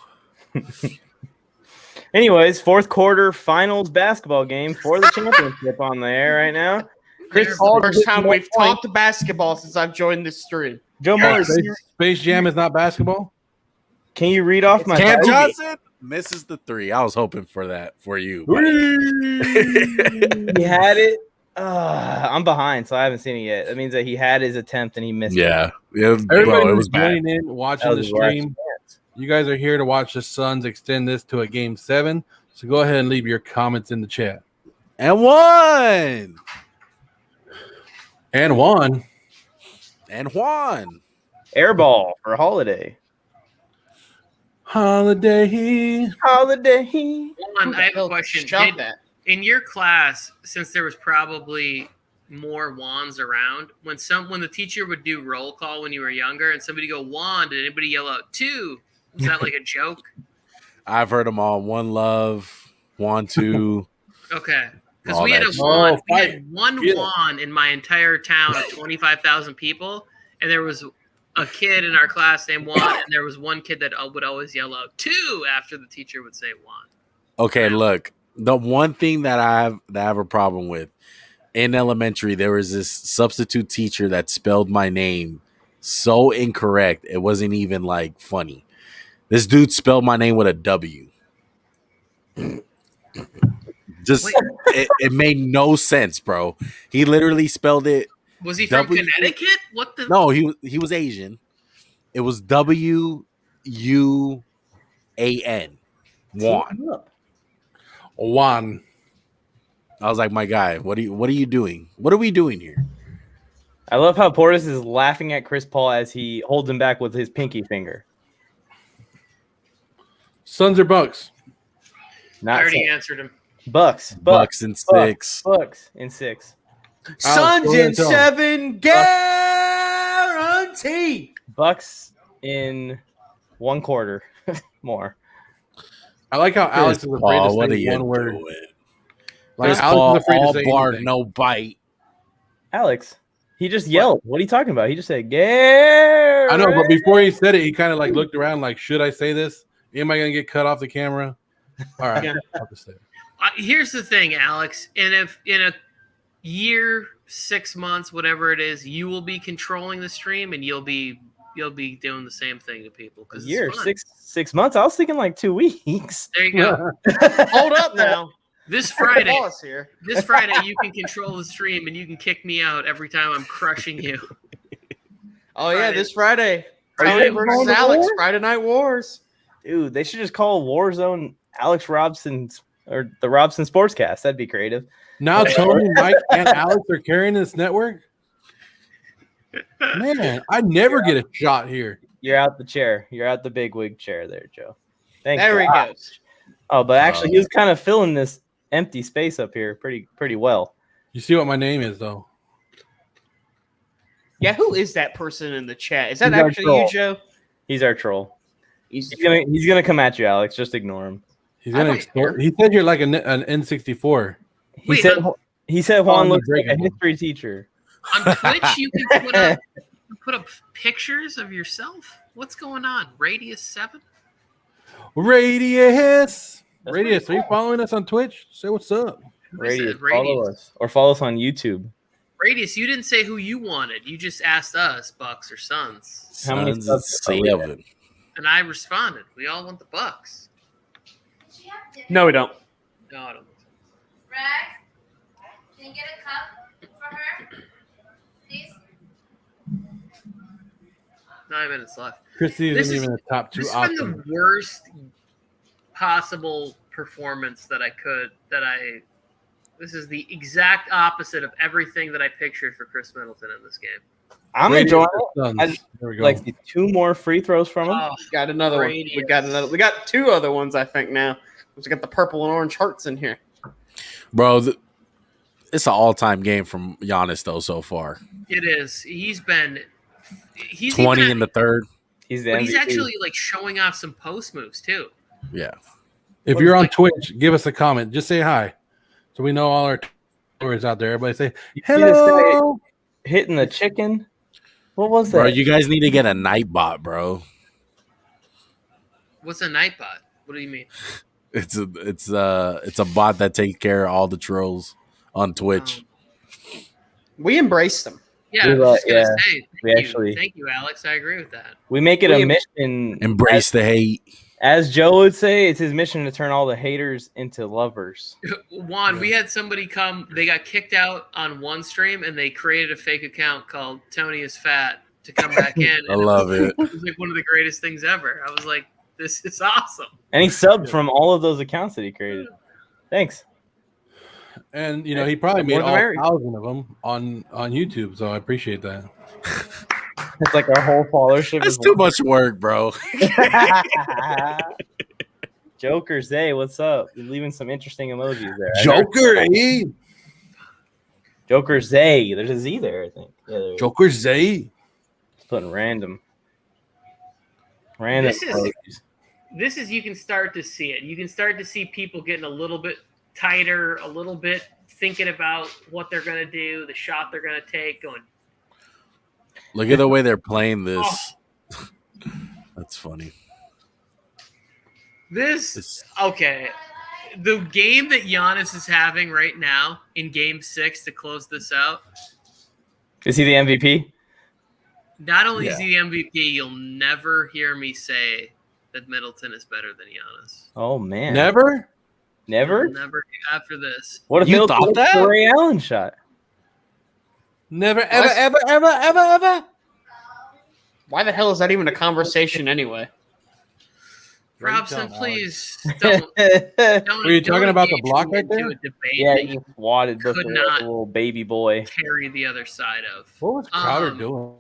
Anyways, fourth quarter finals basketball game for the championship on the air right now. Chris, first time we've talked basketball since I've joined this stream. Joe Morris, Space Jam is not basketball? can you read off my Cam Johnson misses the three. I was hoping for that for you. He had it. I'm behind, so I haven't seen it yet. That means that he had his attempt and he missed it. Yeah. Everybody it who's was bad. joining in, watching the stream, you guys are here to watch the Suns extend this to a Game 7. So go ahead and leave your comments in the chat. And one. And one. And Juan. Airball for Holiday. Holiday. Juan, I have a question. In your class, since there was probably more Juans around, when the teacher would do roll call when you were younger and somebody go Juan, did anybody yell out 2? Was that like a joke? I've heard them all. One Love, Juan 2. Okay. Because we had one Yeah. Juan in my entire town of 25,000 people, and there was a kid in our class named Juan, and there was one kid that would always yell out 2 after the teacher would say Juan. Okay, look. The one thing that I have a problem with, in elementary, there was this substitute teacher that spelled my name so incorrect, it wasn't even like funny. This dude spelled my name with a W. Just it made no sense, bro. He literally spelled it. Was he from Connecticut? What the? No, he was Asian. It was WUAN. Juan. I was like, my guy, what are you doing? What are we doing here? I love how Portis is laughing at Chris Paul as he holds him back with his pinky finger. Suns or Bucks? Not I already Suns. answered him. Bucks in 6. Bucks in 6. Suns in 7, guarantee. Bucks in 1 quarter more. I like how Alex is afraid to say one word. Like Alex is afraid to say bar, anything. no bite. Alex, he just yelled. What are you talking about? He just said, "Gary." I know, but before he said it, he kind of like looked around like, should I say this? Am I going to get cut off the camera? All right. Yeah. I'll just say it. Here's the thing, Alex. And if in a year, 6 months, whatever it is, you will be controlling the stream and you'll be doing the same thing to people. A year, 6 months. I was thinking like 2 weeks. There you go. Hold up now. This Friday, Here. you can control the stream and you can kick me out every time I'm crushing you. Oh yeah, this Friday. Are you Tony going versus to Alex. war? Friday Night Wars. Dude, they should just call Warzone Alex Robson or the Robson Sportscast. That'd be creative. Now Tony, Mike, and Alex are carrying this network. Man, I never get a shot here. You're out the chair. You're out the big wig chair there, Joe. There he goes. Oh, but actually, he was kind of filling this empty space up here pretty well. You see what my name is, though. Yeah, who is that person in the chat? Is that He's our actually troll. you, Joe? He's our troll. He's He's gonna come at you, Alex. Just ignore him. He's gonna extort. He said you're like an N64. He said Juan looks like a Unbreakable. history teacher. On Twitch, you can put up pictures of yourself. What's going on? Radius 7? Radius. That's Radius, pretty are you following us on Twitch? Say what's up. Radius, Radius. follow us or follow us on YouTube. Radius, you didn't say who you wanted. You just asked us, Bucks or Suns. How many Suns subs is are we at? 7. And I responded. We all want the Bucks. No, we don't. No, I don't think so. Rex, can you get a cup for her? Please? 9 minutes left. Chrissy This isn't is- even the top 2 This has been options. the worst possible performance that I could. This is the exact opposite of everything that I pictured for Khris Middleton in this game. I'm Radius enjoying or it. Suns? I just There we go. like the 2 more free throws from him. Oh, Got another one. Radius. We got 2 other ones, I think, now. We got the purple and orange hearts in here. Bro, it's an all-time game from Giannis, though, so far. it is. He's 20 even- in the third. He's the But MVP. he's actually like showing off some post moves too. Yeah. If you're on Twitch, give us a comment. Just say hi, so we know all our viewers out there. Everybody say You see this hello. guy hitting the chicken. What was that? Bro, you guys need to get a Nightbot, bro. What's a Nightbot? What do you mean? It's a bot that takes care of all the trolls on Twitch. We embraced them. Yeah, We I was just gonna yeah, say. we actually- Thank you, Alex. I agree with that. We make it We- a mission. Embrace the hate. As Joe would say, it's his mission to turn all the haters into lovers. Juan, we had somebody come. They got kicked out on one stream, and they created a fake account called Tony is Fat to come back in. I love it. It was like one of the greatest things ever. I was like, this is awesome. And he subbed from all of those accounts that he created. Thanks. And you know he probably made More the all merrier. 1,000 of them on YouTube, so I appreciate that. It's like our whole followership. That's is too much work, bro. Joker Zay, what's up? You're leaving some interesting emojis there. Joker, eh? Joker Zay. There's a Z there, I think. Yeah, there Joker Zay. Just putting random. Random. This is- emojis. This is you can start to see it. You can start to see people getting a little bit tighter, a little bit thinking about what they're going to do, the shot they're going to take, going, Look at the way they're playing this. That's funny. Okay. The game that Giannis is having right now in game 6 to close this out, Is he the MVP? not only is he the MVP, you'll never hear me say that Middleton is better than Giannis. Oh man. Never. Never? You'll never after this. What if You Middleton thought hits that? the Ray Allen shot? Never, ever. Why the hell is that even a conversation anyway? Robson, Alex. please don't. Were you talking about the engage block me right into there? a debate Yeah, that he you just wadded could Booker like not- a little baby boy. carry the other side of. What was Crowder Um, doing?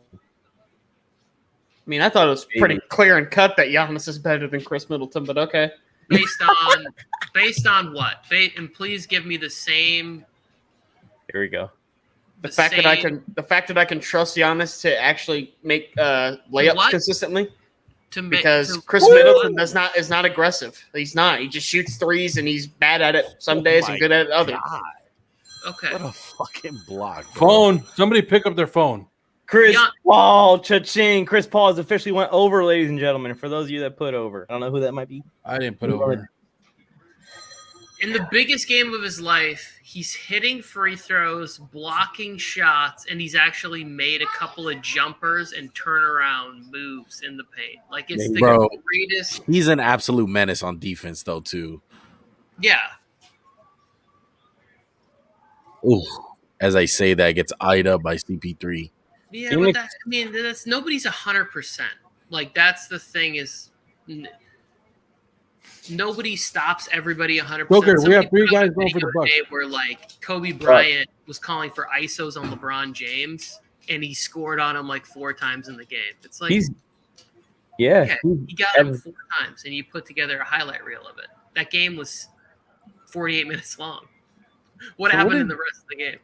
I mean, I thought it was pretty clear and cut that Giannis is better than Khris Middleton, but okay. Based on what? And please give me the same. Here we go. The fact that I can trust Giannis to actually make layups What? consistently, because because Khris Middleton is not aggressive. He's not. He just shoots threes and he's bad at it some days and good at it others. okay. What a fucking block. Bro. Phone. Somebody pick up their phone. Chris Yeah. Paul, cha-ching. Chris Paul has officially went over, ladies and gentlemen. For those of you that put over, I don't know who that might be. I didn't put over. In the biggest game of his life, he's hitting free throws, blocking shots, and he's actually made a couple of jumpers and turnaround moves in the paint. Like it's the Bro. greatest. He's an absolute menace on defense, though, too. Yeah. Ooh. As I say that, gets eyed up by CP3. Yeah, Phoenix- but that's nobody's 100%. Like that's the thing is, nobody stops everybody 100%. Booker, we have Somebody three put out guys a going for video the Bucks. today where like Kobe Bryant was calling for ISOs on LeBron James, and he scored on him like 4 times in the game. It's like He's yeah. okay, he got him 4 times, and you put together a highlight reel of it. That game was 48 minutes long. What So what happened did- in the rest of the game?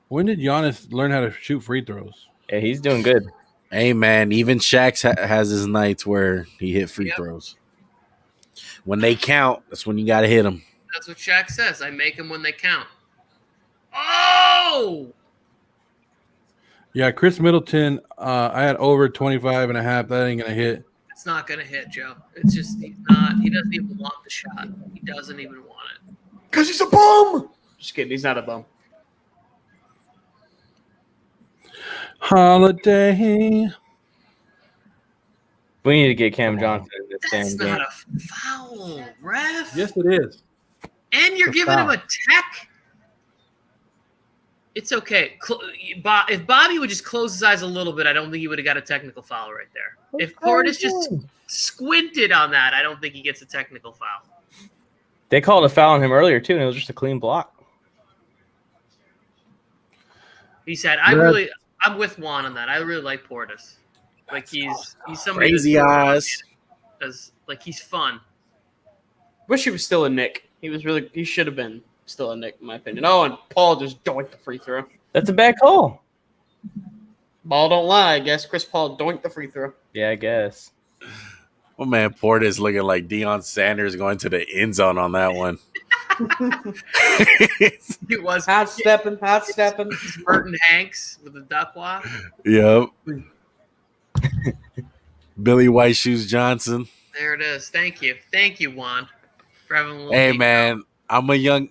When did Giannis learn how to shoot free throws? Yeah, he's doing good. Hey, man, even Shaq has his nights where he hit free Yep. throws. When they count, that's when you got to hit them. That's what Shaq says. I make them when they count. Oh! Yeah, Khris Middleton, I had over 25 and a half. That ain't going to hit. It's not going to hit, Joe. It's just he's not. He doesn't even want the shot. He doesn't even want it. Because he's a bum. Just kidding. He's not a bum. Holiday. We need to get Cam Johnson in this That's damn not game. a foul, ref. Yes, it is. And you're It's a giving him foul. a tech. It's okay. If Bobby would just close his eyes a little bit, I don't think he would have got a technical foul right there. If Portis just squinted on that, I don't think he gets a technical foul. They called a foul on him earlier too, and it was just a clean block. He said, I'm with Juan on that. I really like Portis. Like he's somebody Crazy eyes. Like he's fun. Wish he was still a Nick. He should have been still a Nick, in my opinion. Oh, and Paul just doinked the free throw. That's a bad call. Ball don't lie, I guess. Chris Paul doinked the free throw. Yeah, I guess. Well, man, Portis looking like Deion Sanders going to the end zone on that one. It was hot stepping. Burton Hanks with the duck walk. Yep. Billy White Shoes Johnson. There it is. Thank you, Juan, for having a little. Hey, man, I'm a young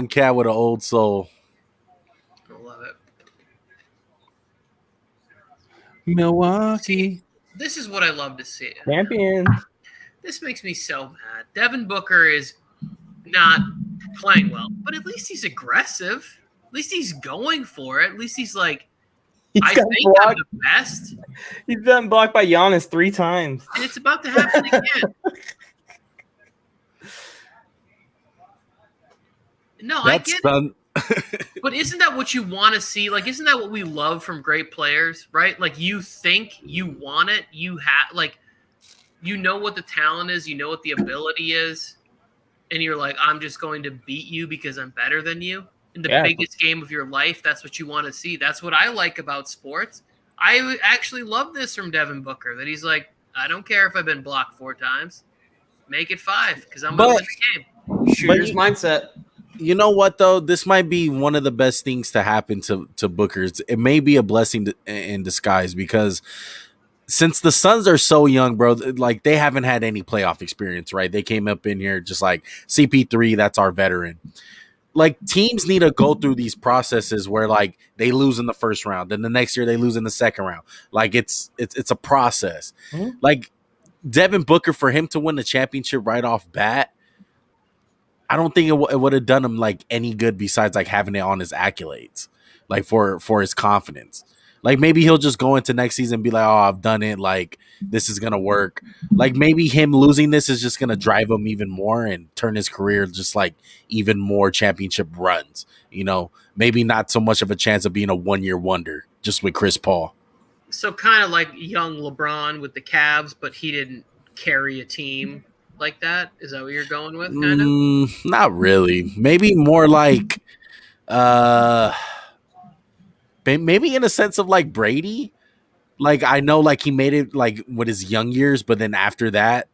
cat with an old soul. I love it. Milwaukee. This is what I love to see. Champions. This makes me so mad. Devin Booker is not playing well, but at least he's aggressive. At least he's going for it. At least he's like, I think I'm the best. He's gotten blocked by Giannis 3 times. And it's about to happen again. No, I get it. But isn't that what you want to see? Like, isn't that what we love from great players, right? Like, you think you want it. You have, like, you know what the talent is. You know what the ability is. And you're like, I'm just going to beat you because I'm better than you. In the biggest game of your life, that's what you want to see. That's what I like about sports. I actually love this from Devin Booker, that he's like, I don't care if I've been blocked 4 times. Make it 5 because I'm going to win the game. Shooter's mindset. You know what, though? This might be one of the best things to happen to Booker's. It may be a blessing in disguise because since the Suns are so young, bro, like they haven't had any playoff experience, right? They came up in here just like CP3, that's our veteran. Like teams need to go through these processes where like they lose in the first round, then the next year they lose in the second round. Like it's a process. Mm-hmm. Like Devin Booker, for him to win the championship right off bat, I don't think it would have done him like any good besides like having it on his accolades, like for his confidence. Like maybe he'll just go into next season and be like, oh, I've done it. Like this is going to work. Like maybe him losing this is just going to drive him even more and turn his career just like even more championship runs. You know, maybe not so much of a chance of being a 1-year wonder just with Chris Paul. So kind of like young LeBron with the Cavs, but he didn't carry a team like that. Is that what you're going with? Kind of? Not really. Maybe more like maybe in a sense of like Brady. Like I know like he made it like with his young years, but then after that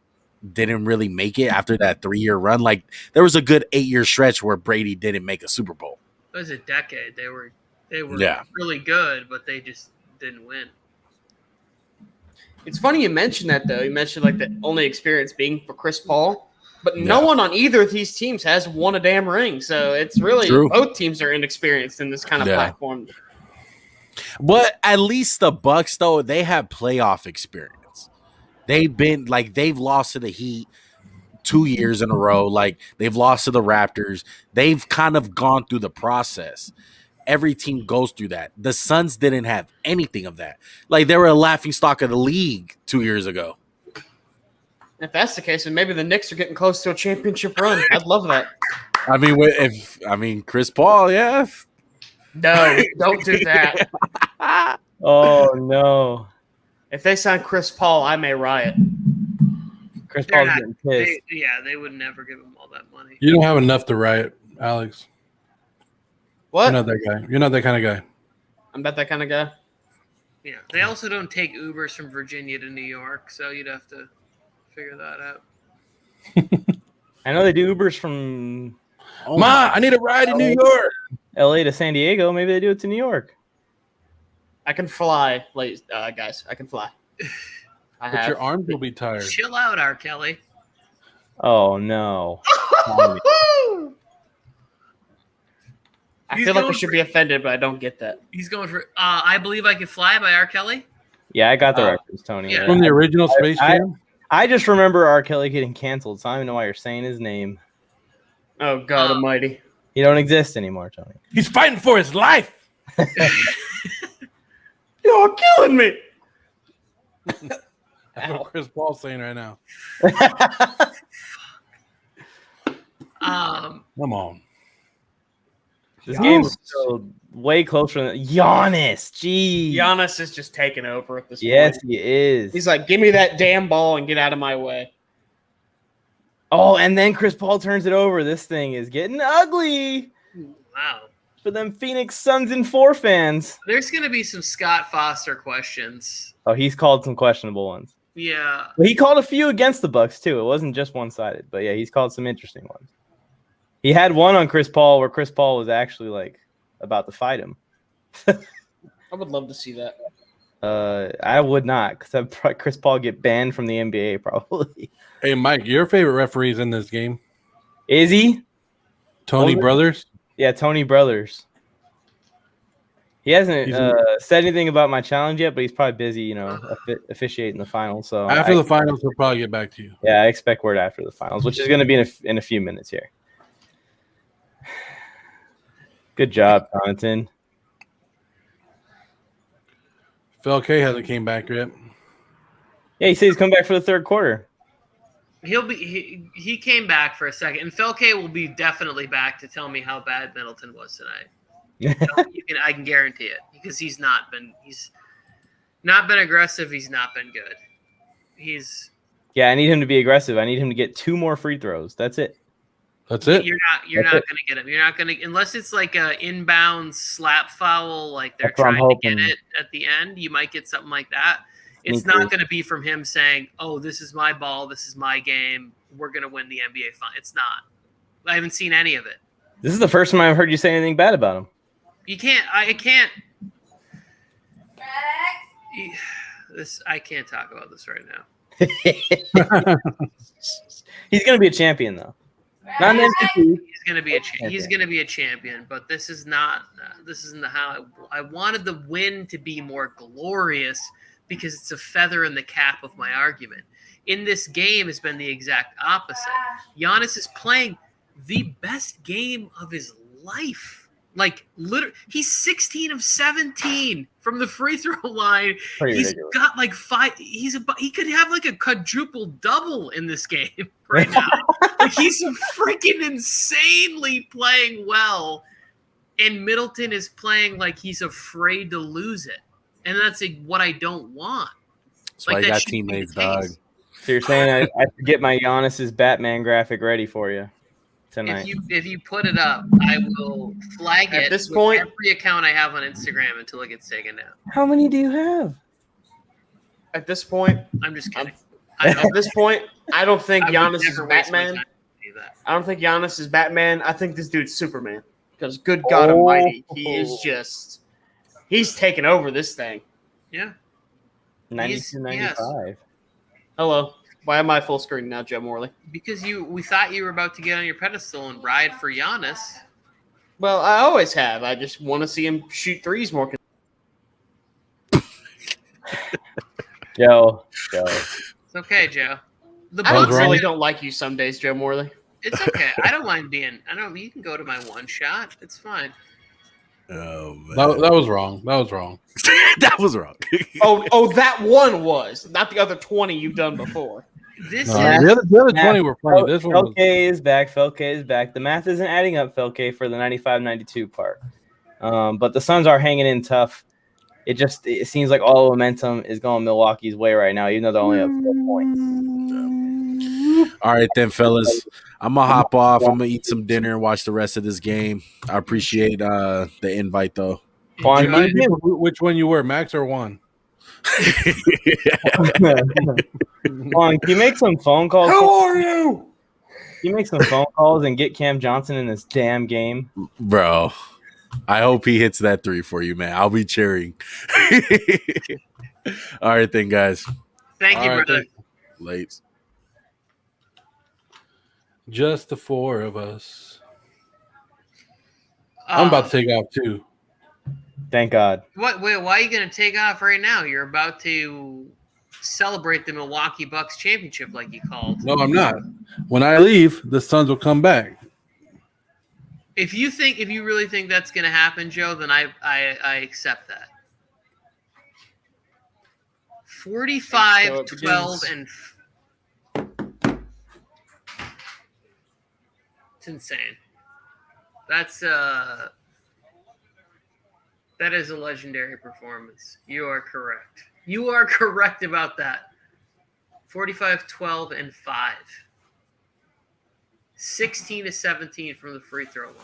didn't really make it after that 3-year run. Like there was a good 8-year stretch where Brady didn't make a Super Bowl. It was a decade. They were really good, but they just didn't win. It's funny you mentioned that, though. You mentioned like the only experience being for Chris Paul, but no one on either of these teams has won a damn ring. So it's really both teams are inexperienced in this kind of platform. But at least the Bucks, though, they have playoff experience. They've lost to the Heat 2 years in a row. Like they've lost to the Raptors. They've kind of gone through the process. Every team goes through that. The Suns didn't have anything of that. Like they were a laughingstock of the league 2 years ago. If that's the case, then maybe the Knicks are getting close to a championship run. I'd love that. I mean, Chris Paul, yeah. No, don't do that. Oh no! If they sign Chris Paul, I may riot. Chris Paul's getting pissed. They would never give him all that money. You don't have enough to riot, Alex. What? You're not that guy. You're not that kind of guy. I'm not that kind of guy. Yeah, they also don't take Ubers from Virginia to New York, so you'd have to figure that out. I know they do Ubers from. I need a ride in New York. LA to San Diego. Maybe they do it to New York. I can fly, guys. I can fly. But your arms will be tired. Chill out, R. Kelly. Oh no! I feel like I should be offended, but I don't get that. He's going for I Believe I Can Fly by R. Kelly. Yeah, I got the records, Tony. Yeah. From the original Space Jam? I just remember R. Kelly getting canceled, so I don't even know why you're saying his name. Oh, God almighty. He don't exist anymore, Tony. He's fighting for his life. You're killing me. That's what Chris Paul's saying right now. Come on. This game is still way closer than Giannis. Jeez. Giannis is just taking over at this point. Yes, he is. He's like, give me that damn ball and get out of my way. Oh, and then Chris Paul turns it over. This thing is getting ugly. Wow. For them Phoenix Suns and 4 fans. There's going to be some Scott Foster questions. Oh, he's called some questionable ones. Yeah. Well, he called a few against the Bucks, too. It wasn't just one-sided. But, yeah, he's called some interesting ones. He had one on Chris Paul where Chris Paul was actually, like, about to fight him. I would love to see that. I would not, because Chris Paul get banned from the NBA, probably. Hey, Mike, your favorite referee's in this game? Is he? Tony Brothers? Yeah, Tony Brothers. He hasn't said anything about my challenge yet, but he's probably busy, officiating the finals. So after the finals, he'll probably get back to you. Yeah, I expect word after the finals, which is going to be in a few minutes here. Good job, Connaughton. Phil K hasn't came back yet. Yeah, he said he's coming back for the third quarter. He came back for a second, and Felke will be definitely back to tell me how bad Middleton was tonight. I can guarantee it, because he's not been aggressive. He's not been good. I need him to be aggressive. I need him to get 2 more free throws. That's it. That's it. You're not going to get him. You're not going to, unless it's like a inbound slap foul, like they're trying to get it at the end. You might get something like that. It's not going to be from him saying, "Oh, this is my ball. This is my game. We're going to win the NBA final." It's not. I haven't seen any of it. This is the first time I've heard you say anything bad about him. You can't. I can't. I can't talk about this right now. He's going to be a champion, though. Not an MVP. He's going to be he's going to be a champion, but this is not. This isn't how I wanted the win to be more glorious, because it's a feather in the cap of my argument. In this game, it's been the exact opposite. Giannis is playing the best game of his life. Like, literally, he's 16 of 17 from the free throw line. He's got like 5. He could have like a quadruple double in this game right now. Like, he's freaking insanely playing well, and Middleton is playing like he's afraid to lose it. And that's what I don't want. That's why you got teammates, dog. So you're saying I should get my Giannis's Batman graphic ready for you tonight? If you put it up, I will flag it. At this point, every account I have on Instagram until it gets taken down. How many do you have? At this point, I'm just kidding. At this point, I don't think Giannis is never waste my Batman. time to do that. I don't think Giannis is Batman. I think this dude's Superman. Because good God Almighty, he is just. He's taking over this thing. Yeah. 92-95. Yes. Hello. Why am I full screen now, Joe Morley? Because we thought you were about to get on your pedestal and ride for Giannis. Well, I always have. I just want to see him shoot threes more. Joe. It's okay, Joe. The I Bucks really don't like you some days, Joe Morley. It's okay. I don't mind being. You can go to my one shot. It's fine. Oh, man. That was wrong. That was wrong. That was wrong. oh, that one was not the other 20 you've done before. This The other 20 were funny. This one was... Felke is back. Felke is back. The math isn't adding up, Felke, for the 95-92 part. But the Suns are hanging in tough. It seems like all the momentum is going Milwaukee's way right now, even though they're only up 4 points. All right, then, fellas. I'm going to hop off. I'm going to eat some dinner and watch the rest of this game. I appreciate the invite, though. Which one you were, Max or Juan? Juan, can you make some phone calls? How are you? Can you make some phone calls and get Cam Johnson in this damn game? Bro, I hope he hits that 3 for you, man. I'll be cheering. All right, then, guys. Thank you, brother. Late. Just the 4 of us. I'm about to take off too. Thank God. Wait, why are you going to take off right now? You're about to celebrate the Milwaukee Bucks championship, like you called. No, I'm not. When I leave, the Suns will come back. If you really think that's going to happen, Joe, then I accept that. 45, 12, and it's insane. That is a legendary performance. You are correct. You are correct about that. 45, 12, and 5. 16 to 17 from the free throw line.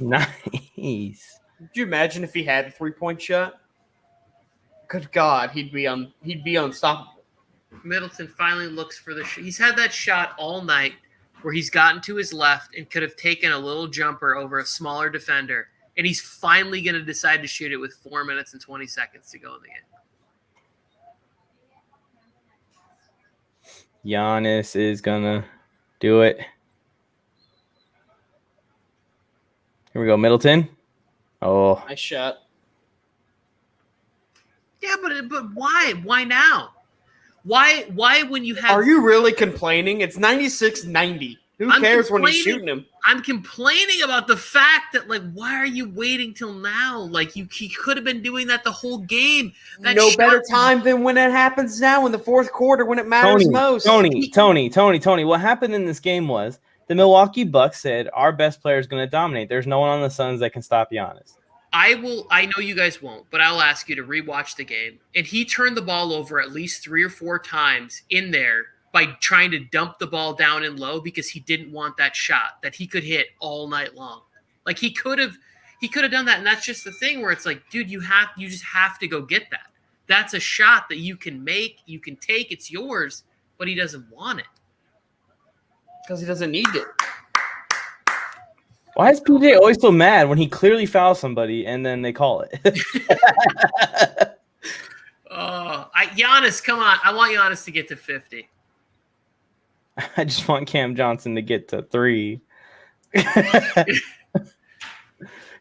Nice. Could you imagine if he had a 3-point shot? Good God, he'd be unstoppable. Middleton finally looks for the shot. He's had that shot all night where he's gotten to his left and could have taken a little jumper over a smaller defender, and he's finally going to decide to shoot it with 4 minutes and 20 seconds to go in the game. Giannis is going to do it. Here we go, Middleton. Oh. Nice shot. Yeah, but why? Why now? Why when you have... Are you really complaining? It's 96-90. Who cares when he's shooting him? I'm complaining about the fact that, like, why are you waiting till now? Like, he could have been doing that the whole game. No better time than when it happens now in the fourth quarter when it matters most. Tony. What happened in this game was the Milwaukee Bucks said, our best player is going to dominate. There's no one on the Suns that can stop Giannis. I know you guys won't, but I'll ask you to rewatch the game. And he turned the ball over at least 3 or 4 times in there by trying to dump the ball down and low because he didn't want that shot that he could hit all night long. Like he could have done that. And that's just the thing where it's like, dude, you just have to go get that. That's a shot that you can make, you can take, it's yours, but he doesn't want it. Because he doesn't need it. Why is PJ always so mad when he clearly fouls somebody and then they call it? Giannis, come on. I want Giannis to get to 50. I just want Cam Johnson to get to 3.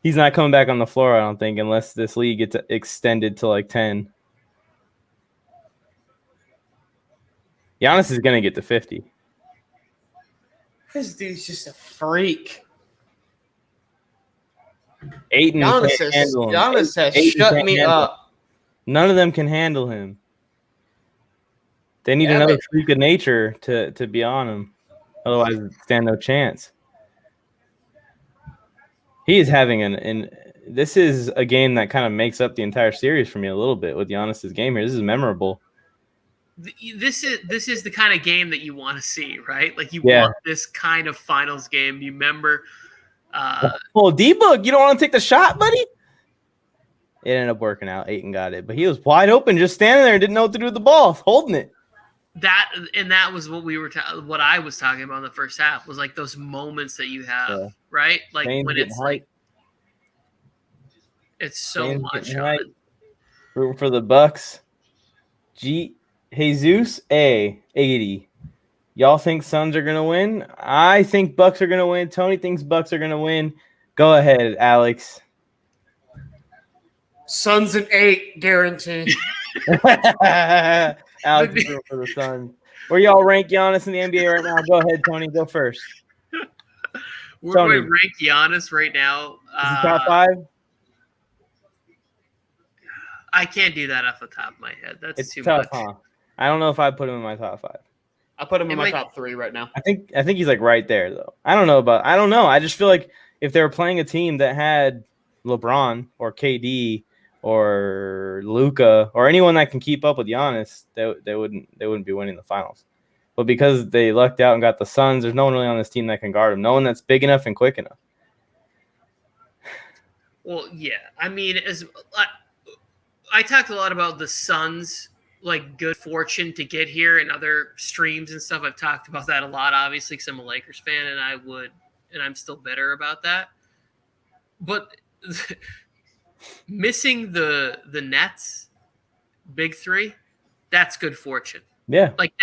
He's not coming back on the floor, I don't think, unless this league gets extended to like 10. Giannis is going to get to 50. This dude's just a freak. Ayton Giannis has shut me up. None of them can handle him. They need another freak of nature to be on him. Otherwise, stand no chance. He is having this is a game that kind of makes up the entire series for me a little bit with Giannis's game here. This is memorable. This is the kind of game that you want to see, right? Like you want this kind of finals game. You remember D-Book, you don't want to take the shot, buddy? It ended up working out. Ayton got it, but he was wide open, just standing there and didn't know what to do with the ball, holding it. That was what what I was talking about in the first half was like those moments that you have, right? Like when it's like it's so much. Rooting for the Bucks. Jesus 80. Y'all think Suns are gonna win? I think Bucks are gonna win. Tony thinks Bucks are gonna win. Go ahead, Alex. Suns in 8, guaranteed. Alex is rooting for the Suns. Where y'all rank Giannis in the NBA right now? Go ahead, Tony. Go first. Where do I rank Giannis right now? Is he top 5? I can't do that off the top of my head. That's too tough, much. Huh? I don't know if I'd put him in my top 5. I put him in my top 3 right now. I think he's like right there though. I don't know. I just feel like if they were playing a team that had LeBron or KD or Luka or anyone that can keep up with Giannis, they wouldn't be winning the finals. But because they lucked out and got the Suns, there's no one really on this team that can guard him. No one that's big enough and quick enough. Well, yeah. I mean, I talked a lot about the Suns, like good fortune to get here in other streams and stuff. I've talked about that a lot, obviously, because I'm a Lakers fan, and I'm still bitter about that. But missing the Nets, big 3, that's good fortune. Yeah, like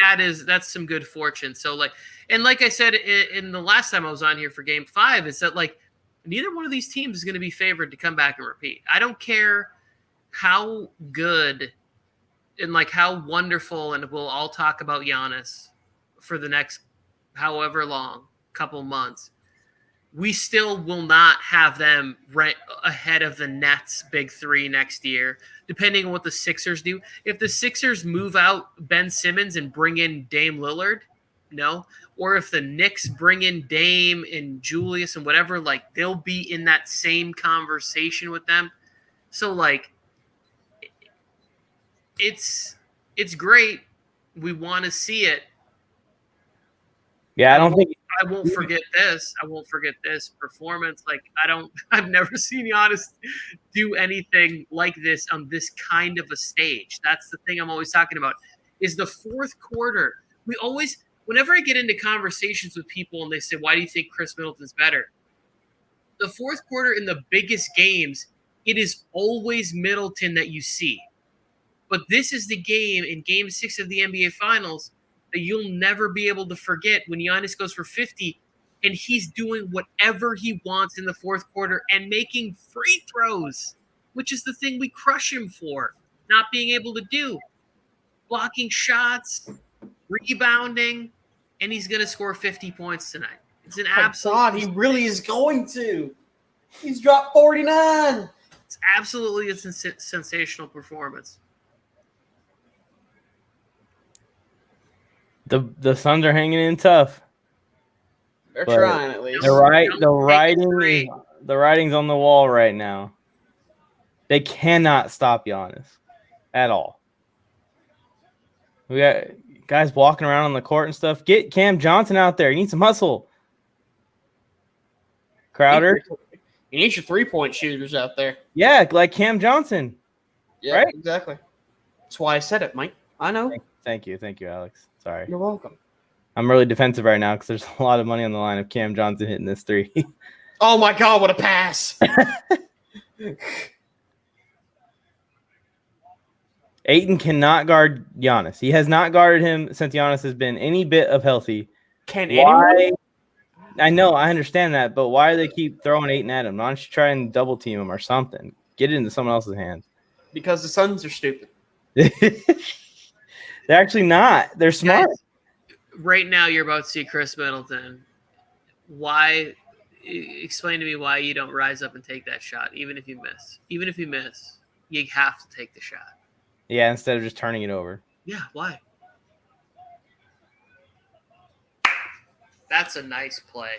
that's some good fortune. So like I said in the last time I was on here for Game 5, is that like neither one of these teams is going to be favored to come back and repeat. I don't care how good and like how wonderful, and we'll all talk about Giannis for the next however long, couple months. We still will not have them right ahead of the Nets' big three next year, depending on what the Sixers do. If the Sixers move out Ben Simmons and bring in Dame Lillard, no. Or if the Knicks bring in Dame and Julius and whatever, like they'll be in that same conversation with them. So like, it's great. We want to see it. Yeah, I don't think I won't forget this. I won't forget this performance. Like I've never seen Giannis do anything like this on this kind of a stage. That's the thing I'm always talking about is the fourth quarter. Whenever I get into conversations with people and they say, why do you think Khris Middleton's better? The fourth quarter in the biggest games, it is always Middleton that you see. But this is the game in Game 6 of the NBA Finals that you'll never be able to forget when Giannis goes for 50 and he's doing whatever he wants in the fourth quarter and making free throws, which is the thing we crush him for, not being able to do. Blocking shots, rebounding, and he's going to score 50 points tonight. It's an absolute. God, he really is going to. He's dropped 49. It's absolutely a sensational performance. The Suns are hanging in tough. They're trying at least. The writing's on the wall right now. They cannot stop Giannis at all. We got guys walking around on the court and stuff. Get Cam Johnson out there. He needs some hustle. Crowder. You need your 3-point shooters out there. Yeah, like Cam Johnson. Yeah, right? Exactly. That's why I said it, Mike. I know. Thank you, Alex. Sorry. You're welcome. I'm really defensive right now because there's a lot of money on the line of Cam Johnson hitting this three. Oh my God, what a pass! Ayton cannot guard Giannis. He has not guarded him since Giannis has been any bit of healthy. Can anyone? I know, I understand that, but why do they keep throwing Ayton at him? Why don't you try and double team him or something? Get it into someone else's hands. Because the Suns are stupid. They're actually not. They're smart. Guys, right now, you're about to see Khris Middleton. Why? Explain to me why you don't rise up and take that shot, even if you miss. Even if you miss, you have to take the shot. Yeah, instead of just turning it over. Yeah, why? That's a nice play.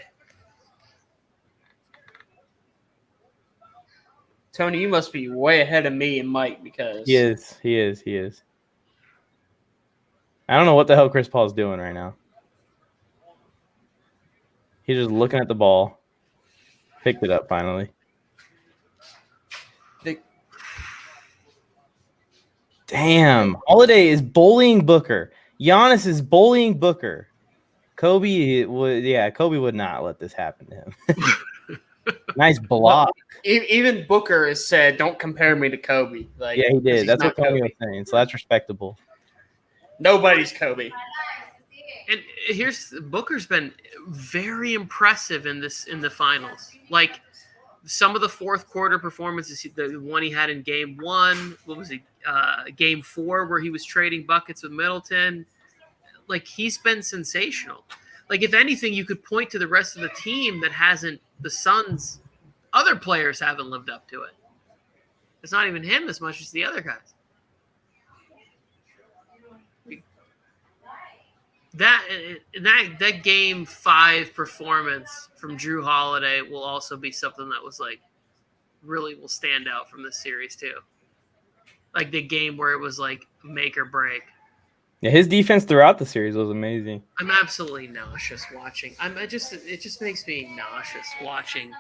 Tony, you must be way ahead of me and Mike because He is. I don't know what the hell Chris Paul's doing right now. He's just looking at the ball. Picked it up finally. Damn. Holiday is bullying Booker. Giannis is bullying Booker. Kobe would not let this happen to him. Nice block. Even Booker has said, "Don't compare me to Kobe." Like, yeah, he did. That's what Kobe was saying. So that's respectable. Nobody's Kobe. And here's Booker's been very impressive in the finals. Like some of the fourth quarter performances, the one he had in game 1, what was it? Game 4, where he was trading buckets with Middleton. Like he's been sensational. Like if anything, you could point to the rest of the team that hasn't. The Suns, other players haven't lived up to it. It's not even him as much as the other guys. That game 5 performance from Jrue Holiday will also be something that was like really will stand out from this series too. Like the game where it was like make or break. Yeah, his defense throughout the series was amazing. I'm absolutely nauseous watching. It just makes me nauseous watching.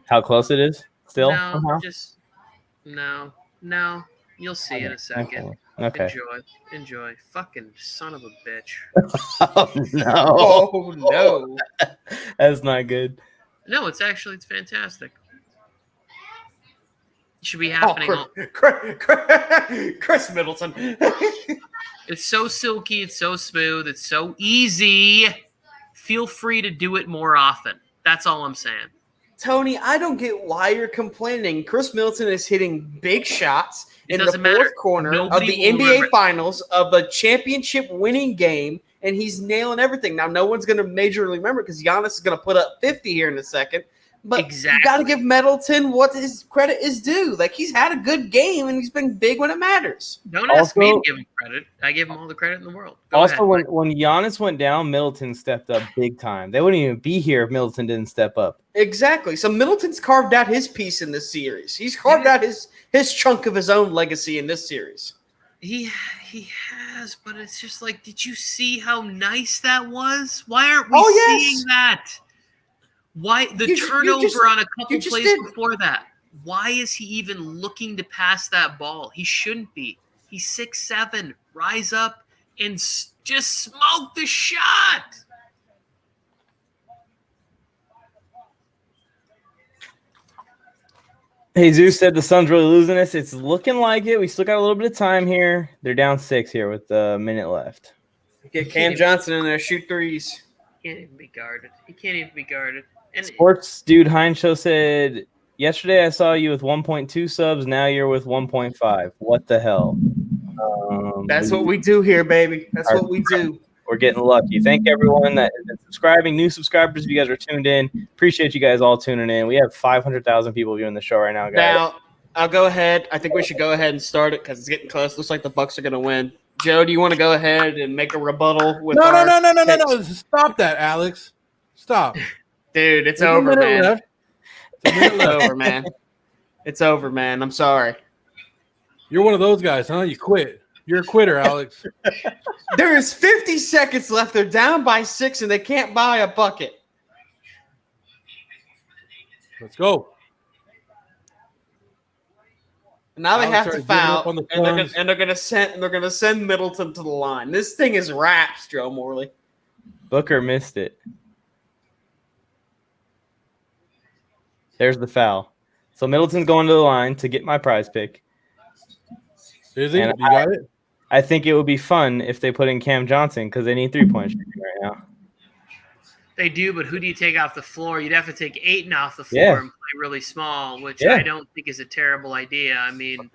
How close it is still? No, No. You'll see in a second. Okay. Enjoy. Fucking son of a bitch. Oh no. Oh no. That's not good. No, it's fantastic. It should be happening. Khris Middleton. It's so silky. It's so smooth. It's so easy. Feel free to do it more often. That's all I'm saying. Tony, I don't get why you're complaining. Khris Middleton is hitting big shots in the fourth matter. corner Nobody of the will NBA remember. Finals of a championship-winning game, and he's nailing everything. Now, no one's going to majorly remember because Giannis is going to put up 50 here in a second. But Exactly. you got to give Middleton what his credit is due. Like, he's had a good game, and he's been big when it matters. Don't ask me to Also- give him credit. I give him all the credit in the world. Go Also, ahead. when Giannis went down, Middleton stepped up big time. They wouldn't even be here if Middleton didn't step up. Exactly. So Middleton's carved out his piece in this series. He's carved out his chunk of his own legacy in this series. He has, but it's just like, did you see how nice that was? Why aren't we seeing that? Why the turnover on a couple plays before that? Why is he even looking to pass that ball? He shouldn't be. He's 6'7". Rise up and just smoke the shot. Jesus said the Suns really losing this. It's looking like it. We still got a little bit of time here. They're down 6 here with a minute left. Get Cam Johnson in there, shoot threes. He can't even be guarded. He can't even be guarded. And Sports dude Heinz Show said, yesterday I saw you with 1.2 subs. Now you're with 1.5. What the hell? That's what we do here, baby. That's what we do. We're getting lucky. Thank everyone that has been subscribing. New subscribers, if you guys are tuned in. Appreciate you guys all tuning in. We have 500,000 people viewing the show right now, guys. Now, I'll go ahead. I think we should go ahead and start it because it's getting close. Looks like the Bucks are going to win. Joe, do you want to go ahead and make a rebuttal with No. picks? Stop that, Alex. Stop. Dude, it's There's a over, minute man. left. It's over, man. It's over, man. I'm sorry. You're one of those guys, huh? You quit. You're a quitter, Alex. There is 50 seconds left. They're down by 6, and they can't buy a bucket. Let's go. Now they have to Alex started giving up foul, on the and they're going to send Middleton to the line. This thing is wraps, Joe Morley. Booker missed it. There's the foul. So Middleton's going to the line to get my prize pick. Is he? And You got it? I think it would be fun if they put in Cam Johnson because they need 3-point shooting right now. they do, but who do you take off the floor? You'd have to take Ayton off the floor and play really small, which I don't think is a terrible idea. I mean,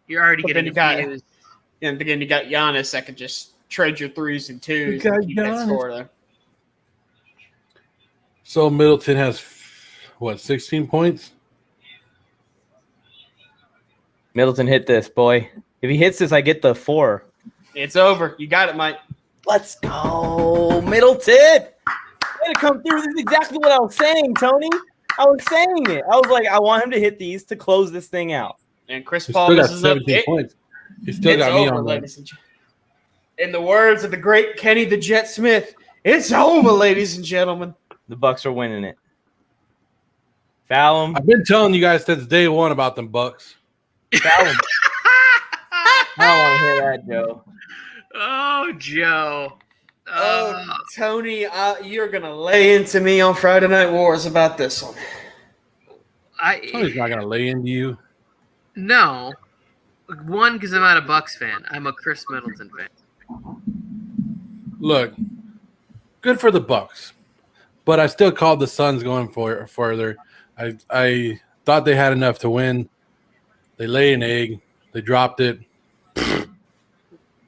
you're already getting abused. And again, you got Giannis that could just trade your threes and twos and keep that score there. So Middleton has, 16 points? Middleton hit this, boy. If he hits this, I get the 4. It's over. You got it, Mike. Let's go, Middleton. Way to come through. This is exactly what I was saying, Tony. I was saying it. I was like, I want him to hit these to close this thing out. And Chris Paul misses up 17 points. He still got me on that. In the words of the great Kenny the Jet Smith, it's over, ladies and gentlemen. The Bucks are winning it. Foul him. I've been telling you guys since day one about them Bucks. Foul him. I don't want to hear that, Joe. Oh, Joe. Oh, Tony, you're going to lay into me on Friday Night Wars about this one. Tony's not going to lay into you. No. One, because I'm not a Bucks fan. I'm a Khris Middleton fan. Look, good for the Bucks, but I still called the Suns going further. I thought they had enough to win. They laid an egg. They dropped it.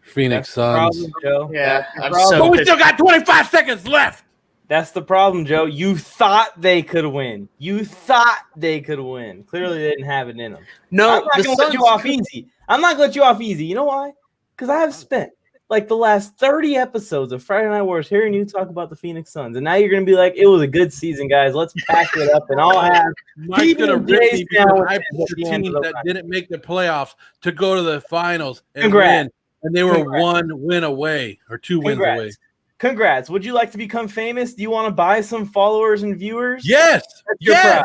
Phoenix Suns. Problem, Joe. Yeah, But we still got 25 seconds left. That's the problem, Joe. You thought they could win. Clearly, they didn't have it in them. No, I'm not going to let you off easy. I'm not going to let you off easy. You know why? Because I have spent like the last 30 episodes of Friday Night Wars hearing you talk about the Phoenix Suns. And now you're going to be like, it was a good season, guys. Let's pack it up and all have Mike's going to rip me because I put the team that didn't make the playoffs to go to the finals and win. And they were 1 win away or 2 wins away. Congrats. Would you like to become famous? Do you want to buy some followers and viewers? Yes. That's your prize.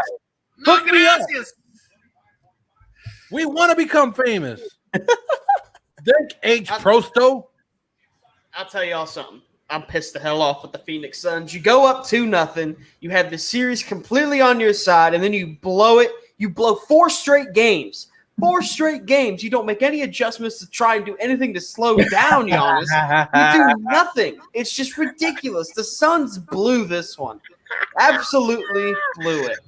Hook me up. We want to become famous. Thank H. Prosto. I'll tell y'all something. I'm pissed the hell off with the Phoenix Suns. You go up 2-0. You have the series completely on your side, and then you blow it. You blow 4 straight games. 4 straight games. You don't make any adjustments to try and do anything to slow down Giannis. You do nothing. It's just ridiculous. The Suns blew this one. Absolutely blew it.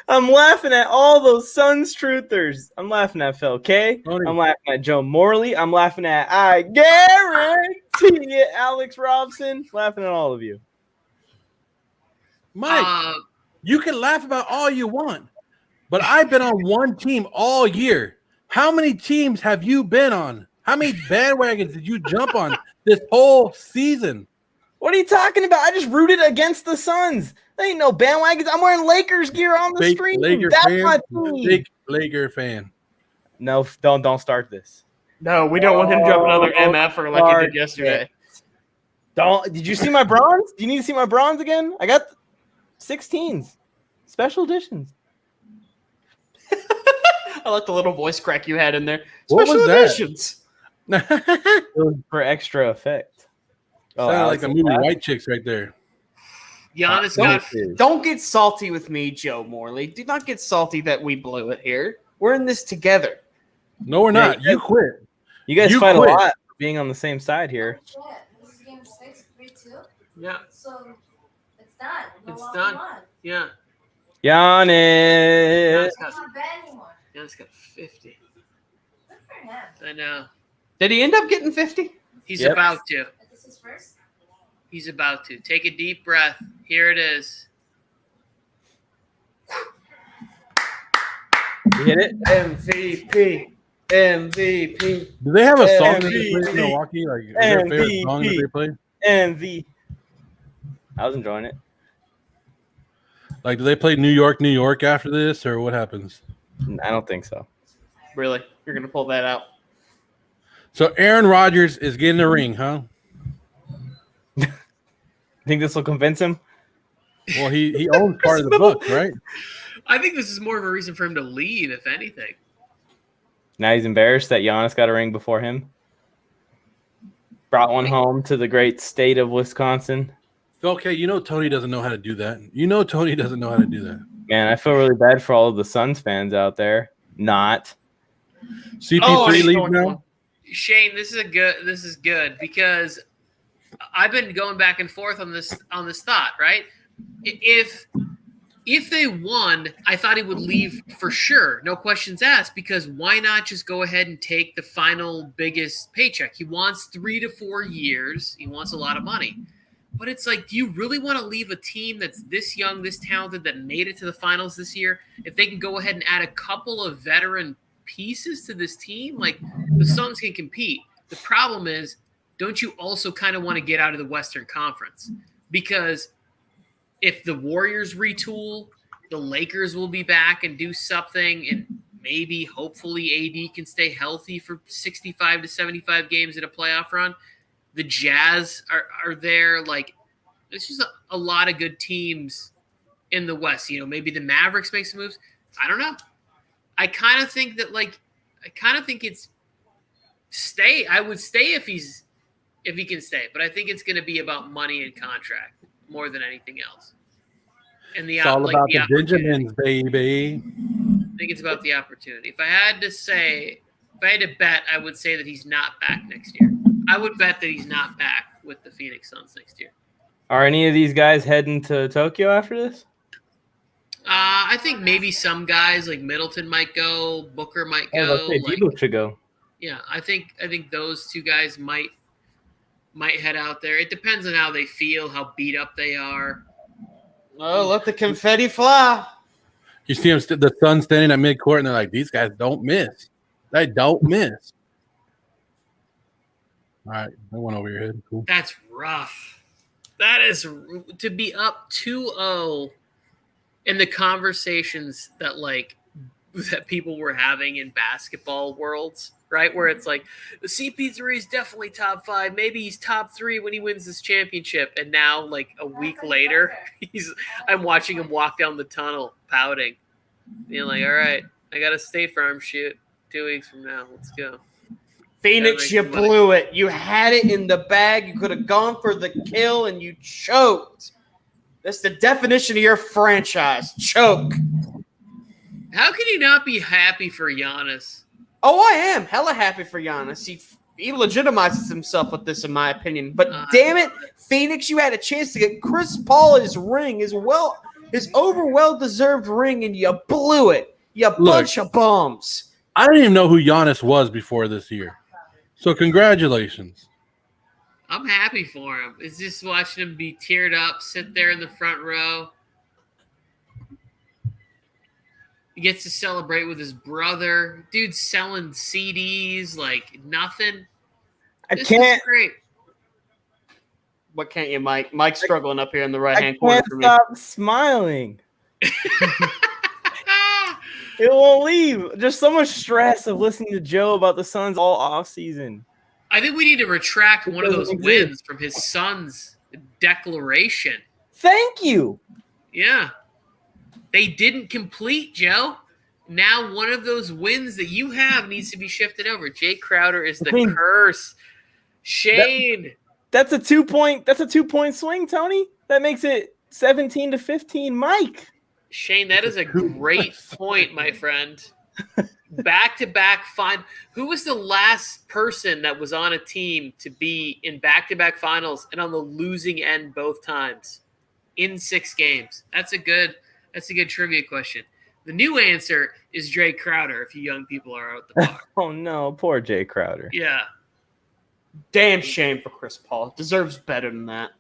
I'm laughing at all those Suns truthers. I'm laughing at Phil K. Tony. I'm laughing at Joe Morley. I'm laughing at I guarantee it, Alex Robson. Laughing at all of you. Mike, you can laugh about all you want, but I've been on one team all year. How many teams have you been on? How many bandwagons did you jump on this whole season? What are you talking about? I just rooted against the Suns. There ain't no bandwagons. I'm wearing Lakers gear on the Fake stream. Laker That's fan. my team. Fake Laker fan. No, don't start this. No, we don't want him to drop another MF or like he did yesterday. Did you see my bronze? Do you need to see my bronze again? I got 16s. Special editions. I like the little voice crack you had in there. What Special was that? editions. It was for extra effect. Sounded like the movie Alex, White Chicks right there. Giannis got Don't get salty with me, Joe Morley. Do not get salty that we blew it here. We're in this together. No, we're not. You quit. You guys You fight quit. a lot for being on the same side here. This is game 6, 3-2. yeah, So it's done. No It's longer done. won. yeah. Giannis. It's not bad anymore. Giannis got 50. Good for him. I know. Did he end up getting 50? He's Yep. about to. Is this his first? He's about to. Take a deep breath. Here it is. You hit it? MVP. MVP. Do they have a song that they play MVP. in Milwaukee? Like, is there a favorite song that they play? MV. I was enjoying it. Like, do they play New York, New York after this, or what happens? I don't think so. Really? You're going to pull that out? So Aaron Rodgers is getting the ring, huh? Think this will convince him? Well, he owns part of the Bucks, right? I think this is more of a reason for him to leave, if anything. Now he's embarrassed that Giannis got a ring before him. Brought one home to the great state of Wisconsin. Okay, you know Tony doesn't know how to do that. You know Tony doesn't know how to do that. Man, I feel really bad for all of the Suns fans out there. Not. CP3 Oh, leaves now? Shane, this is good because I've been going back and forth on this thought, right? If they won, I thought he would leave for sure, no questions asked, because why not just go ahead and take the final biggest paycheck? He wants 3 to 4 years. He wants a lot of money. But it's like, do you really want to leave a team that's this young, this talented, that made it to the finals this year? If they can go ahead and add a couple of veteran pieces to this team, like the Suns can compete. The problem is, don't you also kind of want to get out of the Western Conference? Because if the Warriors retool, the Lakers will be back and do something, and maybe, hopefully, AD can stay healthy for 65 to 75 games in a playoff run. The Jazz are there. Like, it's just a lot of good teams in the West. You know, maybe the Mavericks make some moves. I don't know. I kind of think it's stay. I would stay if he can stay, but I think it's going to be about money and contract more than anything else. And It's all about the Benjamins, baby. I think it's about the opportunity. If I had to bet, I would say that he's not back next year. I would bet that he's not back with the Phoenix Suns next year. Are any of these guys heading to Tokyo after this? I think maybe some guys like Middleton might go, Booker might go. Debo should go. Yeah, I think those two guys might head out there. It depends on how they feel, how beat up they are. Oh, let the confetti fly. You see him, the Suns standing at midcourt, and they're like, these guys don't miss. They don't miss. All right, that went over your head. Cool. That's rough. That is to be up 2-0 in the conversations that people were having in basketball worlds, right? Where it's like the CP3 is definitely top 5. Maybe he's top 3 when he wins this championship. And now, like a week later, I'm watching him walk down the tunnel pouting. Being like, all right, I got a State Farm shoot 2 weeks from now. Let's go. Phoenix, you blew it. You had it in the bag. You could have gone for the kill, and you choked. That's the definition of your franchise. Choke. How can you not be happy for Giannis? Oh, I am hella happy for Giannis. he legitimizes himself with this, in my opinion. But damn it, Phoenix, you had a chance to get Chris Paul his ring, his well-deserved ring, and you blew it. You bunch of bums. I didn't even know who Giannis was before this year. So congratulations. I'm happy for him. It's just watching him be teared up, sit there in the front row. He gets to celebrate with his brother. Dude's selling CDs like nothing. This is great. What can't you, Mike? Mike's struggling up here in the right-hand corner for me. I can't stop smiling. It won't leave. Just so much stress of listening to Joe about the Suns all off season. I think we need to retract one of those wins from his son's declaration. Thank you. Yeah. They didn't complete, Joe. Now one of those wins that you have needs to be shifted over. Jay Crowder is the curse. Shane. That's a 2-point swing, Tony. That makes it 17-15, Mike. Shane, that is a great point, my friend. Back-to-back final. Who was the last person that was on a team to be in back-to-back finals and on the losing end both times in 6 games? That's a good trivia question. The new answer is Jay Crowder, if you young people are out the bar. Oh, no. Poor Jay Crowder. Yeah. Damn shame for Chris Paul. Deserves better than that.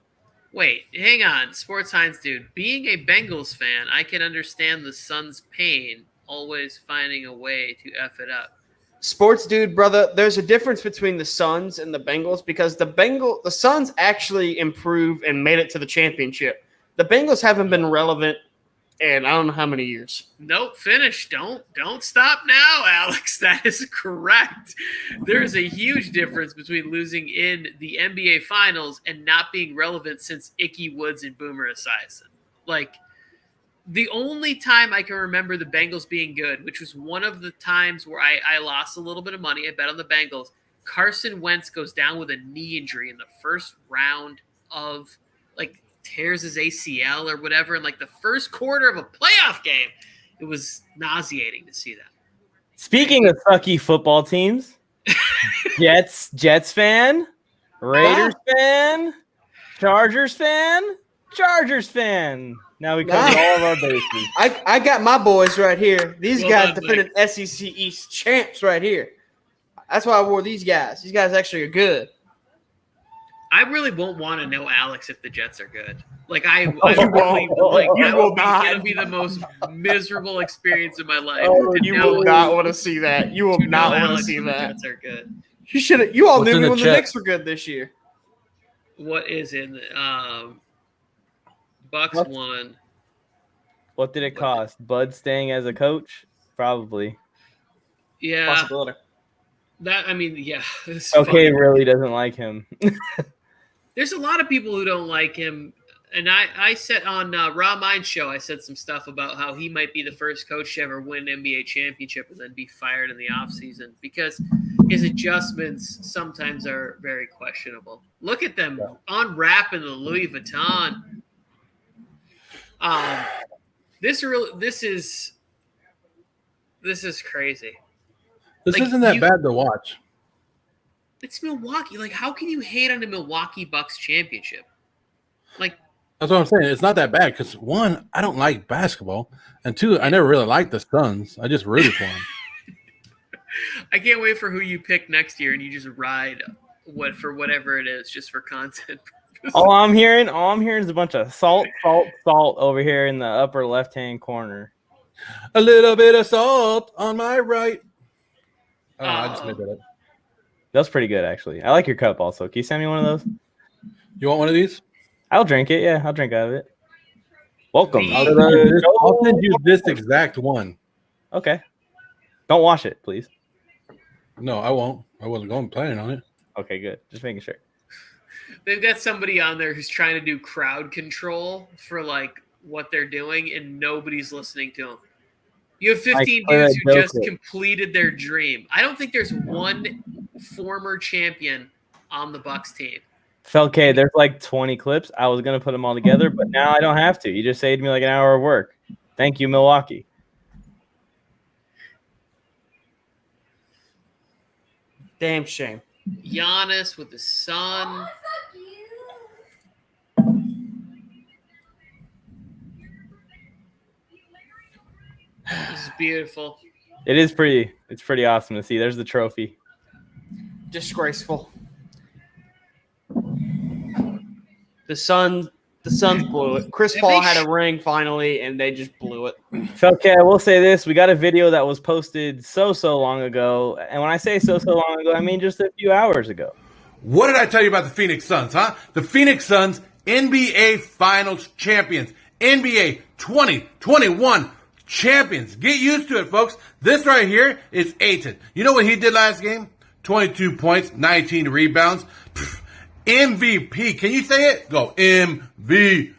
Wait, hang on. Sports Science dude. Being a Bengals fan, I can understand the Suns' pain, always finding a way to F it up. Sports dude, brother, there's a difference between the Suns and the Bengals because the Suns actually improved and made it to the championship. The Bengals haven't been relevant in I don't know how many years. Nope, finish. Don't stop now, Alex. That is correct. There is a huge difference between losing in the NBA Finals and not being relevant since Icky Woods and Boomer Esiason. Like, the only time I can remember the Bengals being good, which was one of the times where I lost a little bit of money, I bet on the Bengals, Carson Wentz goes down with a knee injury in the first round of, like, tears his ACL or whatever in like the first quarter of a playoff game. It was nauseating to see that. Speaking of sucky football teams, Jets fan, Raiders fan, Chargers fan. Now we cover all of our bases. I got my boys right here. These guys defended SEC East champs right here. That's why I wore these guys. These guys actually are good. I really won't want to know, Alex, if the Jets are good. Like that would be the most miserable experience of my life. You will not want to see that. You will not want to see that. The Jets are good. You all knew me when the Knicks were good this year. What is in Bucks won? What did it cost? Bud staying as a coach? Probably. Yeah. Possibility. Okay, really doesn't like him. There's a lot of people who don't like him. And I said on Raw Mind Show, I said some stuff about how he might be the first coach to ever win an NBA championship and then be fired in the offseason because his adjustments sometimes are very questionable. Look at them unwrapping the Louis Vuitton. This is crazy. This isn't that bad to watch. It's Milwaukee. Like, how can you hate on the Milwaukee Bucks championship? Like, that's what I'm saying. It's not that bad because, one, I don't like basketball, and two, I never really liked the Suns. I just rooted for them. I can't wait for who you pick next year, and you just ride for whatever it is, just for content. All I'm hearing is a bunch of salt over here in the upper left-hand corner. A little bit of salt on my right. Oh, I just made that up. That was pretty good, actually. I like your cup also. Can you send me one of those? You want one of these? I'll drink it. Yeah, I'll drink out of it. Welcome. I'll send you this exact one. Okay. Don't wash it, please. No, I won't. I wasn't planning on it. Okay, good. Just making sure. They've got somebody on there who's trying to do crowd control for, like, what they're doing, and nobody's listening to them. You have 15 dudes who just completed their dream. I don't think there's one former champion on the Bucks team. Okay, there's like 20 clips. I was going to put them all together, but now I don't have to. You just saved me like an hour of work. Thank you, Milwaukee. Damn shame. Giannis with the sun. Oh, so cute. This is beautiful. It is pretty. It's pretty awesome to see. There's the trophy. Disgraceful. The Suns blew it. Chris Paul had a ring finally, and they just blew it. Okay, I will say this. We got a video that was posted so long ago. And when I say so long ago, I mean just a few hours ago. What did I tell you about the Phoenix Suns, huh? The Phoenix Suns, NBA Finals champions. NBA 2021 champions. Get used to it, folks. This right here is Ayton. You know what he did last game? 22 points, 19 rebounds. Pfft, MVP. Can you say it? Go. MVP.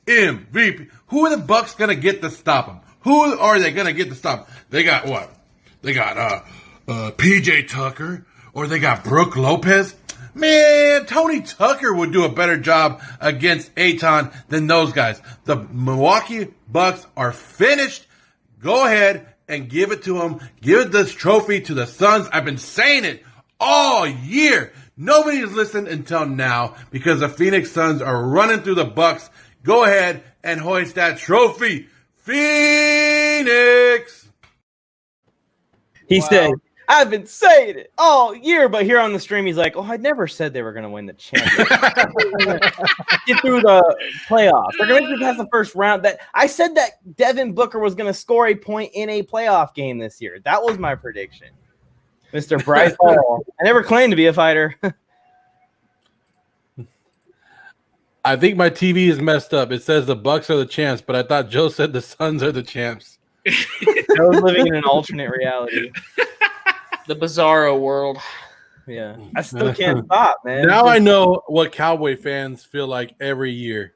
MVP. Who are the Bucks going to get to stop him? Who are they going to get to stop him? They got what? They got PJ Tucker, or they got Brooke Lopez. Man, Tony Tucker would do a better job against Ayton than those guys. The Milwaukee Bucks are finished. Go ahead and give it to them. Give this trophy to the Suns. I've been saying it all year. Nobody's listened until now because the Phoenix Suns are running through the Bucks. Go ahead and hoist that trophy. Phoenix! He said, I've been saying it all year, but here on the stream, he's like, oh, I never said they were going to win the championship. Get through the playoffs. They're going to get past the first round. I said that Devin Booker was going to score a point in a playoff game this year. That was my prediction. Mr. Bryce Hall. I never claimed to be a fighter. I think my TV is messed up. It says the Bucks are the champs, but I thought Joe said the Suns are the champs. I was living in an alternate reality. The bizarro world. Yeah. I still can't stop, man. Now I know what Cowboy fans feel like every year.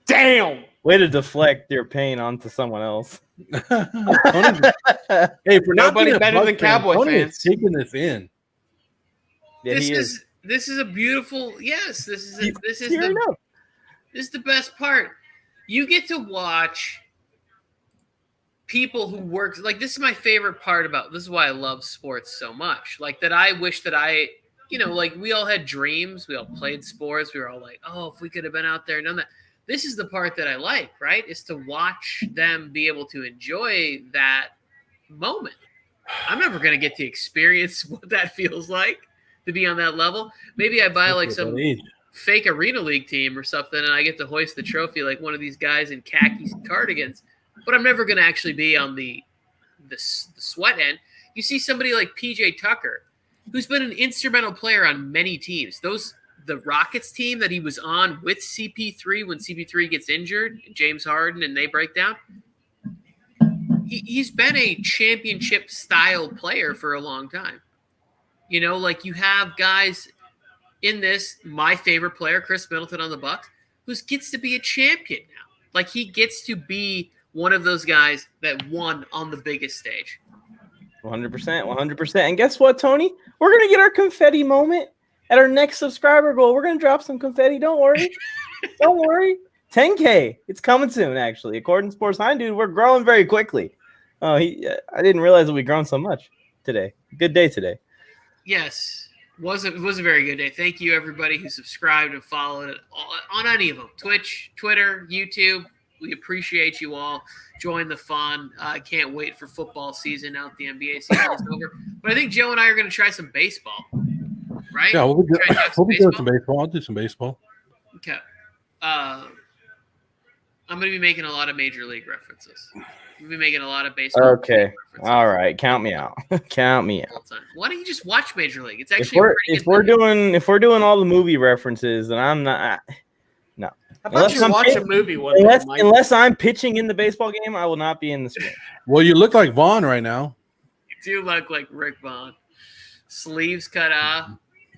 Damn. Way to deflect your pain onto someone else. Hey, for not Nobody being a better Bucks than fan, Cowboy Tony fans. is taking this in. Yeah, This is a beautiful. Yes, this is Tearing up. this is the best part. You get to watch people who work like this is my favorite part about this is why I love sports so much. Like that I wish that like we all had dreams, we all played sports, we were all like, oh, if we could have been out there and done that. This is the part that I like, right? Is to watch them be able to enjoy that moment. I'm never going to get to experience what that feels like to be on that level. Maybe I buy like some fake Arena League team or something and I get to hoist the trophy like one of these guys in khakis and cardigans, but I'm never going to actually be on the sweat end. You see somebody like PJ Tucker, who's been an instrumental player on many teams. The Rockets team that he was on with CP3 when CP3 gets injured, James Harden, and they break down. He's been a championship style player for a long time. You know, like you have guys in this, my favorite player, Khris Middleton on the Bucks, who gets to be a champion now. Like he gets to be one of those guys that won on the biggest stage. 100%. And guess what, Tony? We're going to get our confetti moment. At our next subscriber goal, we're going to drop some confetti. Don't worry. Don't worry. 10K. It's coming soon, actually. According to Sports Hind, dude, we're growing very quickly. I didn't realize that we'd grown so much today. Good day today. Yes. It was a very good day. Thank you, everybody who subscribed and followed it on any of them. Twitch, Twitter, YouTube. We appreciate you all. Join the fun. I can't wait for football season now that the NBA season is over. But I think Joe and I are going to try some baseball. Right? Yeah, we'll be doing some baseball. I'll do some baseball. Okay. I'm going to be making a lot of Major League references. We'll be making a lot of baseball. Okay. All right. Count me out. Count me out. Why don't you just watch Major League? It's actually if we're doing all the movie references, then I'm not. No. How about you watch a movie one day, Mike? Unless I'm pitching in the baseball game, I will not be in the screen. Well, you look like Vaughn right now. You do look like Rick Vaughn. Sleeves cut off.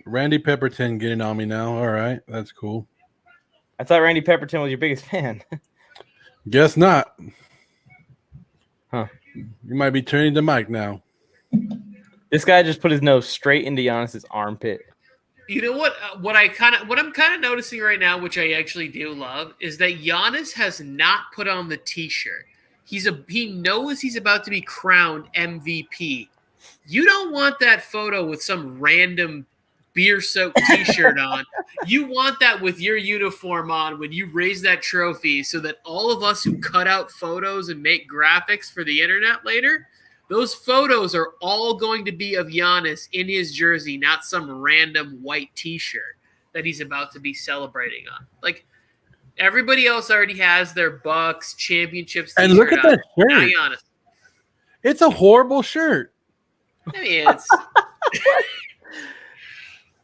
Randy Pepperton getting on me now. All right, that's cool. I thought Randy Pepperton was your biggest fan. Guess not. Huh. You might be turning to Mike now. This guy just put his nose straight into Giannis's armpit. You know what? What I'm kind of noticing right now, which I actually do love, is that Giannis has not put on the T-shirt. He knows he's about to be crowned MVP You don't want that photo with some random beer-soaked T-shirt on. You want that with your uniform on when you raise that trophy so that all of us who cut out photos and make graphics for the internet later, those photos are all going to be of Giannis in his jersey, not some random white T-shirt that he's about to be celebrating on. Like, everybody else already has their Bucks championships T-shirt And look at that shirt. Now Giannis. It's a horrible shirt. I mean, it's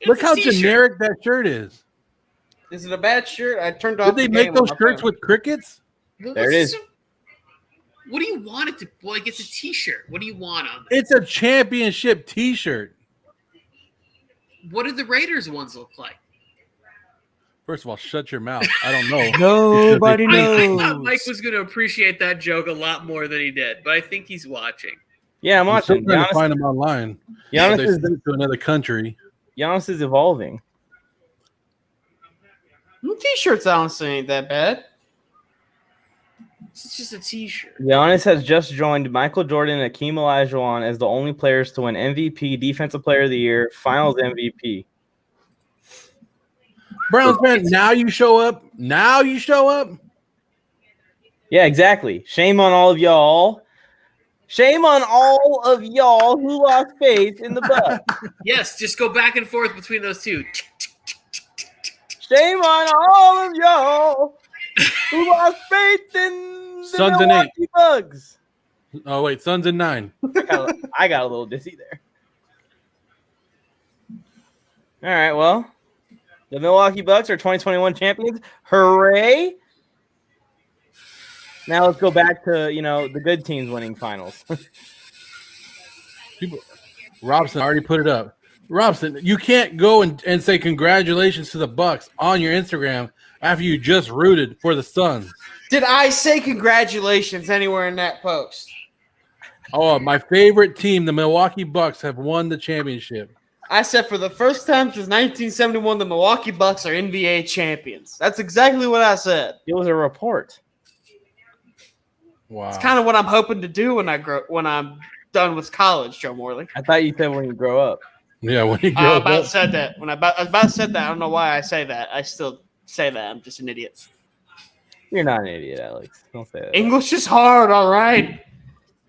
Look how t-shirt. generic that shirt is. Is it a bad shirt? I turned off. Did they make those shirts with crickets? There it is. What do you want it to? Like, it's a T-shirt. What do you want on it? It's a championship T-shirt. What did the Raiders ones look like? First of all, shut your mouth. I don't know. Nobody I thought knows. Mike was going to appreciate that joke a lot more than he did, but I think he's watching. Yeah, I'm I'm still watching. trying to find them online. Giannis They is- sent it to another country. Giannis is evolving. T-shirts honestly ain't that bad. It's just a T-shirt. Giannis has just joined Michael Jordan and Akeem Olajuwon as the only players to win MVP, Defensive Player of the Year, Finals MVP. Browns fan, now you show up. Now you show up. Yeah, exactly. Shame on all of y'all. Shame on all of y'all who lost faith in the Bucks. Yes, just go back and forth between those two. Shame on all of y'all who lost faith in the Suns and Milwaukee Bucks. Oh wait, Suns in 9. I got a little dizzy there. All right, well, the Milwaukee Bucks are 2021 champions. Hooray! Now let's go back to, the good teams winning finals. Robson already put it up. Robson, you can't go and say congratulations to the Bucks on your Instagram after you just rooted for the Suns. Did I say congratulations anywhere in that post? Oh, my favorite team, the Milwaukee Bucks, have won the championship. I said for the first time since 1971, the Milwaukee Bucks are NBA champions. That's exactly what I said. It was a report. Wow. It's kind of what I'm hoping to do when I'm done with college, Joe Morley. I thought you said when you grow up. Yeah, when you I grow about up. said that. I was about to say that. I don't know why I say that. I still say that. I'm just an idiot. You're not an idiot, Alex. Don't say that. English is hard, all right.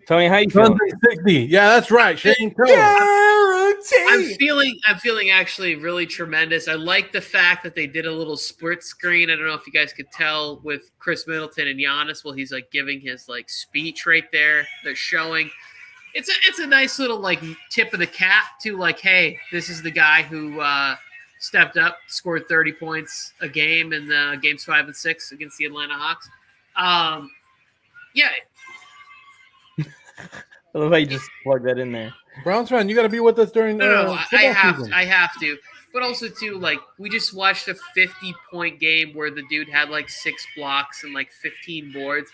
Tony, how you Suns feeling? are 60. Yeah, that's right. Shane Coe. Guarantee. I'm feeling actually really tremendous. I like the fact that they did a little split screen. I don't know if you guys could tell with Khris Middleton and Giannis. Well, he's like giving his like speech right there. They're showing. It's a nice little like tip of the cap to like, hey, this is the guy who stepped up, scored 30 points a game in the games 5 and 6 against the Atlanta Hawks. Yeah. I love how you just plug that in there. Browns fan, you got to be with us during No, football season. I have to. But also, too, like, we just watched a 50-point game where the dude had, like, 6 blocks and, like, 15 boards.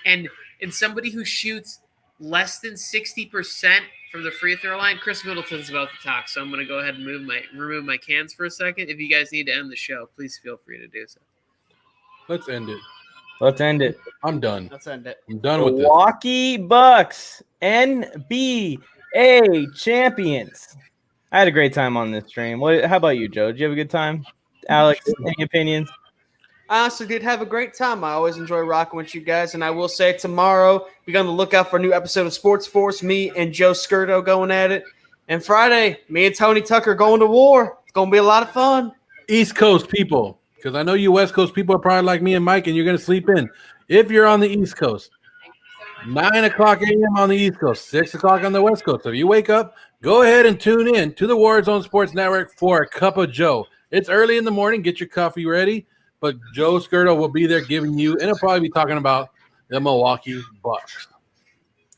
And somebody who shoots less than 60% from the free throw line, Khris Middleton's about to talk. So I'm going to go ahead and remove my cans for a second. If you guys need to end the show, please feel free to do so. Let's end it. Let's end it. I'm done. Let's end it. I'm done with this. Milwaukee Bucks, NBA champions. I had a great time on this stream. How about you, Joe? Did you have a good time? Alex, any opinions? I honestly did have a great time. I always enjoy rocking with you guys. And I will say tomorrow, be on the lookout for a new episode of Sports Force. Me and Joe Skirto going at it. And Friday, me and Tony Tucker going to war. It's going to be a lot of fun. East Coast people, because I know you West Coast people are probably like me and Mike, and you're going to sleep in. If you're on the East Coast, 9 o'clock a.m. on the East Coast, 6 o'clock on the West Coast. So if you wake up, go ahead and tune in to the Warzone Sports Network for a cup of Joe. It's early in the morning. Get your coffee ready. But Joe Skirto will be there giving you, and he'll probably be talking about the Milwaukee Bucks.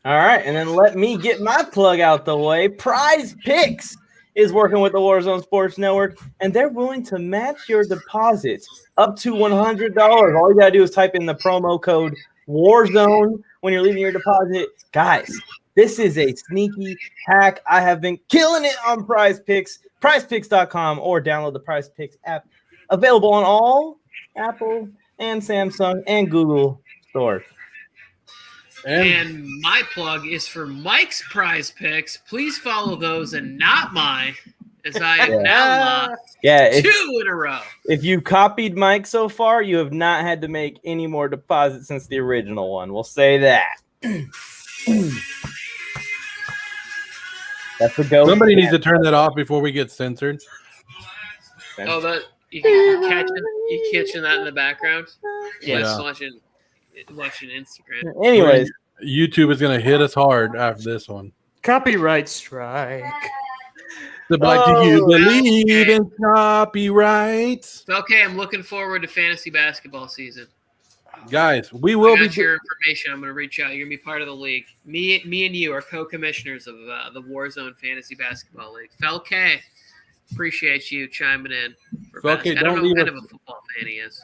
All right, and then let me get my plug out the way. Prize Picks is working with the Warzone Sports Network, and they're willing to match your deposits up to $100. All you got to do is type in the promo code Warzone when you're leaving your deposit. Guys, this is a sneaky hack. I have been killing it on Prize Picks, prizepicks.com, or download the Prize Picks app. Available on all Apple and Samsung and Google stores. And my plug is for Mike's prize picks. Please follow those and not mine, as I have now lost 2 in a row. If you copied Mike so far, you have not had to make any more deposits since the original one. We'll say that. That's a go. Somebody needs to turn that off before we get censored. Oh, that you catching that in the background? Yeah. Watching Instagram. Anyways, YouTube is going to hit us hard after this one. Copyright strike. But do you believe in copyright? Okay, I'm looking forward to fantasy basketball season. Guys, we will be. Your information. I'm going to reach out. You're going to be part of the league. Me and you are co-commissioners of the Warzone Fantasy Basketball League. Felke, appreciate you chiming in. Felke, I don't know what kind of a football fan he is.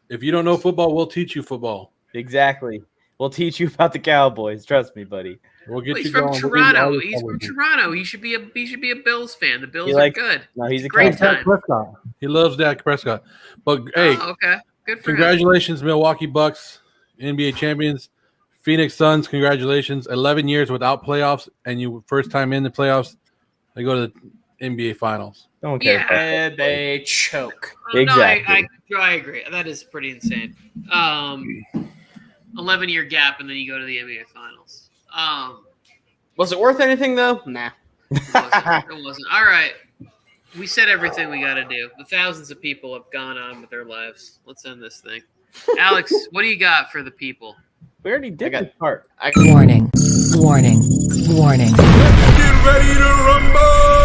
If you don't know football, we'll teach you football. exactly. We'll teach you about the Cowboys. Trust me, buddy. We'll get He's you from going. Toronto. He's from Toronto. He should be a Bills fan. The Bills are good. No, he's a Great Cowboy. time. Prescott. He loves Dak Prescott. But hey, Okay. Good for him. congratulations, Milwaukee Bucks, NBA champions. Phoenix Suns, congratulations. 11 years without playoffs, and you first time in the playoffs. They go to the NBA Finals. Don't care. Yeah. And they choke. Exactly. No, I agree. That is pretty insane. 11-year gap, and then you go to the NBA Finals. Was it worth anything though? Nah. It wasn't. All right. We said everything we got to do. The thousands of people have gone on with their lives. Let's end this thing. Alex, what do you got for the people? We already did I the got- part. Warning. Warning. Warning. Get ready to rumble!